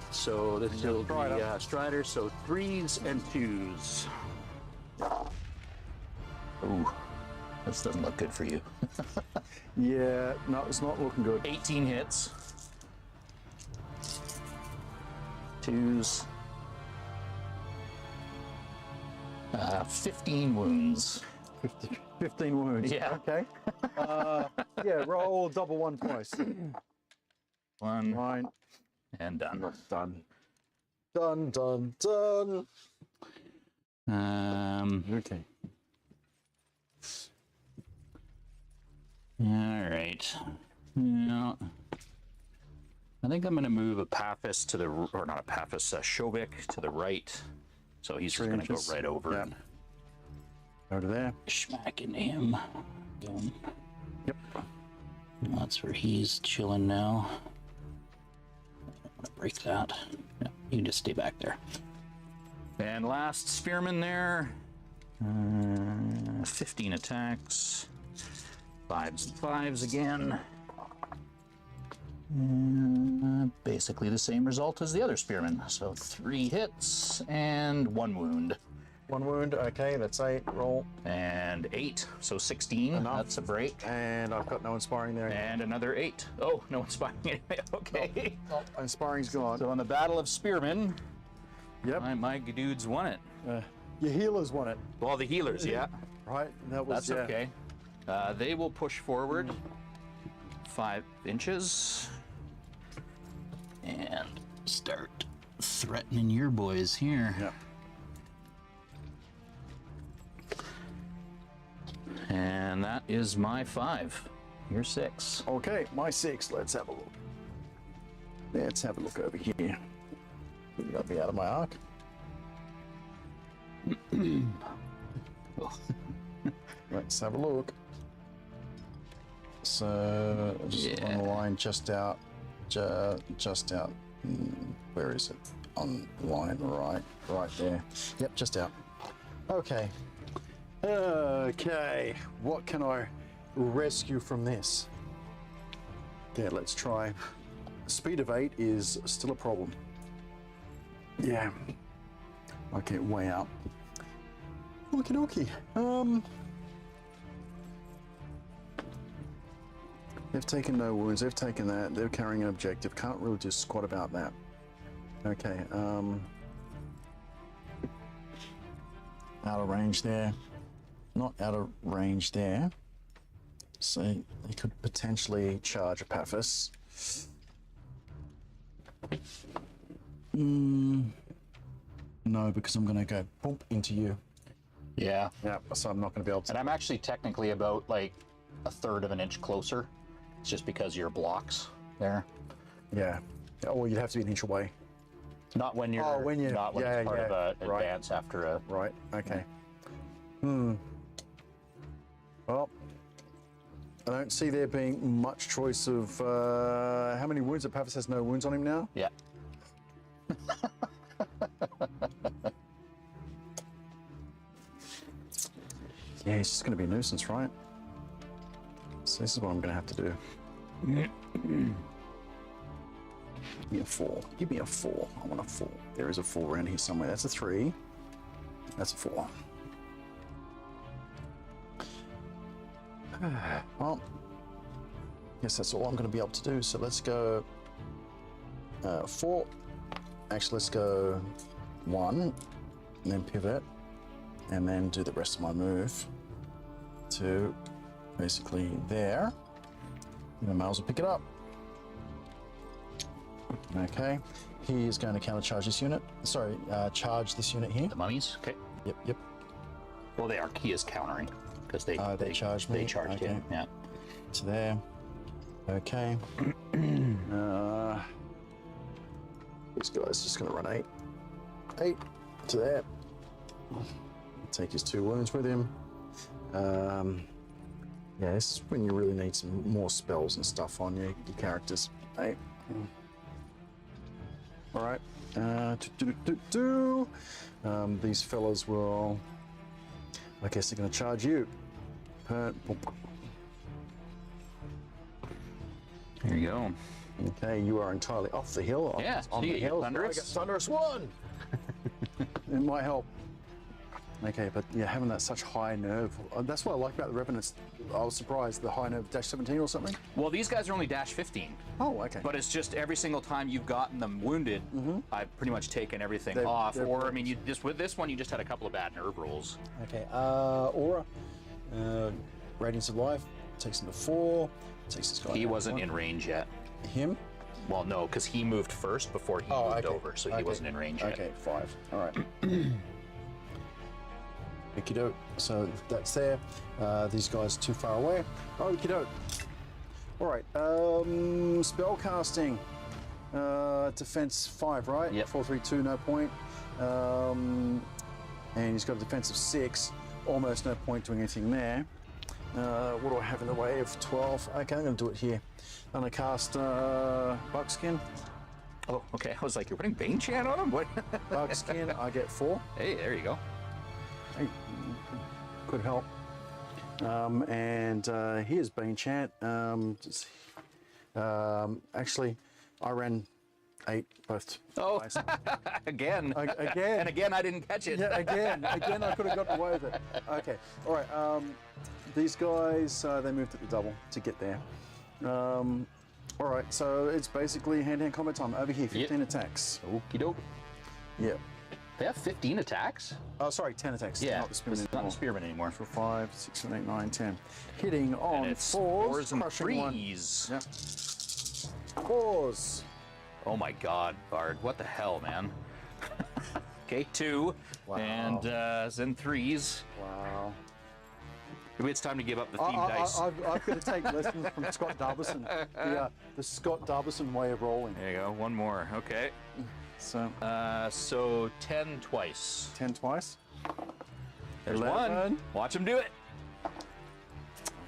So this will be Strider. Strider. So 3s and 2s. Ooh, this doesn't look good for you. Yeah, no, it's not looking good. 18 hits. 2s. 15 wounds. 15 wounds. Yeah. Okay. Yeah, roll double 1 twice. 1 Right. and done. Done. Done, done, done. Okay. All right. Now, I think I'm going to move Epaphras to the, or not Epaphras, Shobik to the right. So he's just going to go inches. right over Yeah. and Over there. smack into him. Boom. Yep. That's where he's chilling now. I'm going to break that. Yeah, you can just stay back there. And last spearman there. 15 attacks. 5s and 5s again. Basically the same result as the other spearman. So 3 hits and 1 wound. 1 wound. Okay, that's 8. Roll. And 8, so 16. Enough. That's a break. And I've got no inspiring there. And another 8. Oh, no inspiring anyway. Okay. Oh, inspiring's gone. So in the Battle of Spearmen, Yep. my dudes won it. Your healers won it, Well, the healers, yeah. right? That was That's okay. They will push forward 5 inches and start threatening your boys here. Yeah. And that is my 5. You're 6. Okay, my 6. Let's have a look. Let's have a look over here. You got me out of my arc. Let's have a look. So, just on the line, just out. Where is it? on line, right there. Yep, just out. Okay. Okay, what can I rescue from this? Yeah, let's try. Speed of 8 is still a problem. Yeah. Okay, way out. Okie dokie. They've taken no wounds, they've taken that, they're carrying an objective. Can't really do squat about that. Okay, out of range there. Not out of range there. So they could potentially charge Apaphis. No, because I'm going to go bump into you. Yeah. Yeah, so I'm not going to be able to. And I'm actually technically about like 1/3 of an inch closer. It's just because of your blocks there. Yeah. Oh, well, you'd have to be an inch away. Not when you're Oh, when you- not when yeah, it's part yeah, of a right. advance after a. Right, okay. Well, I don't see there being much choice of how many wounds. Apaphis has no wounds on him now. Yeah. Yeah, he's just going to be a nuisance, right? So this is what I'm going to have to do. Give me a 4. Give me a 4. I want a 4. There is a 4 around here somewhere. That's a 3. That's a 4. Well, guess that's all I'm going to be able to do. So let's go 4. Actually, let's go 1, and then pivot, and then do the rest of my move to basically there. And I might as well pick it up. Okay, he is going to countercharge this unit. Sorry, charge this unit here. The mummies. Okay. Yep. Well, they are. He is countering because they charged me. They charged him. Yeah. To there. Okay. This guy's just going to run 8. 8 to there. Take his 2 wounds with him. Yeah, this is when you really need some more spells and stuff on your characters. 8. All right. These fellas will. I guess they're going to charge you. There you go. Okay, you are entirely off the hill. Yeah, on so you the get your hill. thunderous. I got thunderous 1. It might help. Okay, but yeah, having that such high nerve. That's what I like about the Revenants. I was surprised the high nerve dash 17 or something. Well, these guys are only dash 15. Oh, okay. But it's just every single time you've gotten them wounded, I've pretty much taken everything They're- off. they're Or I mean, with this one, you just had a couple of bad nerve rolls. Okay, Aura. Radiance of Life takes him to 4. Takes this guy. He down wasn't 1. in range yet. Him? Well, no, because he moved first before he moved okay. over, so he wasn't in range yet. Okay, 5. All right. Okie doke. So that's there. These guys too far away. Okie doke. All right. Spell casting. Defense 5, right? Yep. 4, 3, 2, no point. And he's got a defense of 6. Almost no point doing anything there. What do I have in the way of 12? Okay, I'm going to do it here. I'm going to cast Buckskin. Oh, okay. I was like, you're putting Bane Chant on him? What? Buckskin, I get 4. Hey, there you go. Hey, could help. And here's Bane Chant. Actually, I ran 8 both. Oh, twice. again. Again. And again, I didn't catch it. Yeah, again I could have gotten away with it. Okay, all right. These guys, they moved at the double to get there. All right, so it's basically hand-to-hand combat time. Over here, 15 attacks. Okie doke. Yep. They have 15 attacks? Oh, sorry, 10 attacks. Yeah, Not the spearman it's not the spearman anymore. 4, 5, 6, 7, 8, 9, 10. Hitting on And it's 4s, and crushing 1. 3s. Yep. 4s. Oh my God, Bard! What the hell, man? Okay, 2, Wow. and then 3s. Wow. Maybe it's time to give up the theme dice. I've got to take lessons from Scott Darbison. The Scott Darbison way of rolling. There you go. One more. Okay. So So 10 twice. 10 twice. There's 11. 1. Watch him do it.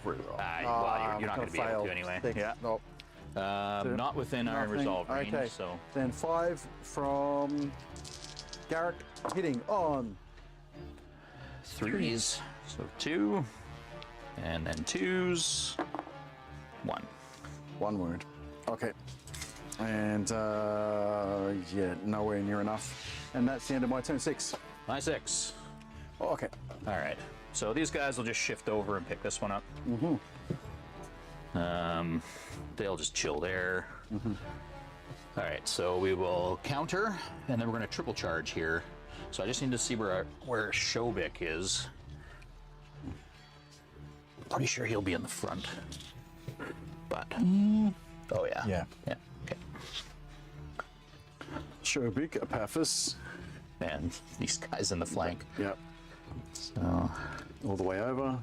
Reroll. Well, you're not going to be able to anyway. 6. Yeah. Nope. Not within Iron Nothing. Resolve range, Okay. so Then 5 from Garrick hitting on 3s. So 2, and then 2s, 1. 1 wound. Okay. And yeah, nowhere near enough. And that's the end of my turn 6. My 6. Oh, okay. All right. So these guys will just shift over and pick this one up. They'll just chill there. All right. So we will counter, and then we're going to triple charge here. So I just need to see where Shobik is. Pretty sure he'll be in the front. But oh yeah. Yeah. Yeah. Okay. Shobik, Apaphis. And these guys in the flank. Yep. So All the way over.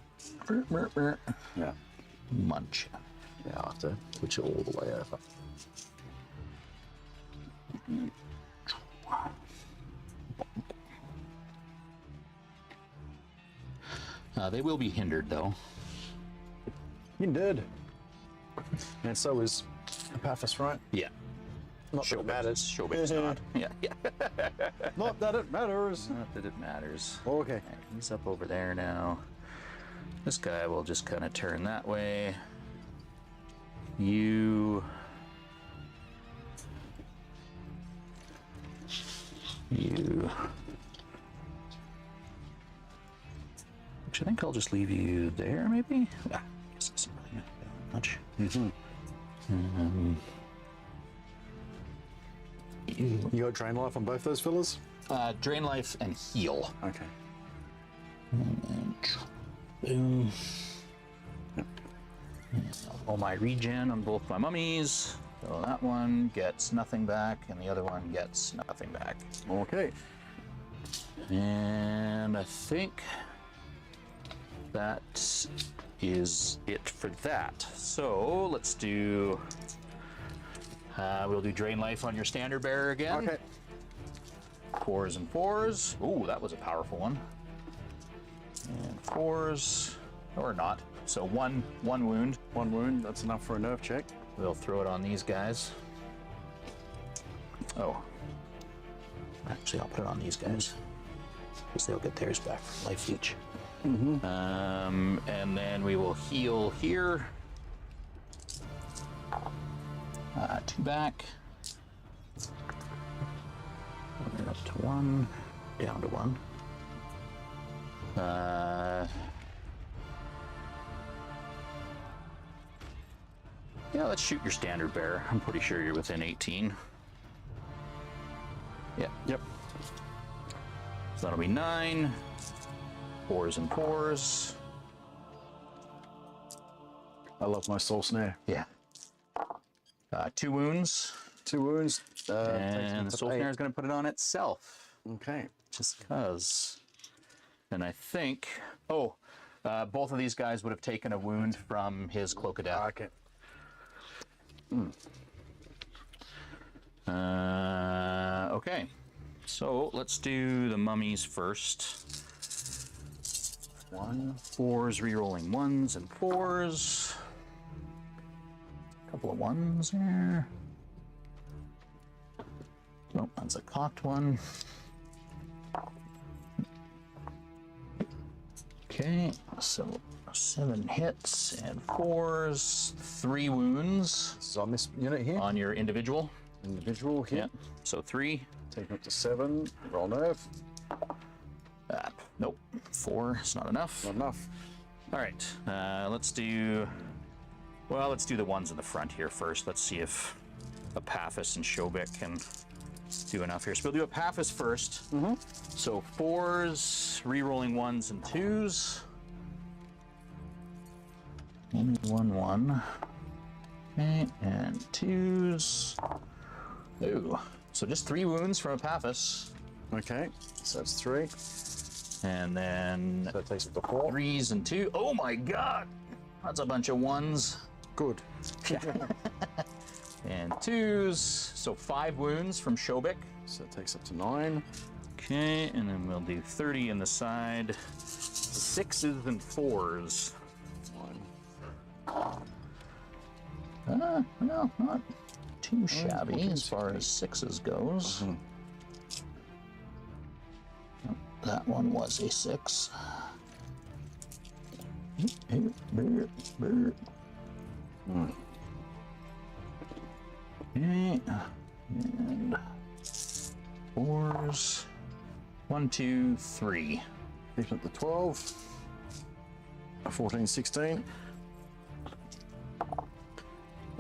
Yeah. munch. Yeah, I'll have to switch it all the way over. They will be hindered though. Hindered. And so is Apaphis, right? Yeah. Not that it matters. Shobik's not. Yeah. Not that it matters. Not that it matters. Okay. Right, he's up over there now. This guy will just kind of turn that way. You. Which I think I'll just leave you there, maybe? Ah, I guess it doesn't really matter much. You got drain life on both those villas? Drain life and heal. Okay. And boom. All my regen on both my mummies. So that one gets nothing back, and the other one gets nothing back. Okay. And I think that is it for that. So let's do. We'll do drain life on your standard bearer again. Okay. 4s and 4s. Ooh, that was a powerful one. And 4s, or not. So one wound. 1 wound, that's enough for a nerve check. We'll throw it on these guys. Oh. Actually, I'll put it on these guys. Because they'll get theirs back for life each. And then we will heal here. 2 back. We're up to 1, down to 1. Yeah, let's shoot your standard bearer. I'm pretty sure you're within 18. Yeah. Yep. So that'll be 9. 4s and 4s. I love my soul snare. Yeah. 2 wounds. 2 wounds. And the soul snare is going to put it on itself. Okay. Just because. And I think. Oh, both of these guys would have taken a wound from his Cloak of Death. Okay. Okay. So let's do the mummies first. 4s, re-rolling 1s and 4s. Couple of 1s here. Nope, that's a cocked one. Okay, so 7 hits and 4s, 3 wounds This is on this unit here. on your individual. Individual here. Yeah, so 3. Take up to 7. Roll nerve. Nope, 4 is not enough. Not enough. All right, let's do. Well, let's do the ones in the front here first. Let's see if Apaphis and Shobik can do enough here. So we'll do Apaphis first. So 4s, re-rolling 1s and 2s. Only 1. Okay, and 2s. Ooh, so just 3 wounds from Apaphis. Okay. So that's 3. And then So that takes up to 4. 3s and 2. Oh my god! That's a bunch of 1s. Good. And 2s. So 5 wounds from Shobik. So that takes up to 9. Okay, and then we'll do 30 in the side. 6s and 4s. 9. Well, not too shabby as far as 6s goes. That one was a 6. Okay, and 4s. 1, 2, 3. Keeping it the 12. 14, 16.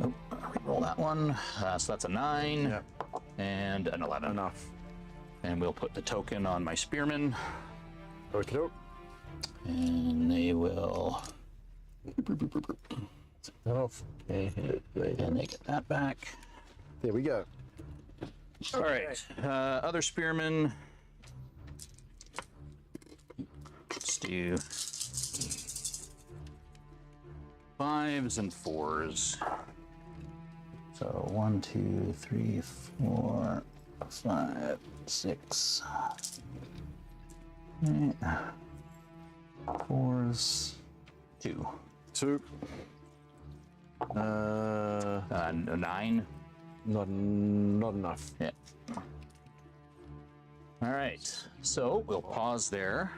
Oh, roll that one. So that's a 9 Yep. and an 11. Enough. And we'll put the token on my spearmen, Okay. and they will. That off. Okay, and they get that back. There we go. All right, other spearmen. Let's do 5s and 4s. So 1, 2, 3, 4, 5, 6. 4s. 2. 2. 9. Not enough. Yeah. All right. So we'll pause there.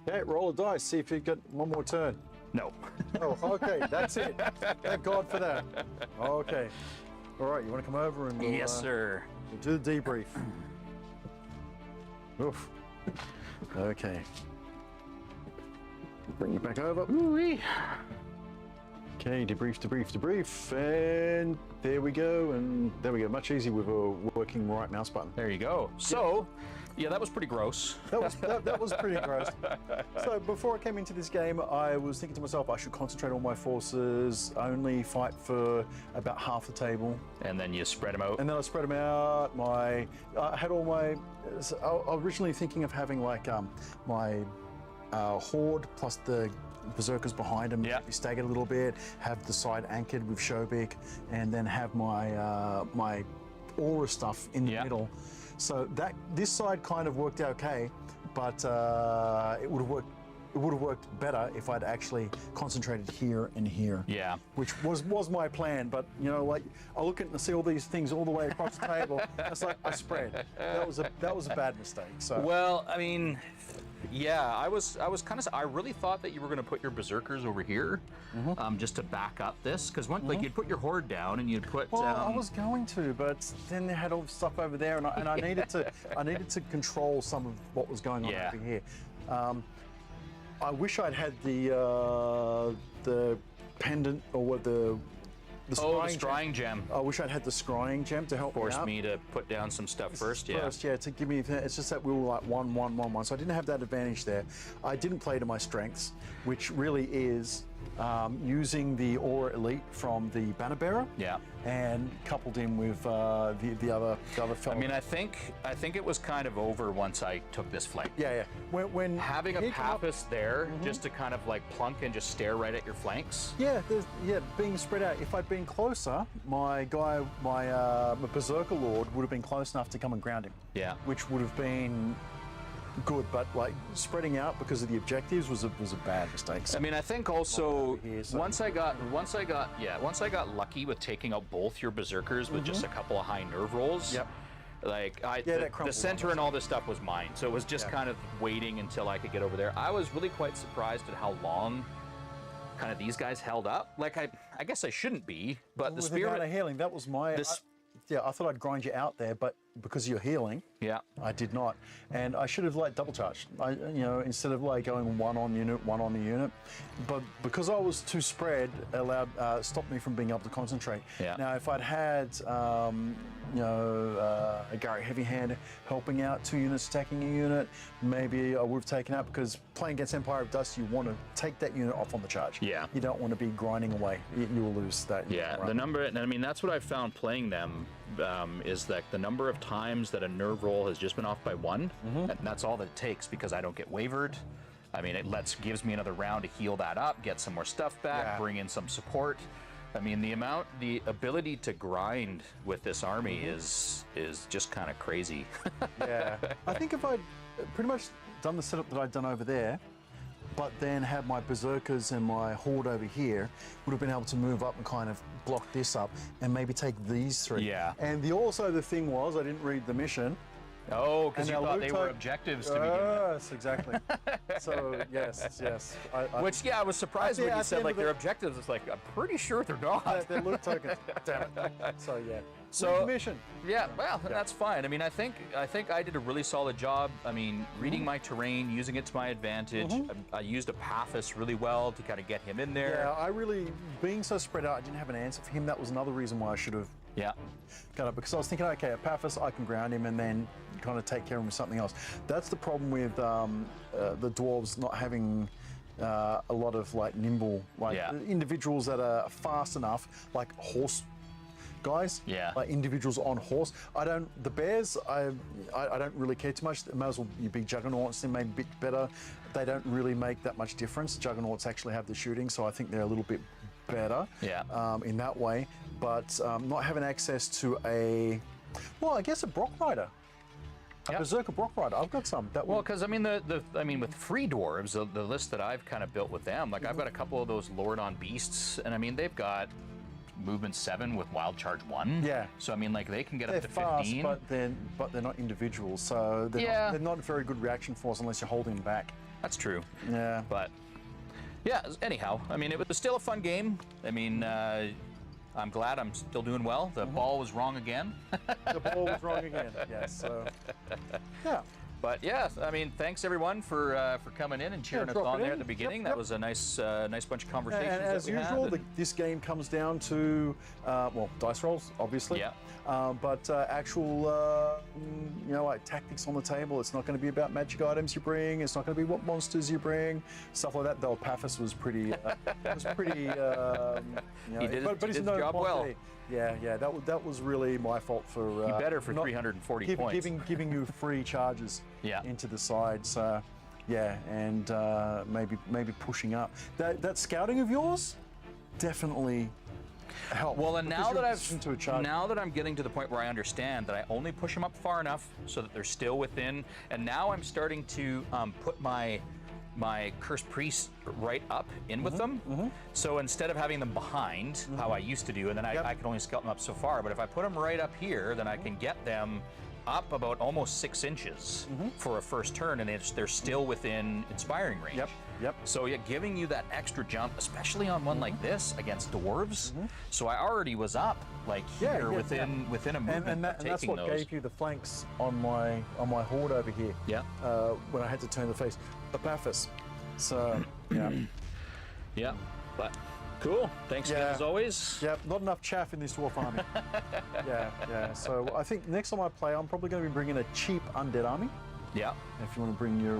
Okay, roll a dice. See if you get one more turn. No. Oh, okay, that's it. Thank God for that. Okay. All right, you want to come over and we'll, Yes, sir. we'll do the debrief. Oof. Okay. Bring you back over. Ooh-wee. Okay, debrief, and there we go, Much easier with a working right mouse button. There you go. So, yeah, that was pretty gross. That was pretty gross. So before I came into this game, I was thinking to myself, I should concentrate all my forces, only fight for about half the table, And then you spread them out. and then I spread them out. I had all my. So I was originally thinking of having like my horde plus the berserkers behind him, Yeah. be staggered a little bit, have the side anchored with Shobik, and then have my my aura stuff in the Yeah. middle. So this side kind of worked out okay, but it would have worked better if I'd actually concentrated here and here. Yeah. Which was my plan, but you know, like I look at it and see all these things all the way across the table. It's like I spread. That was a bad mistake. So Well, I mean, yeah, I was kind of. I really thought that you were going to put your berserkers over here, just to back up this, because like you'd put your horde down and you'd put. well, I was going to, but then they had all the stuff over there, and I needed to control some of what was going on Yeah. over here. I wish I'd had the pendant or the the scrying scrying gem. I wish I'd had the scrying gem to help Forced me out. me to put down some stuff first. Yeah. First, yeah, to give me. It's just that we were like 1, 1, 1, 1, so I didn't have that advantage there. I didn't play to my strengths, which really is using the Aura Elite from the Banner Bearer. Yeah. And coupled in with the other fellow. I mean, I think it was kind of over once I took this flank. yeah. When Having a he came up- Papist there, just to kind of like plunk and just stare right at your flanks. Yeah, being spread out. If I'd been closer, my Berserker Lord would have been close enough to come and ground him. Yeah. Which would have been good, but like spreading out because of the objectives was a bad mistake. So I mean, I think also over here, so- once I got lucky with taking out both your berserkers with just a couple of high nerve rolls. Yep. Like that the crumpled center on and all this stuff was mine, so it was just Yeah. kind of waiting until I could get over there. I was really quite surprised at how long kind of these guys held up. Like I guess I shouldn't be, but the with the amount of spirit. healing, that was my. This- I thought I'd grind you out there, but because of your healing, Yeah. I did not, and I should have like double charged. Instead of like going one on the unit, but because I was too spread, stopped me from being able to concentrate. Yeah. Now, if I'd had a Gary Heavy Hand helping out 2 units attacking a unit, maybe I would have taken out, because playing against Empire of Dust, you want to take that unit off on the charge. Yeah. You don't want to be grinding away. You will lose that. Yeah, Right. the number, and I mean, that's what I've found playing them, is that the number of times that a nerve roll has just been off by 1, and that's all that it takes, because I don't get wavered. I mean, it gives me another round to heal that up, get some more stuff back, Yeah. bring in some support. I mean, the ability to grind with this army is just kind of crazy. Yeah. I think if I'd pretty much done the setup that I'd done over there, but then have my berserkers and my horde over here, would have been able to move up and kind of block this up and maybe take these 3. Yeah. And the thing was, I didn't read the mission. Oh, because you And thought they were objectives to begin with. Yes, exactly. So, yes. Which, yeah, I was surprised when you said, like, their objectives. It's like, I'm pretty sure they're not. They're loot tokens. Damn it. So, yeah. So, Read the mission. Yeah, well, that's fine. I mean, I think I did a really solid job. I mean, reading my terrain, using it to my advantage. I used Apathis really well to kind of get him in there. Yeah, being so spread out, I didn't have an answer for him. That was another reason why I should have got it, because I was thinking, okay, Apathis, I can ground him and then kind of take care of him with something else. That's the problem with the dwarves not having a lot of like nimble, like individuals that are fast enough, like horse guys, like individuals on horse. The bears, I don't really care too much. It might as well you be juggernauts, they may be a bit better. They don't really make that much difference. Juggernauts actually have the shooting, so I think they're a little bit better in that way. But not having access to I guess a Brock Rider. A Berserker Brock Rider. I've got some. Well, because I mean, with free dwarves, the list that I've kind of built with them, like I've got a couple of those Lord on Beasts, and I mean they've got movement 7 with wild charge 1. Yeah. So I mean, like they can get they're up to fast, 15. but they're not individuals, so they're not a very good reaction force unless you're holding back. That's true. Yeah. But yeah. Anyhow, I mean, it was still a fun game. I mean. I'm glad I'm still doing well. The ball was wrong again. The ball was wrong again, yes. So, yeah. But yeah, I mean, thanks everyone for coming in and cheering us on there at the beginning. That was a nice bunch of conversations. And as usual, this game comes down to dice rolls, obviously. Yeah. But actual, like tactics on the table. It's not going to be about magic items you bring. It's not going to be what monsters you bring. Stuff like that. Though Apathis was pretty, He did his job well. Yeah. That was really my fault for. He better for 340 points. Giving you free charges. Into the sides. And maybe pushing up. That scouting of yours definitely helped. Well, and now that I'm getting to the point where I understand that I only push them up far enough so that they're still within, and now I'm starting to put my Cursed Priest right up in with them. So instead of having them behind, how I used to do, and then I can only scout them up so far, but if I put them right up here, then I can get them up about almost 6 inches for a first turn, and they're still within inspiring range. Yep. So giving you that extra jump, especially on one like this against dwarves. So I already was up like here within a movement. And that's what gave you the flanks on my horde over here. Yeah. When I had to turn the face, Apathis. So yeah. But cool. Thanks again, as always. Yeah, not enough chaff in this dwarf army. Yeah. So I think next time I play, I'm probably going to be bringing a cheap undead army. Yeah. If you want to bring your...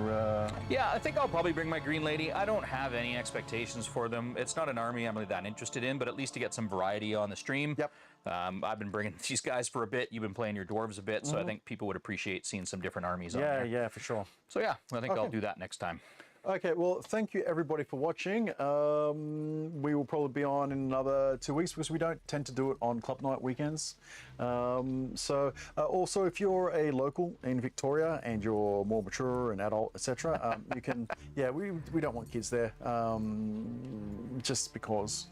Yeah, I think I'll probably bring my Green Lady. I don't have any expectations for them. It's not an army I'm really that interested in, but at least to get some variety on the stream. Yep. I've been bringing these guys for a bit. You've been playing your dwarves a bit, so I think people would appreciate seeing some different armies on there. Yeah, for sure. So yeah, I think I'll do that next time. Okay, well, thank you everybody for watching. We will probably be on in another 2 weeks because we don't tend to do it on club night weekends. Also, if you're a local in Victoria and you're more mature and adult, etc., you can. Yeah, we don't want kids there, just because.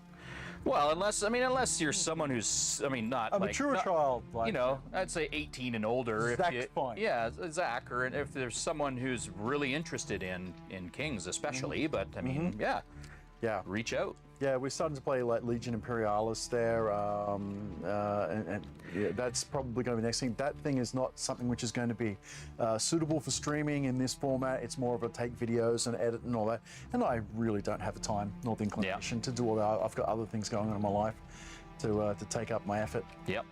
Well, unless you're someone who's, not a mature child, like, I'd say 18 and older. Zach's fine. Yeah, Zach, or if there's someone who's really interested in Kings, especially. But I mean, yeah, reach out. Yeah, we're starting to play like Legion Imperialis there, and that's probably going to be the next thing. That thing is not something which is going to be suitable for streaming in this format. It's more of a take videos and edit and all that. And I really don't have the time nor the inclination to do all that. I've got other things going on in my life to take up my effort. Yep.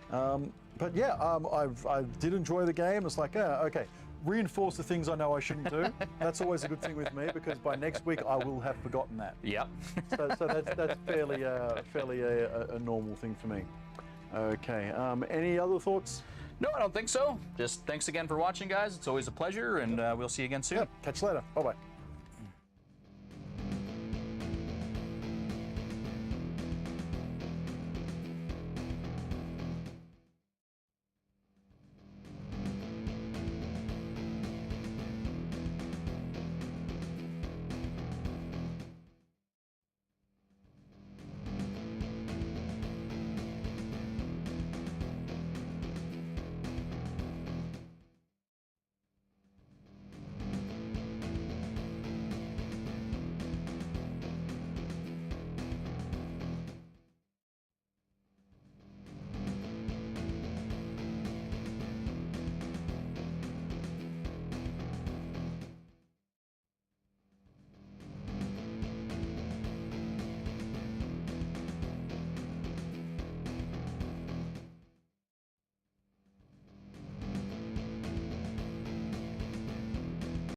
But yeah, I did enjoy the game. It's like, okay. Reinforce the things I know I shouldn't do. That's always a good thing with me because by next week I will have forgotten that. Yep. So that's fairly a normal thing for me. Okay. Any other thoughts? No, I don't think so. Just thanks again for watching, guys. It's always a pleasure, and we'll see you again soon. Yeah, catch you later. Bye-bye.